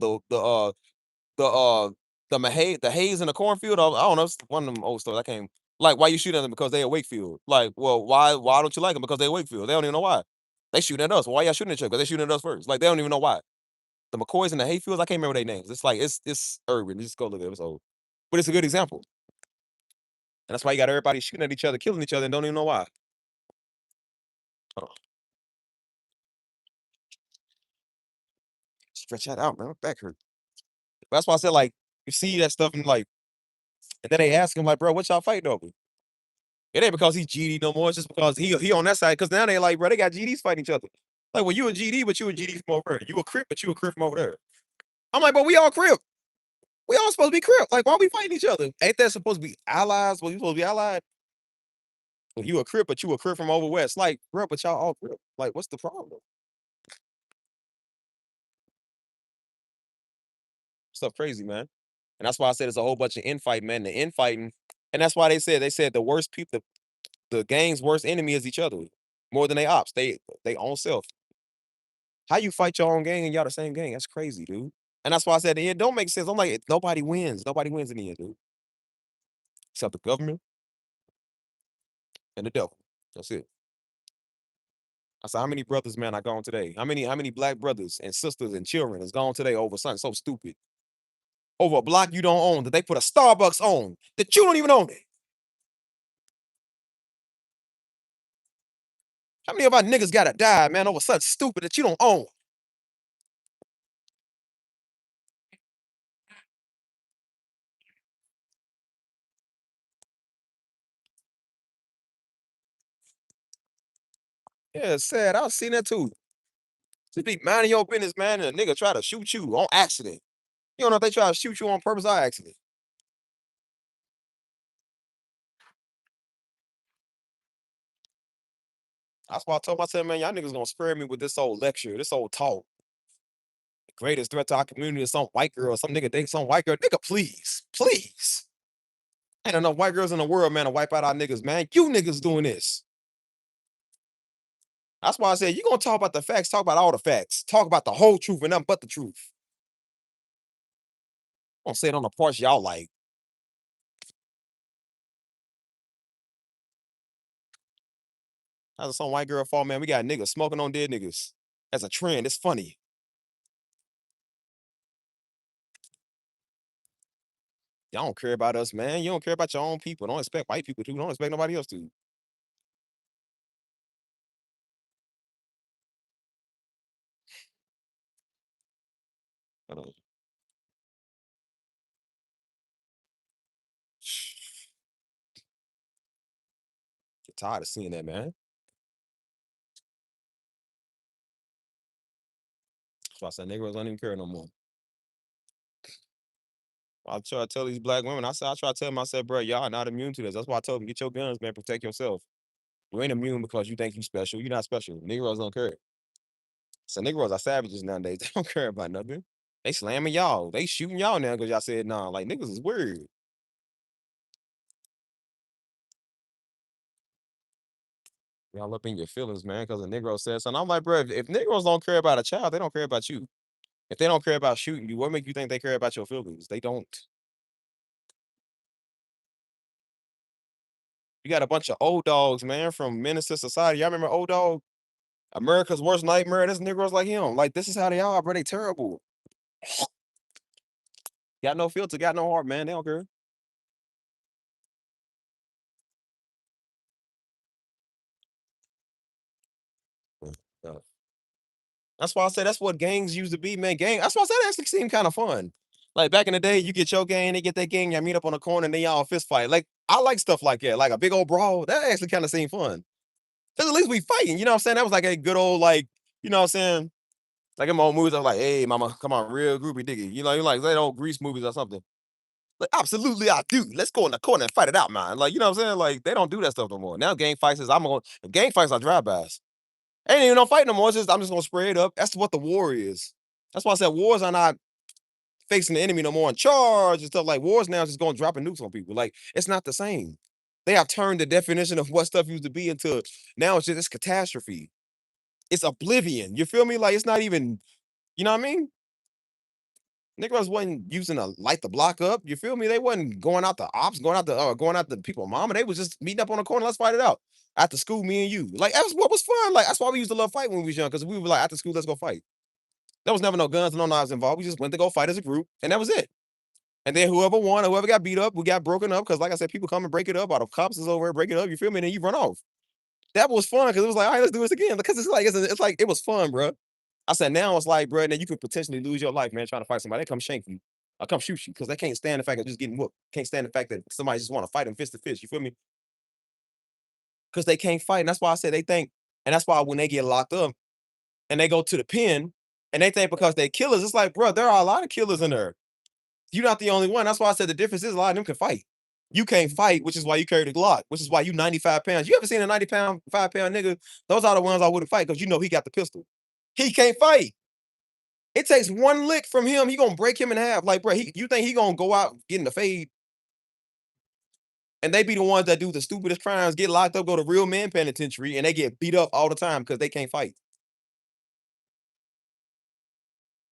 the haze in the cornfield? I don't know. It's one of them old stories. I can't like why you shooting at them because they at Wakefield. Like, well, why don't you like them? Because they Wakefield. They don't even know why. They shooting at us. Why y'all shooting at each other? Because they shooting at us first. Like they don't even know why. The McCoys and the Hayfields, I can't remember their names. It's like it's urban. You just go look at it. It's old. But it's a good example. And that's why you got everybody shooting at each other, killing each other, and don't even know why. Oh, stretch that out, man. My back hurt. But that's why I said, like, you see that stuff and like, and then they ask him, like, bro, what y'all fighting over? It ain't because he's GD no more. It's just because he on that side. Because now they like, bro, they got GDs fighting each other. Like, well, you a GD, but you a GD from over there. You a Crip, but you a Crip from over there. I'm like, but we all Crip. We all supposed to be Crip. Like, why we fighting each other? Ain't that supposed to be allies? Well, you supposed to be allied? Well, you a Crip, but you a Crip from over west. Like, bro, but y'all all Crip. Like, what's the problem? Stuff crazy, man. And that's why I said it's a whole bunch of infighting, man. The infighting, and that's why they said the worst people, the gang's worst enemy is each other, more than they ops. They own self. How you fight your own gang and y'all the same gang? That's crazy, dude. And that's why I said the end don't make sense. I'm like, nobody wins. Nobody wins in the end, dude. Except the government and the devil. That's it. I said, how many brothers, man, are gone today? How many black brothers and sisters and children is gone today over something so stupid? Over a block you don't own that they put a Starbucks on that you don't even own it. How many of our niggas gotta die, man, over something stupid that you don't own? Yeah, it's sad. I was seeing that too. Just be minding your business, man, and a nigga try to shoot you on accident. You don't know if they try to shoot you on purpose or accident. That's why I told myself, man, y'all niggas gonna spare me with this old lecture, this old talk. The greatest threat to our community is some white girl, some nigga think some white girl. Nigga, please, please. Ain't enough white girls in the world, man, to wipe out our niggas, man. You niggas doing this. That's why I said, you gonna talk about the facts, talk about all the facts. Talk about the whole truth and nothing but the truth. Don't say it on the parts y'all like. That's some white girl fault, man. We got niggas smoking on dead niggas. That's a trend. It's funny. Y'all don't care about us, man. You don't care about your own people. Don't expect white people to. Don't expect nobody else to. I don't- Get tired of seeing that, man. That's why I said niggas don't even care no more. I try to tell these black women. I try to tell them, I said, bro, y'all not immune to this. That's why I told them, get your guns, man. Protect yourself. You ain't immune because you think you special. You're not special. Negroes don't care. So Negroes are savages nowadays. They don't care about nothing. They slamming y'all. They shooting y'all now because y'all said nah. Like niggas is weird. Y'all up in your feelings, man, because a Negro said something. I'm like, bro, if Negroes don't care about a child, they don't care about you. If they don't care about shooting you, what make you think they care about your feelings? They don't. You got a bunch of old dogs, man, from Menace to Society. Y'all remember Old Dog? America's Worst Nightmare. This Negroes like him. Like, this is how they are, bro. They terrible. Got no filter, got no heart, man. They don't care. Uh, That's why I said that's what gangs used to be, man. That's why I said it actually seemed kind of fun. Like back in the day, you get your gang, they get their gang, y'all meet up on the corner and they all fist fight. Like, I like stuff like that. Like a big old brawl. That actually kind of seemed fun. Cause at least we fighting, you know what I'm saying? That was like a good old, like, you know what I'm saying? Like in my old movies, I was like, hey, mama, come on, real groupie diggy. You know, you like that old Grease movies or something. Like, absolutely, I do. Let's go in the corner and fight it out, man. Like, you know what I'm saying? Like, they don't do that stuff no more. Now, gang fights is gang fights are drive-bys. Ain't even no fight no more. It's just I'm just gonna spray it up. That's what the war is. That's why I said wars are not facing the enemy no more in charge and stuff. Like wars now is just going dropping nukes on people. Like it's not the same. They have turned the definition of what stuff used to be into now it's just it's catastrophe. It's oblivion. You feel me? Like it's not even, you know what I mean? Niggas wasn't using a light the block up. You feel me? They wasn't going out the ops, going out the people mama. They was just meeting up on the corner. Let's fight it out. After school, me and you. Like that's what was fun. Like that's why we used to love fight when we was young, because we were like after school, let's go fight. There was never no guns, no knives involved. We just went to go fight as a group, and that was it. And then whoever won, whoever got beat up, we got broken up. Cause like I said, people come and break it up. All the cops is over, break it up. You feel me? And then you run off. That was fun because it was like, all right, let's do this again. Because it's like it was fun, bro. I said now it's like, bro, now you could potentially lose your life, man, trying to fight somebody. They come shank you. I come shoot you because they can't stand the fact of just getting whooped. Can't stand the fact that somebody just want to fight them fist to fist. You feel me? Because they can't fight. And that's why I say they think, and that's why when they get locked up and they go to the pen and they think because they killers, it's like, bro, there are a lot of killers in there. You're not the only one. That's why I said the difference is a lot of them can fight. You can't fight, which is why you carry the Glock, which is why you 95 pounds. You ever seen a 5 pound nigga? Those are the ones I wouldn't fight because you know he got the pistol. He can't fight. It takes one lick from him. He gonna break him in half. Like, bro, you think he gonna go out getting the fade? And they be the ones that do the stupidest crimes, get locked up, go to real man penitentiary, and they get beat up all the time because they can't fight.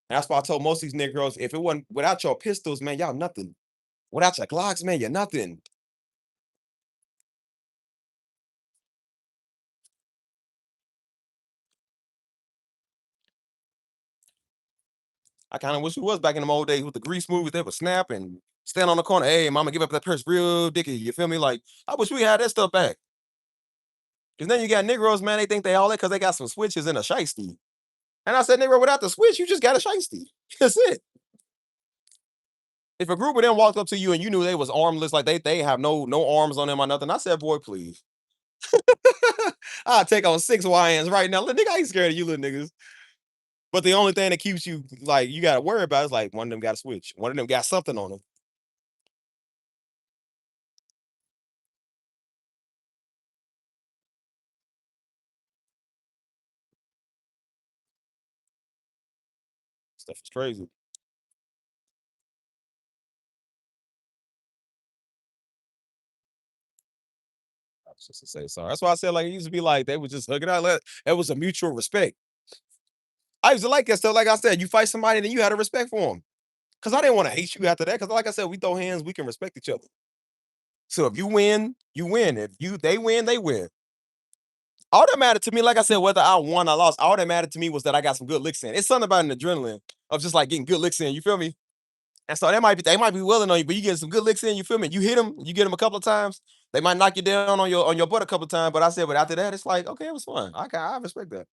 And that's why I told most of these niggas, if it wasn't without your pistols, man, y'all nothing. Without your Glocks, man, you're nothing. I kind of wish we was back in them old days with the Grease movies. They would snap and stand on the corner. Hey, mama, give up that purse real dicky. You feel me? Like, I wish we had that stuff back. Because then you got Negroes, man, they think they all that because they got some switches and a shiesty. And I said, Negro, without the switch, you just got a shiesty. That's it. If a group of them walked up to you and you knew they was armless, like they have no arms on them or nothing, I said, boy, please. I'll take on 6 YNs right now. Nigga, I ain't scared of you little niggas. But the only thing that keeps you, like, you got to worry about is, like, one of them got a switch. One of them got something on them. Stuff is crazy. I was just to say sorry. That's why I said, like, it used to be like, they would just hug it out. It was a mutual respect. I used to like that stuff. Like I said, you fight somebody, then you had a respect for them. Because I didn't want to hate you after that. Because like I said, we throw hands, we can respect each other. So if you win, you win. If they win, they win. All that mattered to me, like I said, whether I won or lost, all that mattered to me was that I got some good licks in. It's something about an adrenaline of just like getting good licks in. You feel me? And so they might be willing on you, but you get some good licks in. You feel me? You hit them, you get them a couple of times. They might knock you down on your butt a couple of times. But I said, but after that, it's like okay, it was fun. I respect that.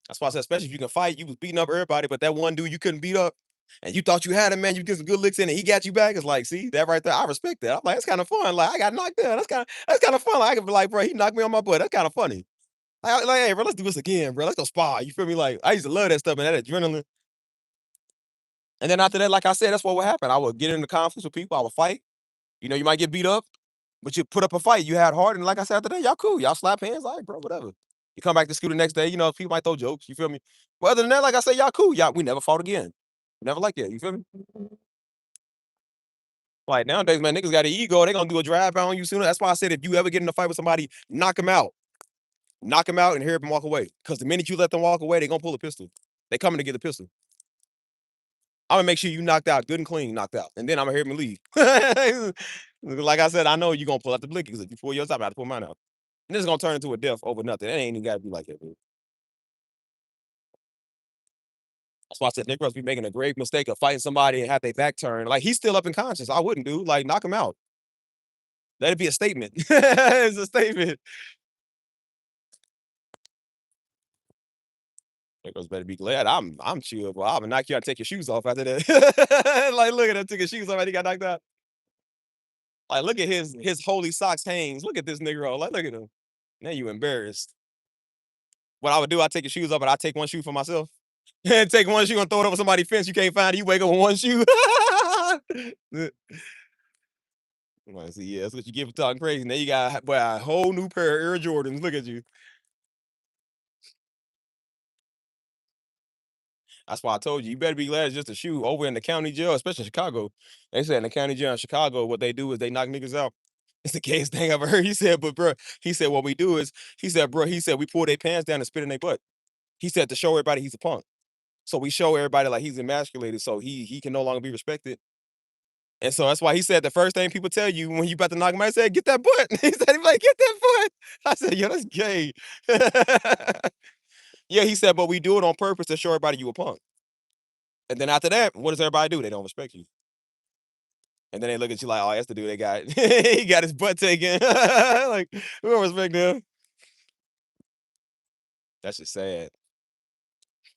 That's why I said, especially if you can fight, you was beating up everybody, but that one dude you couldn't beat up, and you thought you had him, man. You get some good licks in, and he got you back. It's like, see that right there. I respect that. I'm like, that's kind of fun. Like I got knocked down. That's kind of fun. Like, I can be like, bro, he knocked me on my butt. That's kind of funny. Hey, bro, let's do this again, bro. Let's go spar. You feel me? Like I used to love that stuff and that adrenaline. And then after that, like I said, that's what would happen. I would get into conflicts with people. I would fight. You know, you might get beat up, but you put up a fight. You had heart, and like I said today, y'all cool. Y'all slap hands, all right, bro, whatever. You come back to school the next day, you know, people might throw jokes. You feel me? But other than that, like I said, y'all cool. Y'all, we never fought again. Never like that. You feel me? Like nowadays, man, niggas got an ego. They gonna do a drive-by on you sooner. That's why I said if you ever get in a fight with somebody, knock them out. Knock them out and hear them walk away. Because the minute you let them walk away, they gonna pull a pistol. They coming to get the pistol. I'm gonna make sure you knocked out, good and clean, knocked out, and then I'm gonna hear him leave. Like I said, I know you gonna pull out the blicky because if you pull yours out, I have to pull mine out. And this is gonna turn into a death over nothing. It ain't even gotta be like that, dude. That's why I said Nick Rose be making a grave mistake of fighting somebody and have their back turned. Like he's still up in conscience. I wouldn't do. Like knock him out. Let it be a statement. It's a statement. Nick Rose better be glad I'm chill, bro. I'm gonna knock you out, take your shoes off after that. Like look at him, took his shoes off and he got knocked out. Like look at his holy socks hangs. Look at this Negro. Like look at him. Now you embarrassed. What I would do, I take your shoes off, but I take one shoe for myself. And take one shoe and throw it over somebody's fence. You can't find it. You wake up with one shoe. Like, see, yeah, that's what you get for talking crazy. Now you got boy, a whole new pair of Air Jordans. Look at you. That's why I told you, you better be glad it's just a shoe over in the county jail, especially in Chicago. They said in the county jail in Chicago, what they do is they knock niggas out. It's the gayest thing I've ever heard. He said, but bro, he said, what we do is, he said, bro, he said, we pull their pants down and spit in their butt. He said to show everybody he's a punk. So we show everybody like he's emasculated, so he can no longer be respected. And so that's why he said the first thing people tell you when you about to knock him out, he said, get that butt. He said, he like, get that butt. I said, yo, that's gay. Yeah, he said, but we do it on purpose to show everybody you a punk. And then after that, what does everybody do? They don't respect you. And then they look at you like, oh, that's the dude they got. He got his butt taken. Like, we don't respect him. That's just sad.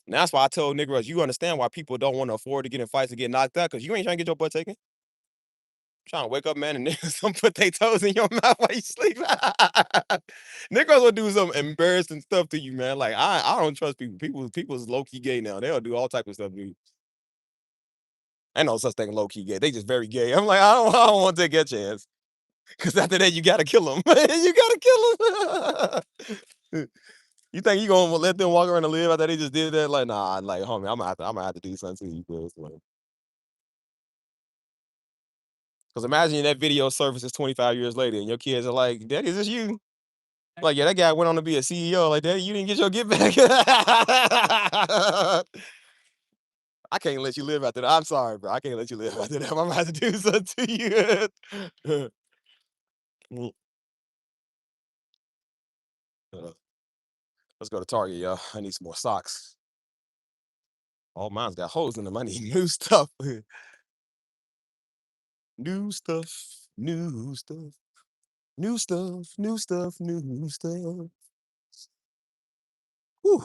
And that's why I told niggas, you understand why people don't want to afford to get in fights and get knocked out, because you ain't trying to get your butt taken. Trying to wake up, man, and niggas don't put their toes in your mouth while you sleep. Niggas will do some embarrassing stuff to you, man. Like I don't trust people. People's low key gay now. They'll do all type of stuff to you. Ain't no such thing low key gay. They just very gay. I'm like, I don't want to take that chance. Cause after that, you gotta kill them. You gotta kill them. You think you gonna let them walk around and live after they just did that? Like, nah, like, homie, I'm gonna have to do something to you, cuz. Because imagine that video surfaces 25 years later and your kids are like, Daddy, is this you? Like, yeah, that guy went on to be a CEO. Like, Daddy, you didn't get your get back. I can't let you live after that. I'm sorry, bro. I can't let you live after that. I'm gonna have to do something to you. Uh, Let's go to Target, y'all. I need some more socks. All mine's got holes in them. I need new stuff. New stuff. New stuff. New stuff. New stuff. New stuff. Whew.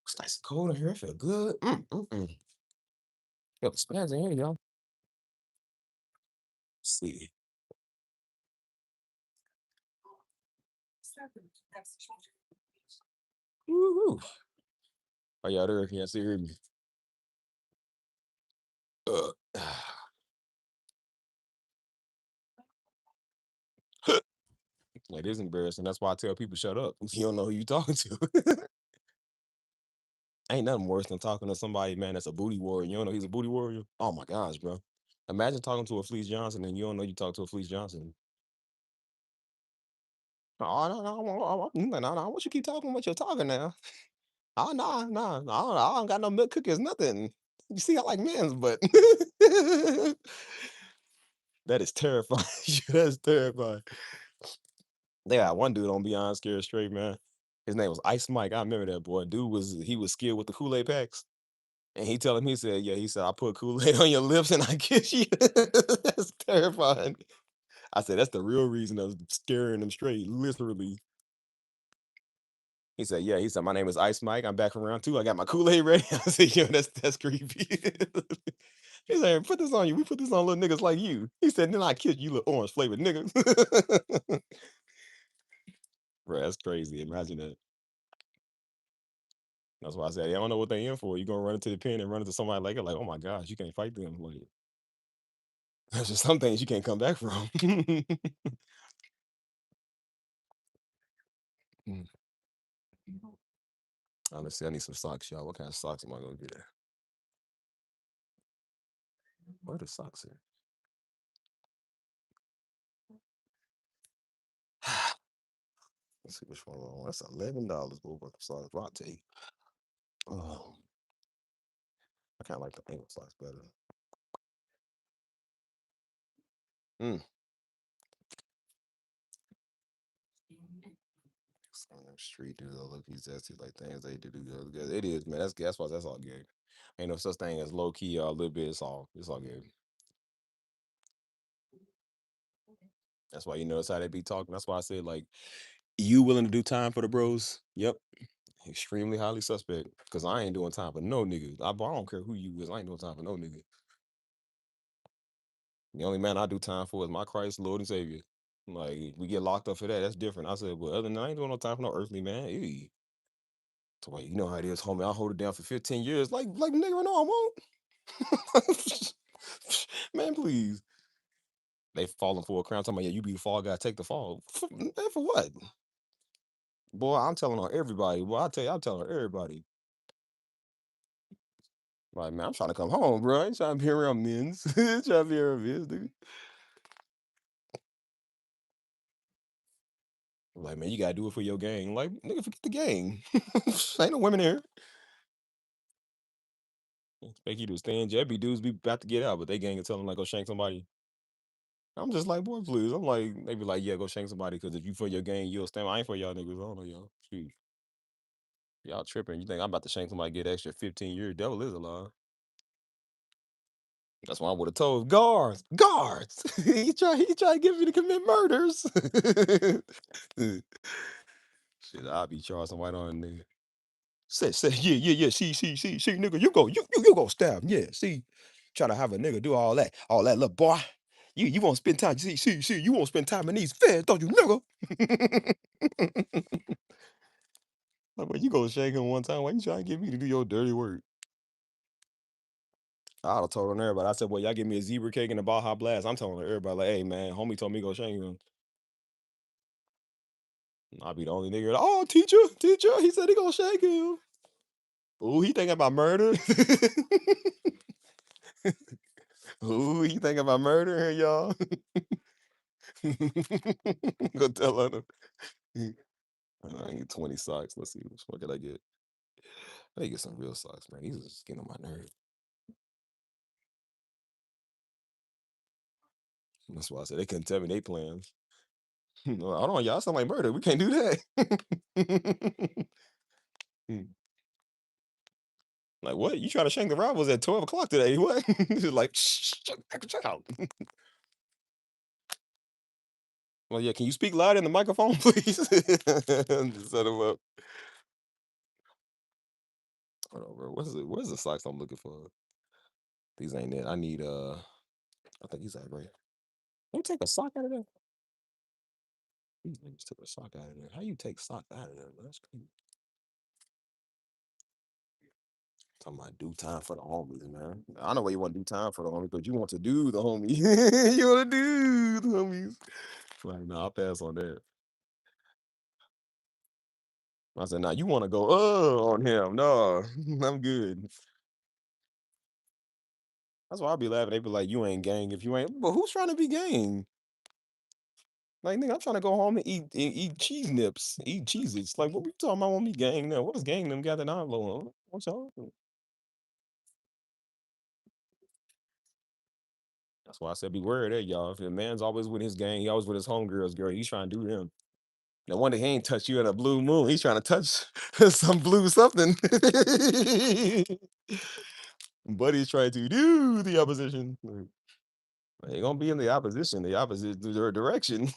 It's nice and cold in here. I feel good. Feel the spans in here, y'all. Let's see. Woo-hoo. Oh, y'all there? Can't see hear me. It is embarrassing. That's why I tell people shut up. You don't know who you talking to. Ain't nothing worse than talking to somebody, man, that's a booty warrior. You don't know he's a booty warrior. Oh my gosh, bro. Imagine talking to a Fleece Johnson and you don't know you talk to a Fleece Johnson. Oh, no, I want you to keep talking what you're talking now. Oh, I don't got no milk cookies, nothing. You see, I like men's, but that is terrifying. That's terrifying. They got one dude on Beyond Scared Straight, man. His name was Ice Mike. I remember that boy. Dude was skilled with the Kool-Aid packs. And he telling me, he said, yeah, he said, I put Kool-Aid on your lips and I kiss you. That's terrifying. I said, that's the real reason of scaring them straight, literally. He said, yeah, he said, my name is Ice Mike. I'm back from round two. I got my Kool-Aid ready. I said, yo, that's creepy. He said, put this on you. We put this on little niggas like you. He said, then I kiss you little orange flavored niggas. Bro, that's crazy. Imagine that. That's why I said they don't know what they in for. You gonna run into the pen and run into somebody like it, like, oh my gosh, you can't fight them. Like there's just some things you can't come back from. Mm. Honestly, I need some socks, y'all. What kind of socks am I gonna get? Where the socks at? Let's see which one I want. That's $11 worth of socks. I'll take. Oh, I kind of like the ankle socks better. Mm. Some of them street dudes, look, these that's like things they do together. It is, man. That's why that's all good. Ain't no such thing as low key or a little bit. It's all good. That's why you notice how they be talking. That's why I said like, you willing to do time for the bros? Yep. Extremely highly suspect. Cause I ain't doing time for no niggas. I don't care who you is. I ain't doing time for no nigga. The only man I do time for is my Christ, Lord and Savior. Like we get locked up for that. That's different. I said, but other than that, I ain't doing no time for no earthly man. Ew. So wait, you know how it is, homie. I'll hold it down for 15 years. Like nigga, no, I won't. Man, please. They falling for a crown. Talking about, yeah, you be the fall guy, take the fall. Man, for what? Boy, I'm telling on everybody. Boy, I tell you, I'm telling on everybody. Like, man, I'm trying to come home, bro. I ain't trying to be around men's. Trying to be around men's, dude. Like, man, you gotta do it for your gang. Like, nigga, forget the gang. Ain't no women here. Expect you to stand. Jebby dudes be about to get out, but they gang and tell them like go shank somebody. I'm just like, boy, please. I'm like, they be like, yeah, go shank somebody because if you for your gang, you'll stand. I ain't for y'all niggas. I don't know y'all. Shoot. Y'all tripping. You think I'm about to shank somebody get extra 15 years? Devil is alive. That's why I would have told guards, guards. He try to get me to commit murders. Shit, I'll be charged somebody on a nigga. Say, yeah, see, nigga, you go stab him. Yeah, see, try to have a nigga do all that, little boy. You won't spend time, see, you won't spend time in these feds, don't you, nigga? Like, well, you go shake him one time. Why you trying to get me to do your dirty work? I'd have told on everybody. I said, well, y'all give me a zebra cake and a Baja Blast. I'm telling everybody, like, hey, man, homie told me go shake him. I'll be the only nigga. Oh, teacher, he said he gonna shake him. Ooh, he thinking about murder. Ooh, he thinking about murder, y'all. Go tell her. I need 20 socks. Let's see which one can I get. I need to get some real socks, man. These are just getting on my nerves. That's why I said they couldn't tell me they plans. No, hold on, y'all sound like murder. We can't do that. Like what? You trying to shank the rivals at 12 o'clock today? What? Just like check out. Well, yeah, can you speak loud in the microphone, please? Just set him up. Hold on, bro. Where's the socks I'm looking for? These ain't it. I need I think he's at right. Let me take a sock out of there. These niggas took a sock out of there. How you take sock out of there? Man? That's crazy. Talking about do time for the homies, man. I know why you want to do time for the homies, but you want to do the homie. You want to do the homies. Like, no, I'll pass on that. I said, nah, you want to go on him. No, I'm good. That's why I'll be laughing. They be like, you ain't gang if you ain't. But who's trying to be gang? Like, nigga, I'm trying to go home and eat cheese nips, eat cheeses. Like, what we talking about? Want me gang now? What is gang them got an envelope on? What's y'all? That's why I said beware of that, y'all. If a man's always with his gang, he always with his homegirls, girl. He's trying to do them. No wonder he ain't touch you in a blue moon. He's trying to touch some blue something. Buddy's trying to do the opposition. Ain't gonna be in the opposition, the opposite direction.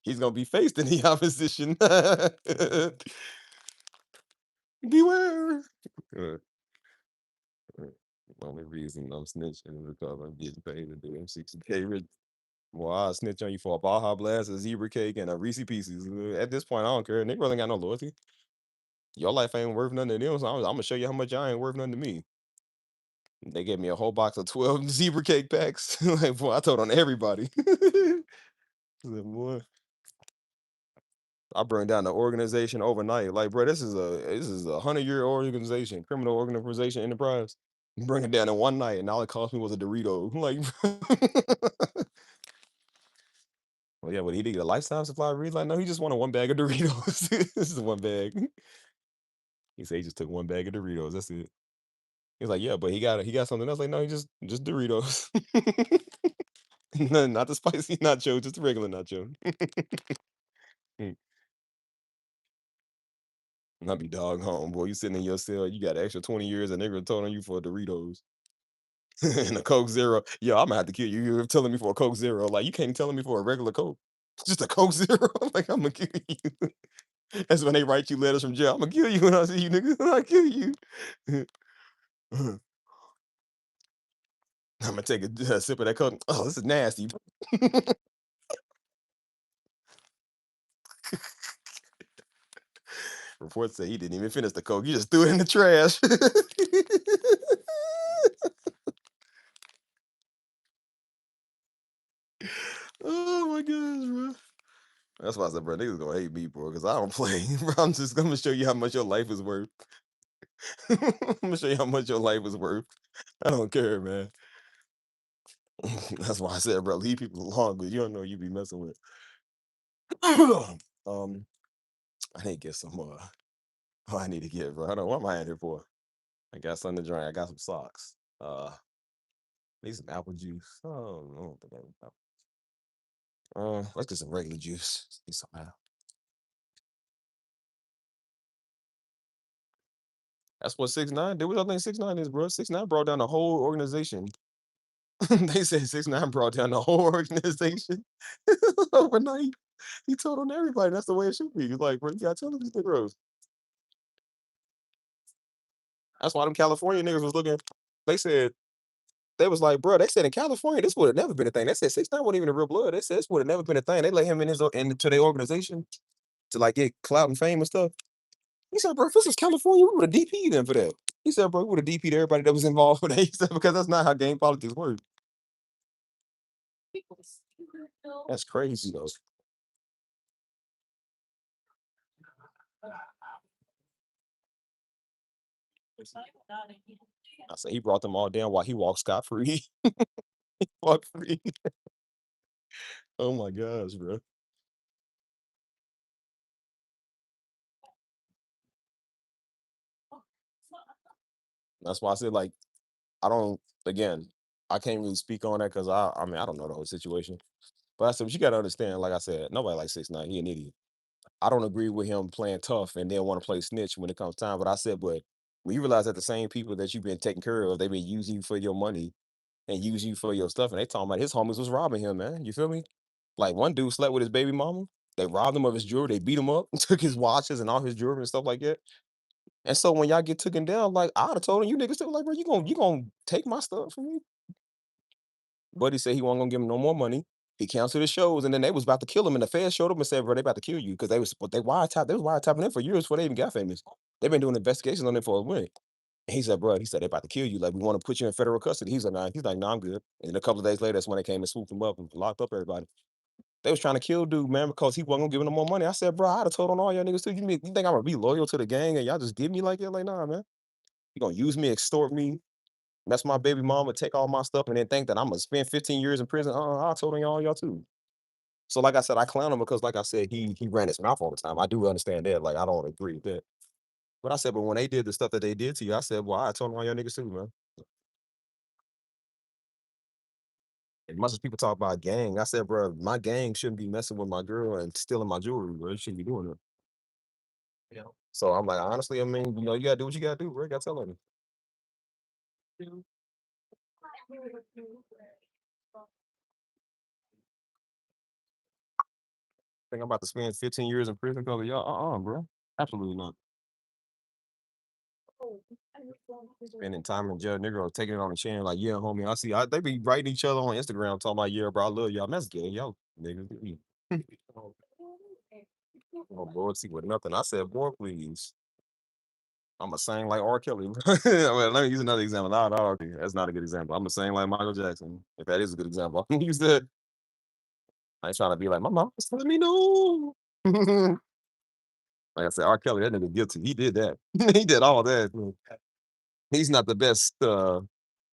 He's gonna be faced in the opposition. Beware. Uh, uh, Only reason I'm snitching is because I'm getting paid to do M60K. Well, I'll snitch on you for a Baja Blast, a zebra cake, and a Reese Pieces. At this point, I don't care. Nigga really ain't got no loyalty. Your life ain't worth nothing to them, so I'm gonna show you how much I ain't worth nothing to me. They gave me a whole box of 12 zebra cake packs. Like, boy, I told on everybody. Said, boy, I burned down the organization overnight. Like, bro, this is a 100-year organization, criminal organization enterprise. Bring it down in one night, and all it cost me was a Dorito. Like, well, yeah, but he did get a lifetime supply of Reese. Like, no, he just wanted one bag of Doritos. This is one bag. He said he just took one bag of Doritos. That's it. He's like, yeah, but he got something else. Like, no, he just Doritos. No, not the spicy nacho, just the regular nacho. Mm, and I be dog home, boy. You sitting in your cell, you got an extra 20 years, and they're gonna told on you for Doritos and a Coke Zero. Yeah, I'm gonna have to kill you. You're telling me for a Coke Zero. Like, you can't tell me for a regular Coke. Just a Coke Zero. Like, I'm gonna kill you. That's when they write you letters from jail. I'm gonna kill you when I see you, nigga. I kill you. I'm gonna take a sip of that Coke. Oh, this is nasty. Reports say he didn't even finish the Coke. He just threw it in the trash. Oh my gosh, bro. That's why I said, bro, niggas gonna hate me, bro, because I don't play. Bro, I'm just gonna show you how much your life is worth. I'm gonna show you how much your life is worth. I don't care, man. That's why I said, bro, leave people alone, because you don't know who you be messing with. um, I need to get some oh, I need to get, bro. I don't know what am I in here for? I got something to drink. I got some socks. Need some apple juice. Oh, I don't think let's get some regular juice. Need some That's what 6ix9ine did. What I think 6ix9ine is, bro. 6ix9ine brought down the whole organization. They said 6ix9ine brought down the whole organization overnight. He told on everybody. That's the way it should be. He's like, bro, you gotta tell them these niggas. That's why them California niggas was looking. They said they was like, bro. They said in California this would have never been a thing. They said 6ix9ine wasn't even a real blood. They said this would have never been a thing. They let him in into their organization to like get clout and fame and stuff. He said, bro, if this was California, we would have DP'd them for that. He said, bro, we would have DP'd everybody that was involved with that. He said, because that's not how game politics work. That's crazy though. I said he brought them all down while he walked scot free. Walk free. Oh my gosh, bro. That's why I said like I don't again, I can't really speak on that because I mean I don't know the whole situation. But I said, but you gotta understand, like I said, nobody like 6ix9ine, he an idiot. I don't agree with him playing tough and then want to play snitch when it comes time. But I said, but when you realize that the same people that you've been taking care of, they've been using you for your money and using you for your stuff, and they talking about his homies was robbing him, man. You feel me? Like one dude slept with his baby mama. They robbed him of his jewelry. They beat him up, took his watches and all his jewelry and stuff like that. And so when y'all get taken down, like I'd have told him, you niggas, like, bro, you gonna take my stuff from me? But he said he wasn't gonna give him no more money. He canceled his shows, and then they was about to kill him. And the feds showed up and said, "Bro, they about to kill you because they was wiretapping him for years before they even got famous. They've been doing investigations on him for a minute." And he said, "Bro, he said they about to kill you. Like we want to put you in federal custody." He's like, "Nah." He's like, "No, I'm good." And then a couple of days later, that's when they came and swooped him up and locked up everybody. They was trying to kill dude, man, because he wasn't gonna give him no more money. I said, "Bro, I'd have told on all y'all niggas too. You think I'm gonna be loyal to the gang and y'all just give me like that? Like, nah, man. You gonna use me, extort me, mess my baby mama, take all my stuff, and then think that I'm gonna spend 15 years in prison? I told on y'all too." So, like I said, I clown him because, like I said, he ran his mouth all the time. I do understand that. Like, I don't agree with that. But I said, but when they did the stuff that they did to you, I said, well, I told all y'all niggas too, man. And much as people talk about gang, I said, bro, my gang shouldn't be messing with my girl and stealing my jewelry, bro. You shouldn't be doing it. So I'm like, honestly, I mean, you gotta do what you gotta do, bro. You gotta tell them. Think I'm about to spend 15 years in prison because of y'all? Bro. Absolutely not. Spending time in jail, nigga, or taking it on the chin, like, yeah, homie, they be writing each other on Instagram talking about, yeah, bro, I love y'all. Man, that's gay, y'all niggas. Oh, boy, see with nothing. I said, boy, please. I'ma sing like R. Kelly. Well, let me use another example. No, okay, that's not a good example. Imma sing like Michael Jackson, if that is a good example. I use that. I ain't trying to be like, "My mom just let me know." Like I said, R. Kelly, that nigga guilty. He did that. He did all that. He's not the best,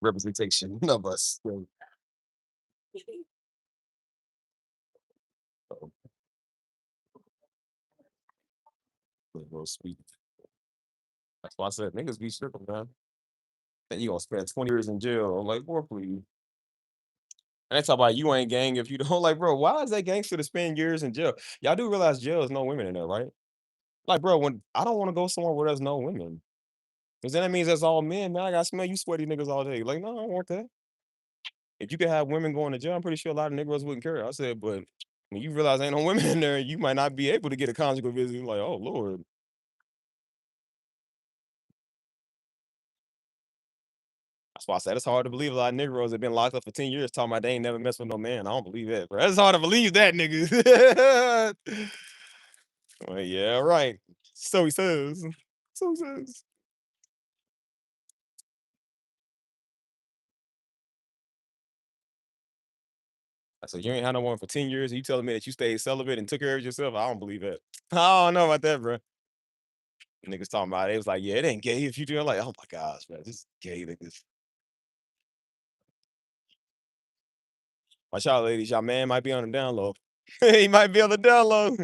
representation of us. So, little sweet. That's why I said niggas be stripping, man. Then you gonna spend 20 years in jail. I'm like, boy, please. And they talk about you ain't gang if you don't like, bro. Why is that gangster to spend years in jail? Y'all do realize jail is no women in there, right? Like, bro, when I don't want to go somewhere where there's no women, because then that means that's all men. Man, I gotta smell you sweaty niggas all day. Like, no, I don't want that. If you could have women going to jail, I'm pretty sure a lot of niggas wouldn't care. I said, but when you realize ain't no women in there, you might not be able to get a conjugal visit. You're like, oh Lord. That's why I said it's hard to believe a lot of Negroes have been locked up for 10 years talking about they ain't never messed with no man. I don't believe that, bro. It's hard to believe that, nigga. Well, yeah, right. So he says. So he says. I said, you ain't had no one for 10 years. And you telling me that you stayed celibate and took care of yourself? I don't believe that. I don't know about that, bro. Niggas talking about it. It was like, yeah, it ain't gay if you do it. Like, oh my gosh, man, this is gay niggas. Watch out, ladies. Y'all man might be on the down low. He might be on the down low.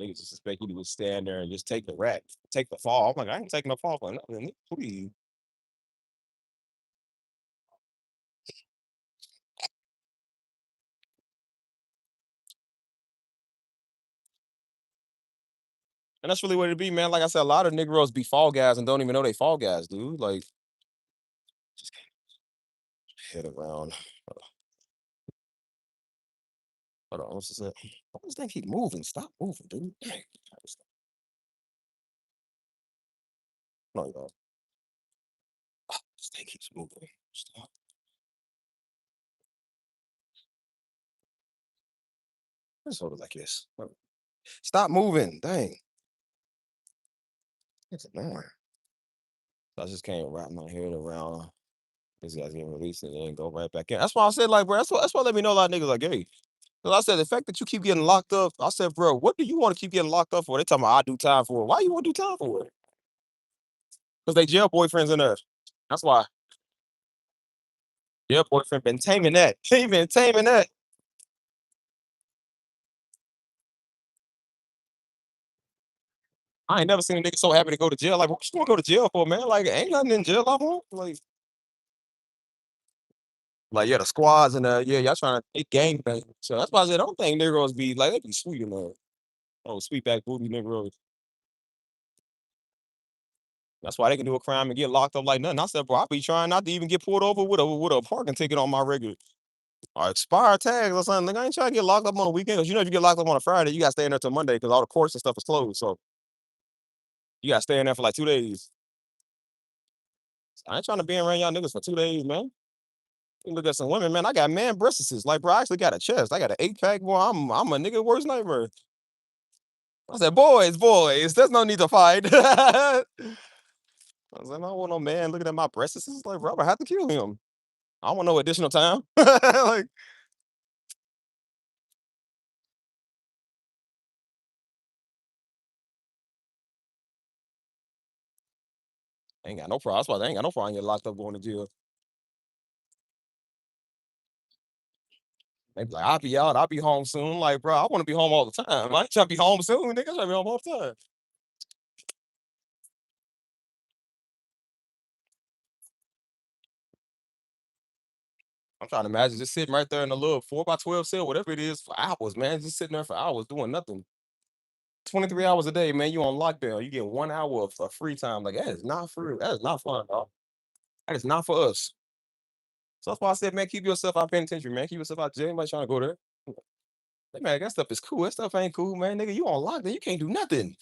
Niggas just expect you to just stand there and just take the rack, take the fall. I'm like, I ain't taking no fall for nothing. Please. And that's really what it be, man. Like I said, a lot of Negroes be fall guys and don't even know they fall guys, dude. Like, just can't head around. Hold on, what's this? Why does that keep moving? Stop moving, dude. Dang. No, y'all. This thing keeps moving. Stop. Let's hold it like this. Stop moving. Dang. It's annoying. So I just can't wrap my head around this guy's getting released and then go right back in. That's why I said, like, bro, that's why let me know a lot of niggas like, hey. Cause I said the fact that you keep getting locked up, I said, bro, what do you want to keep getting locked up for? They talking about I do time for it. Why you want to do time for it? Because they jail boyfriends in there. That's why. Jail boyfriend been taming that. He been taming that. I ain't never seen a nigga so happy to go to jail. Like, what you want to go to jail for, man? Like, ain't nothing in jail I want. Like, yeah, the squads and yeah, y'all trying to get gang bang. So that's why I said, I don't think Negroes be like, they be sweet enough. Oh, sweet back booty Negroes. That's why they can do a crime and get locked up like nothing. I said, bro, I be trying not to even get pulled over with a parking ticket on my regular or expired tags or something. Like, I ain't trying to get locked up on a weekend. Cause you know, if you get locked up on a Friday, you gotta stay in there till Monday because all the courts and stuff is closed. So you gotta stay in there for like 2 days. I ain't trying to be around y'all niggas for 2 days, man. You look at some women, man. I got man breasts. Like, bro, I actually got a chest. I got an 8-pack, boy. I'm a nigga worst nightmare. I said, boys, there's no need to fight. I was like, I don't want no man looking at my breasts. It's like, bro, I have to kill him. I don't want no additional time. Like, I ain't got no problem. That's why I ain't got no problem getting locked up going to jail. They be like, I'll be out. I'll be home soon. Like, bro, I want to be home all the time. I ain't trying to be home soon, nigga. I trying to be home all the time. I'm trying to imagine just sitting right there in a little 4x12 cell, whatever it is, for hours, man. Just sitting there for hours doing nothing. 23 hours a day, man. You on lockdown. You get 1 hour of free time. Like, that is not free. That is not fun, dog. That is not for us. So that's why I said, man, keep yourself out penitentiary, man. Keep yourself out jail. Anybody trying to go there? Like, man, that stuff is cool. That stuff ain't cool, man. Nigga, you on lockdown. You can't do nothing.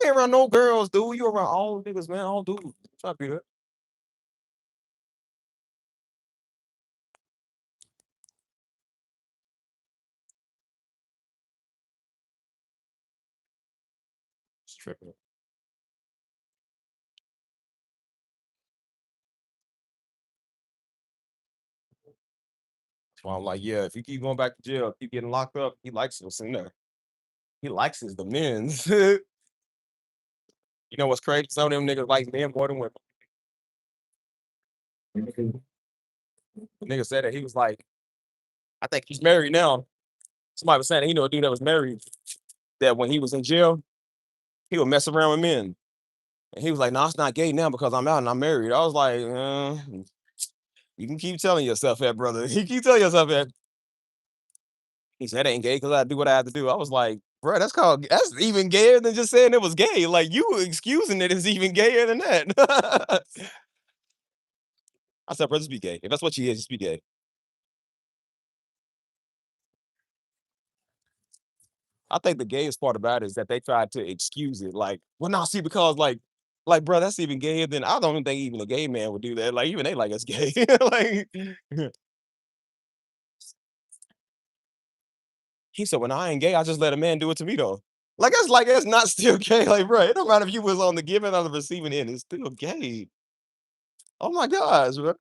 You ain't around no girls, dude. You around all niggas, man. All dudes. Try to be that. It's tripping. So I'm like, yeah, if you keep going back to jail, keep getting locked up, he likes us in there. He likes his the men's. You know what's crazy? Some of them niggas like men more than women. The nigga said that he was like, I think he's married now. Somebody was saying that, a dude that was married, that when he was in jail, he would mess around with men. And he was like, no, it's not gay now because I'm out and I'm married. I was like, you can keep telling yourself that, brother. You keep telling yourself that. He said, it ain't gay because I do what I have to do. I was like, bro, that's even gayer than just saying it was gay. Like, you excusing it is even gayer than that. I said, bro, just be gay. If that's what you is, just be gay. I think the gayest part about it is that they tried to excuse it. Like, well, no, see, because bro, that's even gayer than I don't even think even a gay man would do that. Like, even they like us gay. Like, he said, when I ain't gay, I just let a man do it to me though. Like it's not still gay. Like, bro, it don't matter if you was on the giving or the receiving end, it's still gay. Oh my gosh, bro.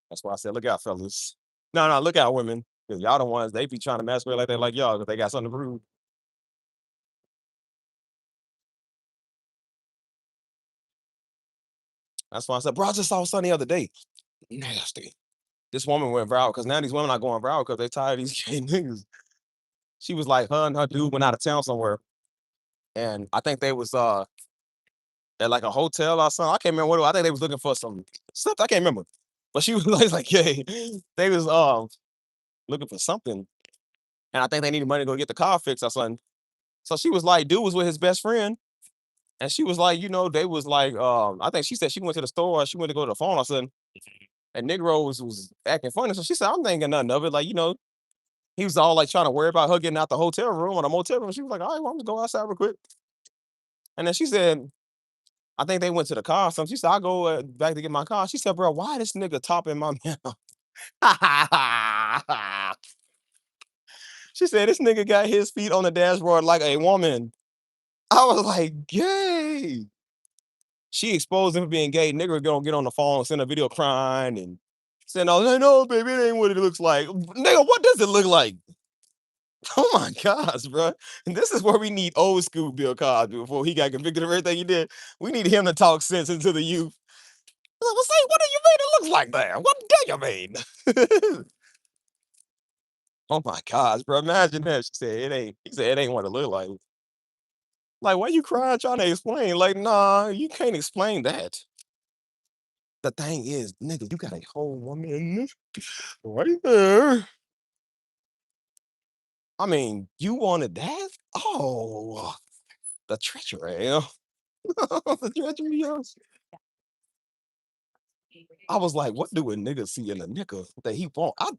That's why I said, look out, fellas. No, no, look out, women. Because y'all the ones they be trying to masquerade like they like y'all because they got something to prove. That's why I said, bro, I just saw something the other day. Nasty. This woman went viral because now these women are going viral because they tired of these gay niggas. She was like, her and her dude went out of town somewhere. And I think they was at like a hotel or something. I can't remember what it was. I think they was looking for some stuff. I can't remember. But she was like, yeah, they was looking for something. And I think they needed money to go get the car fixed or something. So she was like, dude was with his best friend. And she was like, they was like, I think she said she went to the store, she went to go to the phone or something. And Negro was acting funny. So she said, I'm thinking nothing of it. Like, he was all like trying to worry about her getting out the hotel room or the motel room. She was like, all right, well, I'm just go outside real quick. And then she said, I think they went to the car or something. She said, I'll go back to get my car. She said, bro, why this nigga topping my mouth? She said, this nigga got his feet on the dashboard like a woman. I was like, gay. She exposed him for being gay. Nigga gonna get on the phone, send a video crying and saying, oh, no, baby, it ain't what it looks like. Nigga, what does it look like? Oh my gosh, bro. And this is where we need old school Bill Cosby before he got convicted of everything he did. We need him to talk sense into the youth. I was like, what do you mean it looks like that? What do you mean? Oh my gosh, bro. Imagine that. She said it ain't. He said it ain't what it look like. Like, why you crying trying to explain? Like, nah, you can't explain that. The thing is, nigga, you got a whole woman right there. I mean, you wanted that? Oh, the treachery. The treachery. Yes. I was like, what do a nigga see in a nigga that he want? I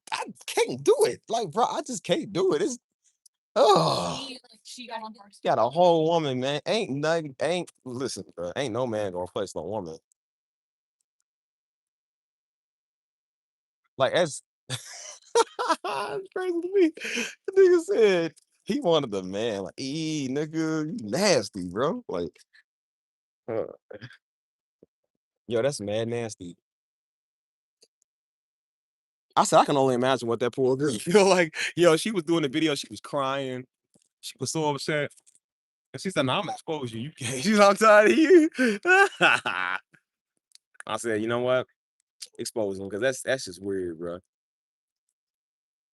can't do it. Like, bro, I just can't do it. It's oh, got a whole woman, man. Ain't nothing, ain't listen, bro. Ain't no man gonna replace no woman. Like as it's crazy to me. The nigga said he wanted the man. Like, nigga, you nasty, bro. Like, uh, yo, that's mad nasty. I said I can only imagine what that poor girl feel like. Yo, she was doing the video, she was crying. She was so upset. And she said, "No, I'm expose you. You can't. She's I'm tired of you." I said, you know what? Expose him because that's just weird, bro.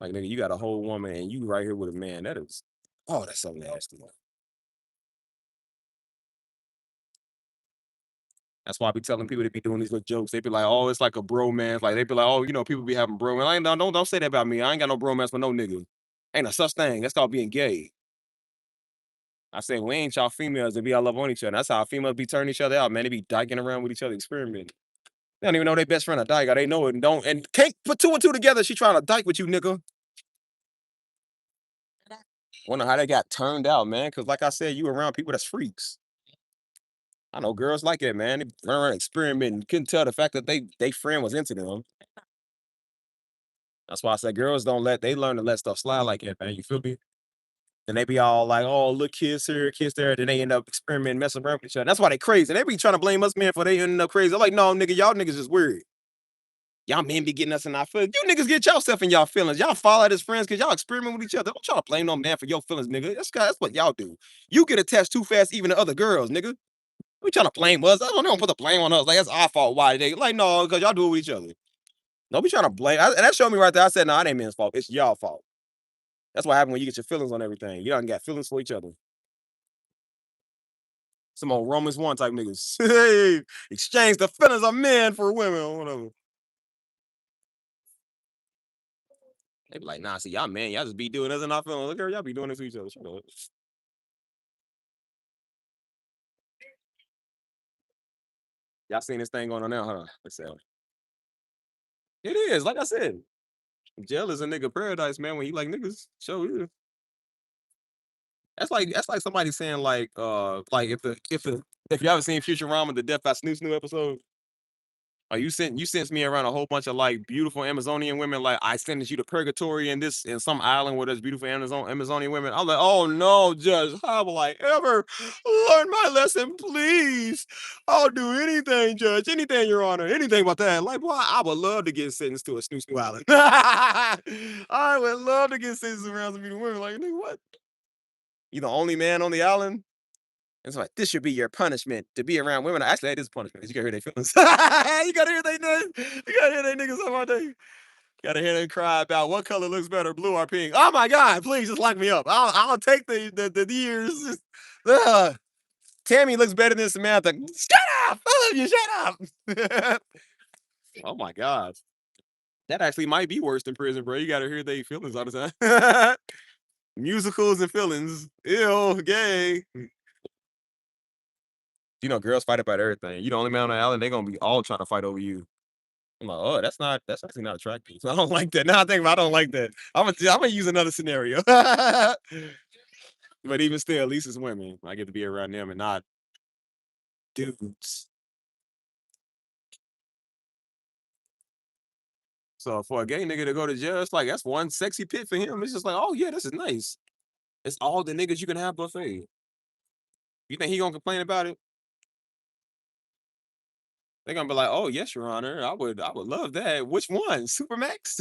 Like, nigga, you got a whole woman and you right here with a man. That is, oh, that's so nasty. That's why I be telling people to be doing these little jokes. They be like, oh, it's like a bromance. Like they be like, oh, people be having bromance. I ain't don't say that about me. I ain't got no bromance with no nigga. Ain't a such thing. That's called being gay. I said, we ain't y'all females to be all love on each other. That's how females be turning each other out, man. They be dyking around with each other, experimenting. They don't even know their best friend a dyke. They know it and don't and can't put two and two together. She trying to dyke with you, nigga. Wonder how they got turned out, man. Cause like I said, you around people that's freaks. I know girls like that, man. They run around experimenting. Couldn't tell the fact that they friend was into them. That's why I said girls they learn to let stuff slide like that, man. You feel me? Then they be all like, oh, look, kiss here, kiss there. Then they end up experimenting, messing around with each other. That's why they crazy. And they be trying to blame us men for they ending up crazy. I'm like, no, nigga, y'all niggas is weird. Y'all men be getting us in our feelings. You niggas get yourself in y'all feelings. Y'all fall out as friends because y'all experiment with each other. Don't try to blame no man for your feelings, nigga. That's what y'all do. You get attached too fast even to other girls, nigga. We trying to blame us. I don't put the blame on us. Like, that's our fault. Why? They like, no, because y'all do it with each other. Don't be trying to blame. And that showed me right there. I said, no, it ain't men's fault. It's y'all fault. That's what happened when you get your feelings on everything. You don't got feelings for each other. Some old Romans 1 type niggas. Hey, exchange the feelings of men for women or whatever. They be like, nah, see, y'all man, y'all just be doing this and not feeling. Look at y'all be doing this to each other. Shut up. Y'all seen this thing going on now, huh? Let's see. It is, like I said. Jail is a nigga paradise, man. When you like niggas, show you. That's like somebody saying like if you haven't seen Futurama, the Death by Snoo Snoo episode. You sent me around a whole bunch of like beautiful Amazonian women. Like I sent you to purgatory in some island where there's beautiful Amazonian women. I'm like, oh no, Judge, how will I ever learn my lesson? Please, I'll do anything, Judge, anything, Your Honor, anything about that. Like, boy, I would love to get sentenced to a Snoo Snoo Island. I would love to get sentenced around some beautiful women. Like, nigga, what? You the only man on the island? It's like this should be your punishment to be around women. Actually, that is punishment. You gotta hear their feelings. You gotta hear they niggas. You gotta hear they niggas all day. You gotta hear them cry about what color looks better, blue or pink. Oh my God! Please just lock me up. I'll take the years. Tammy looks better than Samantha. Shut up! I love you. Shut up. Oh my God. That actually might be worse than prison, bro. You gotta hear their feelings all the time. Musicals and feelings. Ew, gay. You know, girls fight about everything. You the only man on the island, they gonna be all trying to fight over you. I'm like, oh, that's actually not attractive. I don't like that. Now I think about it, I don't like that. I'm gonna use another scenario. But even still, at least it's women. I get to be around them and not dudes. So for a gay nigga to go to jail, it's like that's one sexy pit for him. It's just like, oh yeah, this is nice. It's all the niggas you can have buffet. You think he gonna complain about it? They're gonna be like, oh yes, Your Honor, I would love that. Which one? Supermax?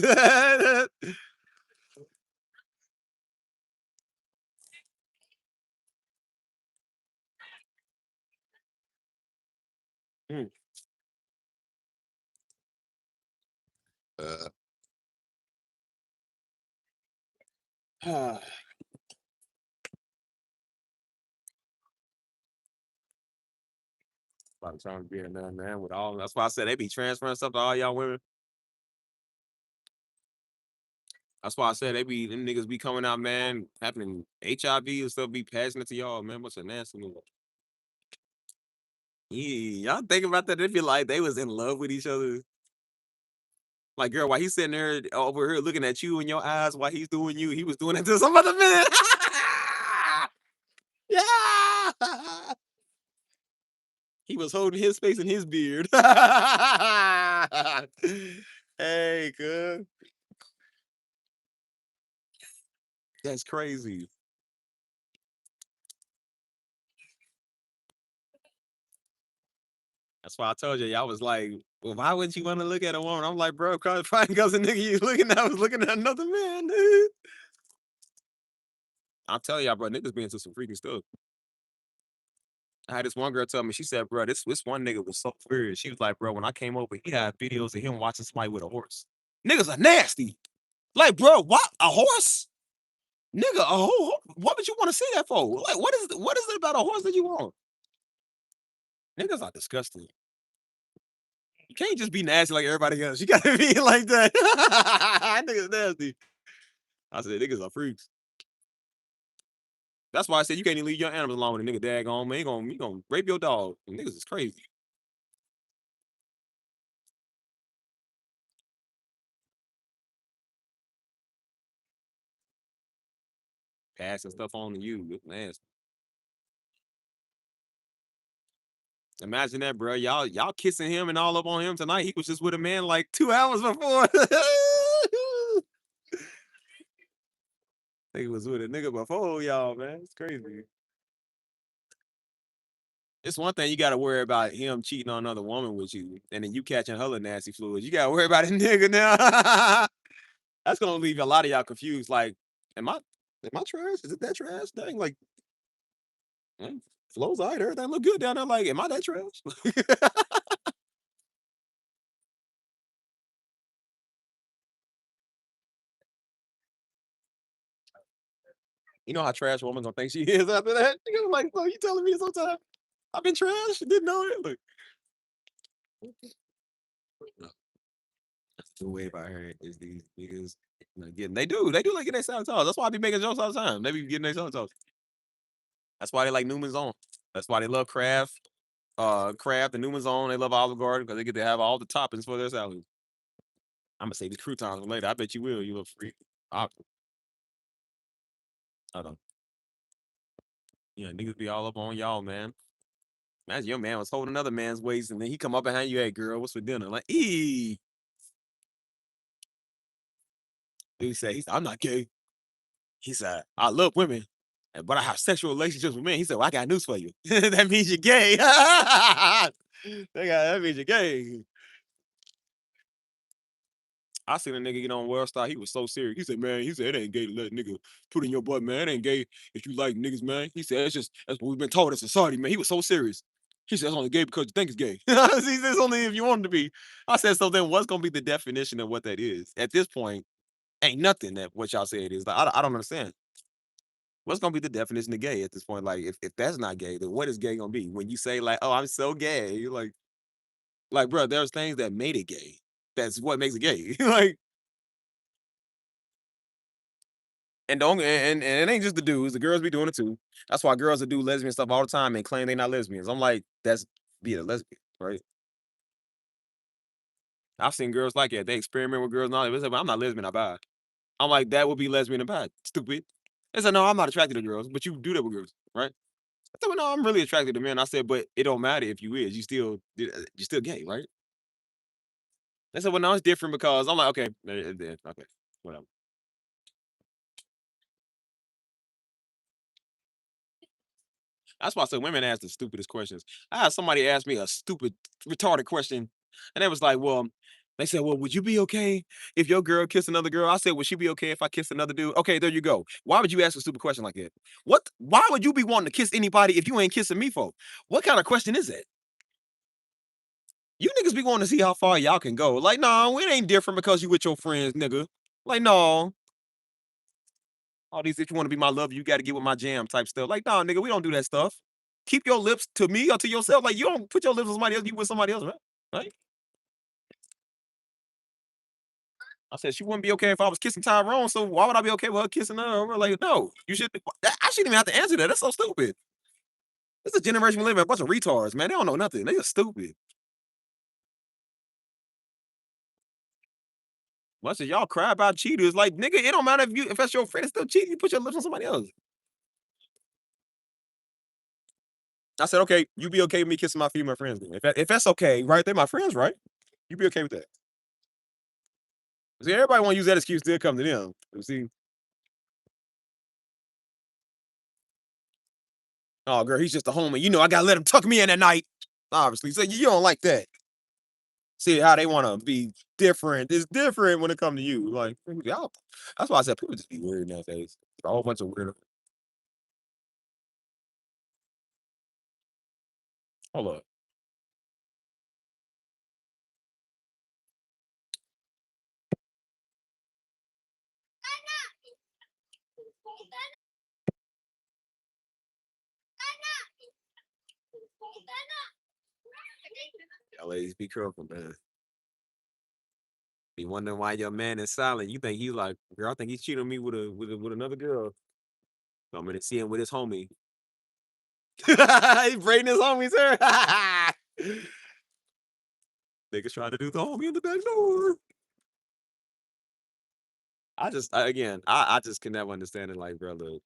Mm. Uh, By the time being done, man, with all that's why I said they be transferring stuff to all y'all women. That's why I said them niggas be coming out, man, having HIV and stuff, be passing it to y'all, man. What's a nasty nigga? Yeah, y'all think about that? They be like they was in love with each other. Like, girl, while he's sitting there over here looking at you in your eyes while he's doing you, he was doing it to some other man. Yeah. He was holding his face in his beard. Hey, good. That's crazy. That's why I told you, y'all was like, well, why wouldn't you want to look at a woman? I'm like, bro, probably because the nigga you looking at was looking at another man, dude. I'll tell y'all, bro, niggas be into some freaky stuff. I had this one girl tell me, she said, bro, this one nigga was so weird. She was like, bro, when I came over, he had videos of him watching somebody with a horse. Niggas are nasty. Like, bro, what? A horse? Nigga, a whole what would you want to see that for? Like, what is it about a horse that you want? Niggas are disgusting. You can't just be nasty like everybody else. You gotta be like that. Niggas nasty. I said, niggas are freaks. That's why I said you can't even leave your animals alone with a nigga daggone, man. He gonna rape your dog. And niggas is crazy. passing stuff on to you. It's nasty. Imagine that, bro. Y'all kissing him and all up on him tonight. He was just with a man like 2 hours before. He was with a nigga before y'all, man. It's crazy. It's one thing you got to worry about him cheating on another woman with you, and then you catching hella nasty fluids. You got to worry about a nigga now. That's gonna leave a lot of y'all confused. Like, am I trash? Is it that trash? Dang, like, mm, flow's alright. Everything look good down there. Like, am I that trash? You know how trash woman gonna think she is after that? She gonna be like, "So you telling me sometimes I've been trash? Didn't know it." Look, no, that's the way about her is these niggas getting. They do like getting their sabotage. That's why I be making jokes all the time. They be getting their sabotage. That's why they like Newman's on. That's why they love Kraft. Kraft and Newman's on. They love Olive Garden because they get to have all the toppings for their salad. I'm gonna say the croutons for later. I bet you will. You little freak. I, I don't. Yeah, niggas be all up on y'all, man. Imagine your man was holding another man's waist and then he come up behind you, hey girl, what's for dinner? Like, dude said, I'm not gay. He said, I love women, but I have sexual relationships with men. He said, well, I got news for you. That means you're gay. That means you're gay. I seen a nigga get on World Star. He was so serious. He said, man, he said, it ain't gay to let a nigga put in your butt, man. It ain't gay if you like niggas, man. He said, that's what we've been taught in society, man. He was so serious. He said, it's only gay because you think it's gay. He said, it's only if you want it to be. I said, so then what's going to be the definition of what that is? At this point, ain't nothing that what y'all say it is. Like, I don't understand. What's going to be the definition of gay at this point? Like, if that's not gay, then what is gay going to be? When you say, like, oh, I'm so gay, you're like, bro, there's things that made it gay. That's what makes it gay. Like, and don't and it ain't just the dudes, the girls be doing it too. That's why girls that do lesbian stuff all the time and claim they not lesbians. I'm like, that's be a lesbian, right? I've seen girls like that. They experiment with girls and all that. They say, "Well, I'm not lesbian, I bi." I'm like, that would be lesbian and bi. Stupid. They said, no, I'm not attracted to girls, but you do that with girls, right? I said, well, no, I'm really attracted to men. I said, but it don't matter if you is. You're still gay, right? They said, well, no, it's different because I'm like, okay, okay, whatever. That's why I said women ask the stupidest questions. I had somebody ask me a stupid, retarded question, and they was like, "Well," they said, "Well, would you be okay if your girl kissed another girl?" I said, "Would she be okay if I kissed another dude?" Okay, there you go. Why would you ask a stupid question like that? What? Why would you be wanting to kiss anybody if you ain't kissing me for? What kind of question is that? You niggas be wanting to see how far y'all can go. Like, no, it ain't different because you with your friends, nigga. Like, no. All these, if you want to be my lover, you got to get with my jam type stuff. Like, no, nigga, we don't do that stuff. Keep your lips to me or to yourself. Like, you don't put your lips on somebody else, you with somebody else, right? Right? I said she wouldn't be okay if I was kissing Tyrone, so why would I be okay with her kissing her? Like, no, you should. I shouldn't even have to answer that. That's so stupid. It's a generation we live in, a bunch of retards, man. They don't know nothing. They just stupid. Bunch of y'all cry about cheaters. Like, nigga, it don't matter if that's your friend, it's still cheating. You put your lips on somebody else. I said, okay, you be okay with me kissing my female friends then. If that's okay, right? They're my friends, right? You be okay with that. See, everybody want to use that excuse to come to them. You see, oh girl, he's just a homie. You know, I gotta let him tuck me in at night. Obviously, so you don't like that. See how they want to be different. It's different when it come to you. Like, y'all. That's why I said people just be weird nowadays. A whole bunch of weird. Hold up. Y'all ladies, be careful, man. Be wondering why your man is silent. You think he's like, girl, I think he's cheating on me with another girl. So I'm gonna see him with his homie. He's braiding his homies hair. Niggas trying to do the homie in the back door. Again, I just can never understand it. Like, bro, look,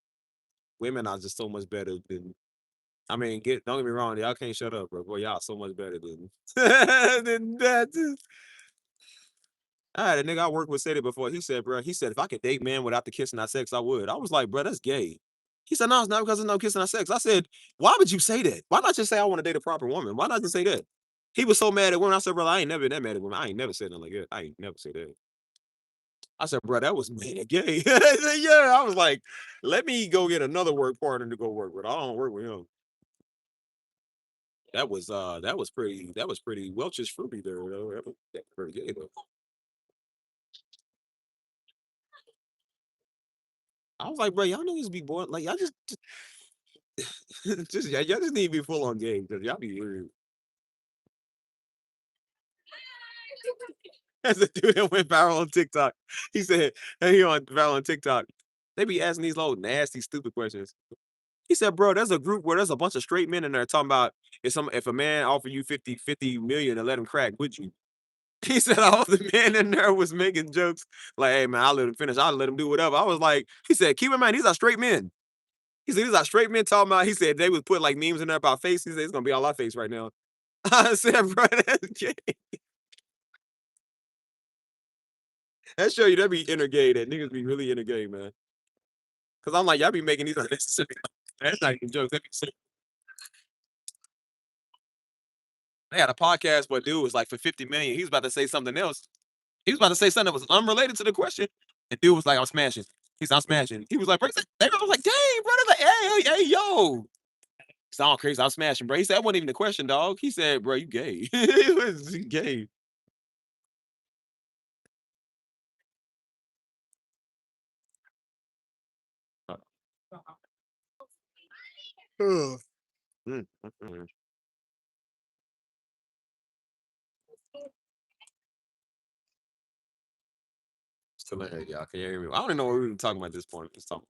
women are just so much better than. I mean, don't get me wrong, y'all can't shut up, bro. Boy, y'all so much better than than that. I had a nigga I worked with said it before. He said, bro, he said, if I could date men without the kissing not sex, I would. I was like, bro, that's gay. He said, no, it's not because there's no kissing not sex. I said, why would you say that? Why not just say I want to date a proper woman? Why not just say that? He was so mad at women. I said, brother, I ain't never been that mad at women. I ain't never said nothing like that. I ain't never said that. I said, bro, that was mad gay. I said, yeah. I was like, let me go get another work partner to go work with. I don't work with him. That was pretty Welch's fruity there, though. That was pretty gay though. I was like, bro, y'all niggas be bored. Like y'all y'all just need to be full on game because y'all be weird. As a dude that went viral on TikTok, he said, "Hey, he on viral on TikTok. They be asking these little nasty, stupid questions." He said, "Bro, there's a group where there's a bunch of straight men in there talking about if a man offered you 50 million to let him crack, would you?" He said all the men in there was making jokes like, "Hey man, I'll let him finish. I'll let him do whatever." I was like, he said, "Keep in mind, these are straight men." He said, "These are straight men talking about." He said they would put like memes in there about face. He said it's gonna be all our face right now. I said, "Bro, that's gay." That show you that be inner gay. That niggas be really inner gay, man. Cause I'm like, y'all be making these unnecessary. That's not even jokes. That be sick. They had a podcast where dude was like for 50 million. He was about to say something else. He was about to say something that was unrelated to the question. And dude was like, I'm smashing. He's I'm smashing. He was like, bro, I was like, dang, brother, like, hey, yo. Sound crazy. I'm smashing, bro. He said that wasn't even the question, dog. He said, bro, you gay. He was gay. Ugh. Still in here, y'all. Can you hear me? I don't even know what we were talking about at this point. Just talking.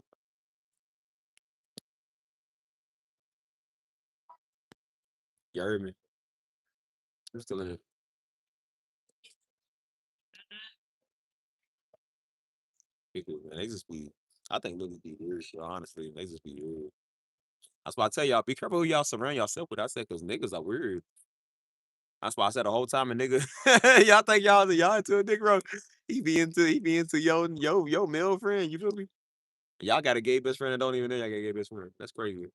You heard me? I'm still in here. People, man, they just be. I think niggas be weird, shit, honestly. They just be weird. That's why I tell y'all, be careful who y'all surround yourself with. I said, because niggas are weird. That's why I said the whole time a nigga, y'all think y'all into a dick road. He be into yo male friend. You feel me? Y'all got a gay best friend that don't even know y'all got a gay best friend. That's crazy.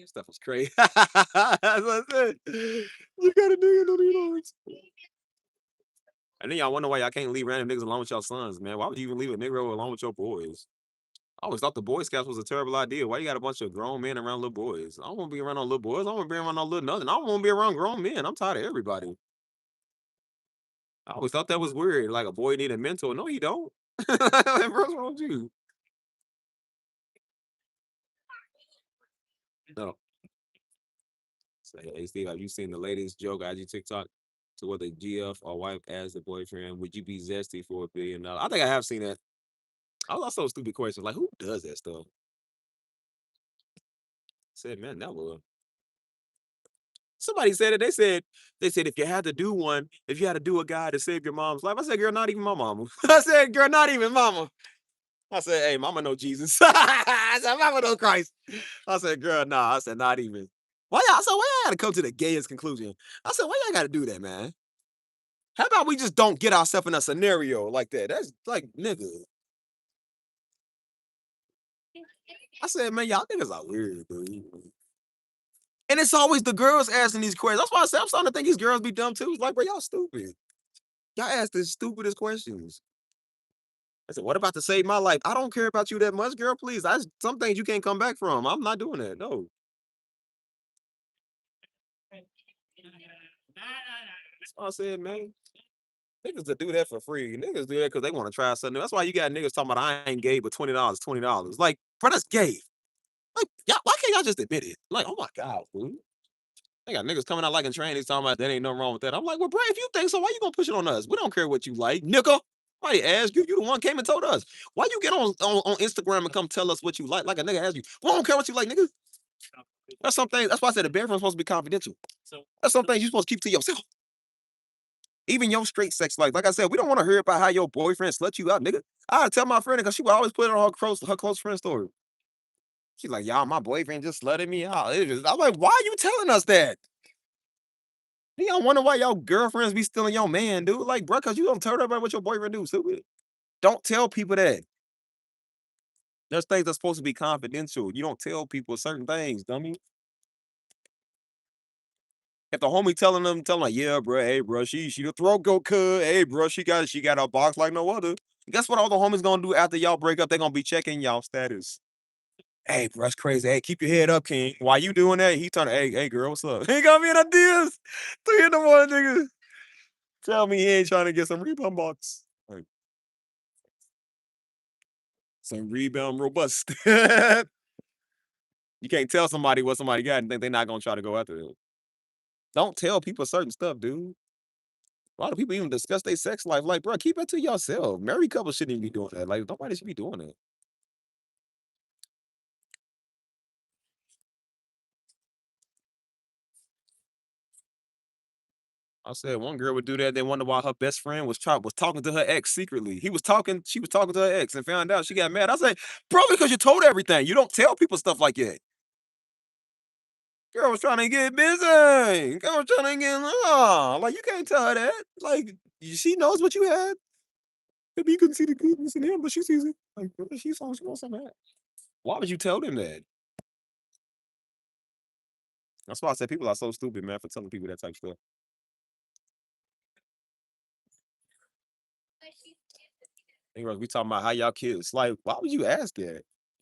Stuff was crazy. That's what I said. You got a nigga don't even know. And then y'all wonder why y'all can't leave random niggas alone with your sons, man. Why would you even leave a nigga alone with your boys? I always thought the Boy Scouts was a terrible idea. Why you got a bunch of grown men around little boys? I don't want to be around no little boys. I want to be around no little nothing. I don't want to be around grown men. I'm tired of everybody. I always thought that was weird. Like a boy need a mentor. No, he don't. Like, what's wrong with you? No. Say, hey, Steve, have you seen the latest joke IG TikTok to whether GF or wife as the boyfriend? Would you be zesty for $1 billion? I think I have seen that. I was also a stupid question. Like, who does that stuff? Said, man, that was. Somebody said it. They said if you had to do one, if you had to do a guy to save your mom's life. I said, girl, not even my mama. I said, girl, not even mama. I said, hey, mama know Jesus. I said, mama know Christ. I said, girl, nah. I said, not even. Why y'all? So why y'all gotta come to the gayest conclusion? I said, why y'all gotta do that, man? How about we just don't get ourselves in a scenario like that? That's like, nigga. I said, man, y'all niggas are weird, dude. And it's always the girls asking these questions. That's why I said I'm starting to think these girls be dumb too. It's like, bro, y'all stupid. Y'all ask the stupidest questions. I said, what about to save my life? I don't care about you that much, girl. Please. Some things you can't come back from. I'm not doing that. No. That's what I said, man. Niggas to do that for free. Niggas do that because they want to try something. That's why you got niggas talking about I ain't gay, but $20, $20. Like, bro, that's gay. Like, y'all, why can't y'all just admit it? Like, oh my God, dude. They got niggas coming out like in training talking about that ain't nothing wrong with that. I'm like, well, bro, if you think so, why you gonna push it on us? We don't care what you like, nigga. Why ask you? You the one came and told us. Why you get on Instagram and come tell us what you like a nigga asked you? We don't care what you like, nigga. That's something. That's why I said the bedroom's supposed to be confidential. That's some things you supposed to keep to yourself. Even your straight sex life. Like I said, we don't want to hear about how your boyfriend slut you out, nigga. I tell my friend because she would always put it on her close friend story. She's like, y'all, my boyfriend just slutted me out. I'm like, why are you telling us that? You don't wonder why y'all girlfriends be stealing your man, dude. Like, bro, because you don't tell everybody what your boyfriend do, stupid. Don't tell people that. There's things that's supposed to be confidential. You don't tell people certain things, dummy. If the homie telling them, like, yeah, bro, hey, bro, she the throat go cut. Hey, bro, she got a box like no other. Guess what all the homies gonna do after y'all break up? They gonna be checking y'all status. Hey, bro, that's crazy. Hey, keep your head up, King. Why you doing that? He turn, hey, girl, what's up? He got me in ideas. 3 in the morning, nigga. Tell me he ain't trying to get some rebound box. Like, some rebound robust. You can't tell somebody what somebody got and think they're not gonna try to go after it. Don't tell people certain stuff, dude. A lot of people even discuss their sex life. Like, bro, keep it to yourself. Married couples shouldn't even be doing that. Like, nobody should be doing it. I said one girl would do that. They wonder why her best friend was talking to her ex secretly. She was talking to her ex and found out she got mad. I said, probably because you told everything. You don't tell people stuff like that. Girl was trying to get busy. Girl was trying to get like you can't tell her that. Like she knows what you had. Maybe you couldn't see the goodness in him, but she sees it. Like she wants something that. Why would you tell them that? That's why I said people are so stupid, man, for telling people that type of stuff. Anyways, we talking about how y'all kids. Like, why would you ask that?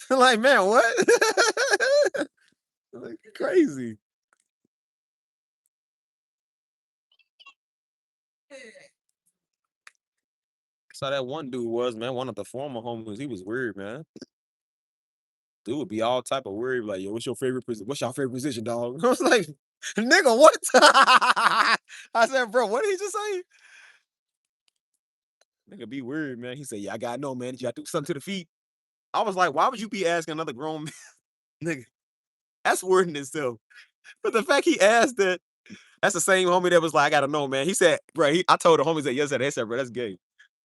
Like, man, what? Like, crazy. So that one dude was, man, one of the former homies. He was weird, man. Dude would be all type of weird, like, yo, what's your favorite position? What's your favorite position, dog? I was like, nigga, what? I said, bro, what did he just say? Nigga be weird, man. He said, yeah, I gotta know, man. Did you do something to the feet? I was like, why would you be asking another grown man? Nigga, that's weird in itself. But the fact he asked that, that's the same homie that was like, I gotta know, man. He said, bro, I told the homies that yesterday, they said, bro, that's gay.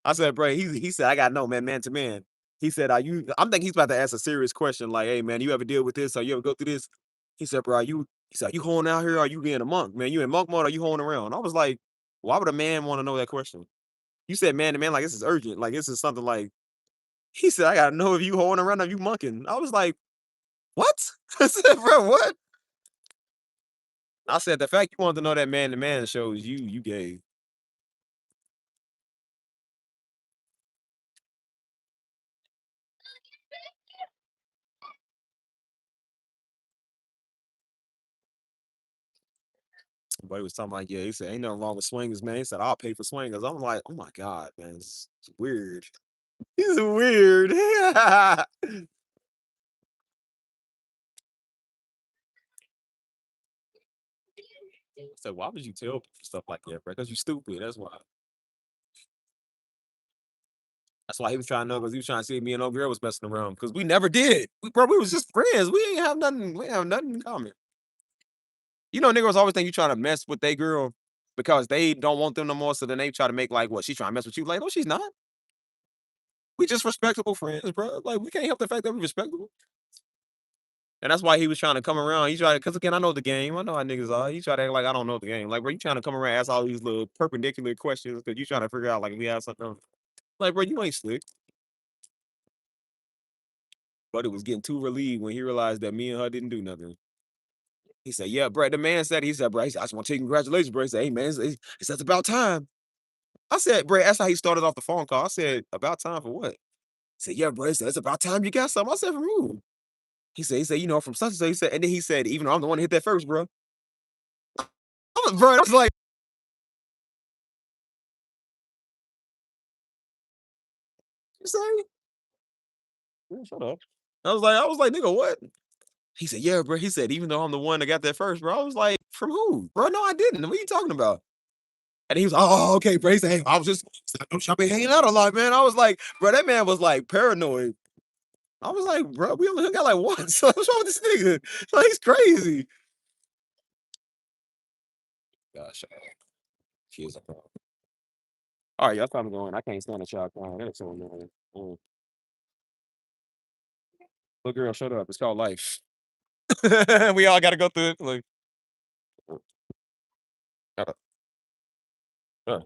I said, bro, he said, I gotta know, man to man. He said, I'm thinking he's about to ask a serious question, like, hey man, you ever deal with this or you ever go through this? He said, bro, he said, are you holding out here or are you being a monk, man? You in monk mode or you holding around? I was like, why would a man want to know that question? You said man to man, like this is urgent, like this is something like he said, I gotta know if you holding around or you monking. I was like, what? I said, bro, what? I said the fact you wanted to know that man to man shows you gay. But he was talking like, yeah, he said, ain't nothing wrong with swingers, man. He said, I'll pay for swingers. I'm like, oh my God, man, it's weird. He's weird. I said, why would you tell people stuff like that, bro? Because you stupid. That's why. That's why he was trying to know because he was trying to see if me and old girl was messing around. Because we never did. We was just friends. We ain't have nothing. We ain't have nothing in common. You know, niggas always think you trying to mess with their girl because they don't want them no more. So then they try to make like, what, she trying to mess with you? Like, no, she's not. We just respectable friends, bro. Like, we can't help the fact that we respectable. And that's why he was trying to come around. He tried to, because again, I know the game. I know how niggas are. He tried to act like I don't know the game. Like, bro, you trying to come around and ask all these little perpendicular questions because you trying to figure out, like, if we have something. Like, bro, you ain't slick. But it was getting too relieved when he realized that me and her didn't do nothing. He said, yeah, bro. The man said, bro, he said, I just want to tell you congratulations, bro. He said, hey, man, it's about time. I said, bro, that's how he started off the phone call. I said, about time for what? He said, yeah, bro. He said, it's about time you got something. I said, from who? He said, you know, from such and such. He said, and then he said, even though I'm the one that hit that first, bro. Bro, I was like, you say? Yeah, shut up. I was like, nigga, what? He said, yeah, bro. He said, even though I'm the one that got that first, bro. I was like, from who? Bro, no, I didn't. What are you talking about? And he was, oh, okay, bro. He said, hey, I was just shopping, hanging out a lot, man. I was like, bro, that man was like paranoid. I was like, bro, we only hung out like once. What's wrong with this nigga? Like, he's crazy. Gosh, kids are wrong. All right, y'all time going. I can't stand a child crying. That's so annoying. Little girl, shut up. It's called life. We all got to go through it. Like, shut up. Uh,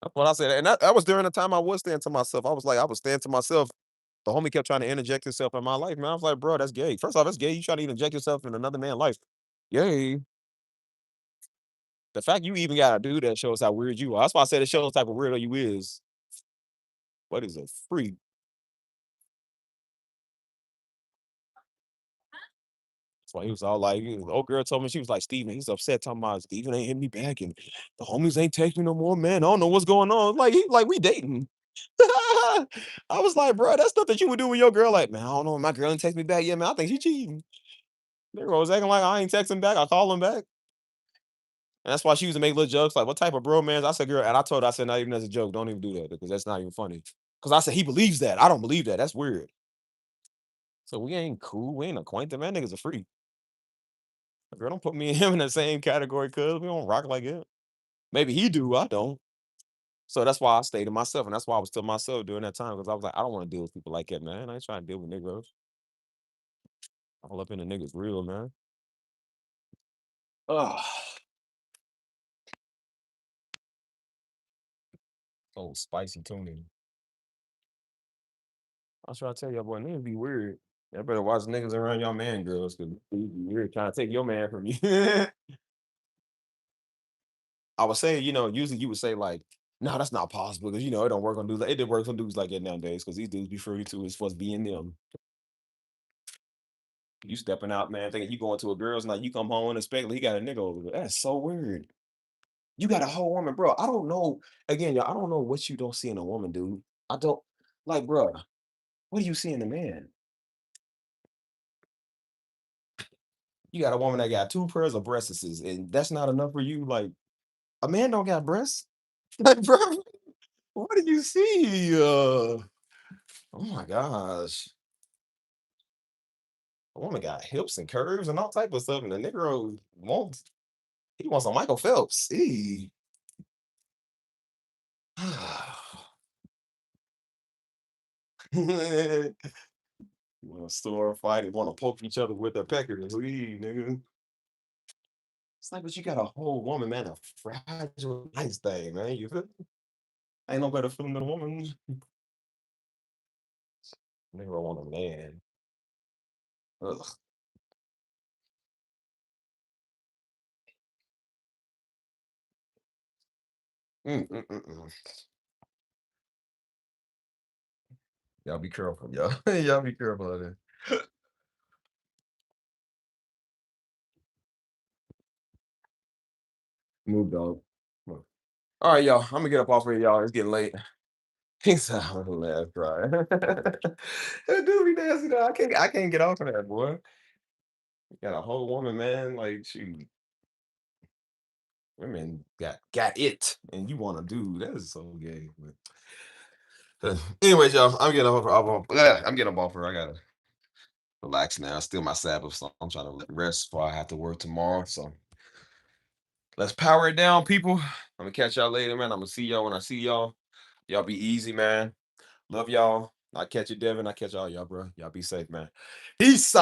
that's what I said. And that was during the time I was staying to myself. I was like, I was staying to myself. The homie kept trying to interject himself in my life, man. I was like, bro, that's gay. First off, that's gay. You trying to interject yourself in another man's life. Yay. The fact you even got to do that shows how weird you are. That's why I said it shows the type of weirdo you is. What is a freak? That's why he was all like, the old girl told me, she was like, Steven, he's upset talking about Steven ain't hit me back and the homies ain't text me no more, man. I don't know what's going on. Like, he like, we dating. I was like, bro, that's stuff that you would do with your girl. Like, man, I don't know. My girl ain't text me back yet, man. I think she cheating. Nigga was acting like I ain't texting back. I call him back. And that's why she used to make little jokes like, what type of bro, man? I said, girl, and I told her, I said, not even as a joke, don't even do that because that's not even funny. Because I said, he believes that. I don't believe that. That's weird. So we ain't cool. We ain't acquainted, man. Niggas a freak. Girl, don't put me and him in the same category, cuz we don't rock like it. Maybe he do, I don't. So that's why I stayed to myself, and that's why I was to myself during that time because I was like, I don't want to deal with people like that, man. I ain't trying to deal with niggas. All up in the niggas real, man. Ugh. Oh, spicy tuning. I was trying to tell y'all, boy, niggas be weird. Y'all better watch niggas around y'all man girls because you're trying to take your man from you. I was saying, usually you would say like, no, that's not possible because it don't work on dudes. It did work on dudes like that nowadays because these dudes be free to is supposed to be in them. You stepping out, man, thinking you going to a girl's night, you come home unexpectedly, he got a nigga over there. That's so weird. You got a whole woman, bro. I don't know. Again, y'all, I don't know what you don't see in a woman, dude. I don't like, bro. What do you see in a man? You got a woman that got two pairs of breasts, and that's not enough for you. Like, a man don't got breasts. Like, bro, what do you see? Oh my gosh. A woman got hips and curves and all type of stuff, and the nigga wants a Michael Phelps. Eee. You want to store fight and want to poke each other with their peckers. Eee, nigga. It's like, but you got a whole woman, man, a fragile, nice thing, man. You feel me? Ain't no better feeling than a woman. Nigga want a man. Ugh. Mm. Y'all be careful, y'all. Y'all be careful of that. Move, dog. Come on. All right, y'all. I'm gonna get up off here, y'all. It's getting late. Peace out. Laugh, cry. That dude be nasty though. I can't get off of that, boy. You got a whole woman, man. Like she women got it, and you want to do that is so gay. But anyways, y'all, I'm getting off her. I gotta relax now. It's still my Sabbath, so I'm trying to rest before I have to work tomorrow. So let's power it down, people. I'm gonna catch y'all later, man. I'm gonna see y'all when I see y'all. Y'all be easy, man. Love y'all. I catch you, Devin. I catch all y'all, bro. Y'all be safe, man. Peace.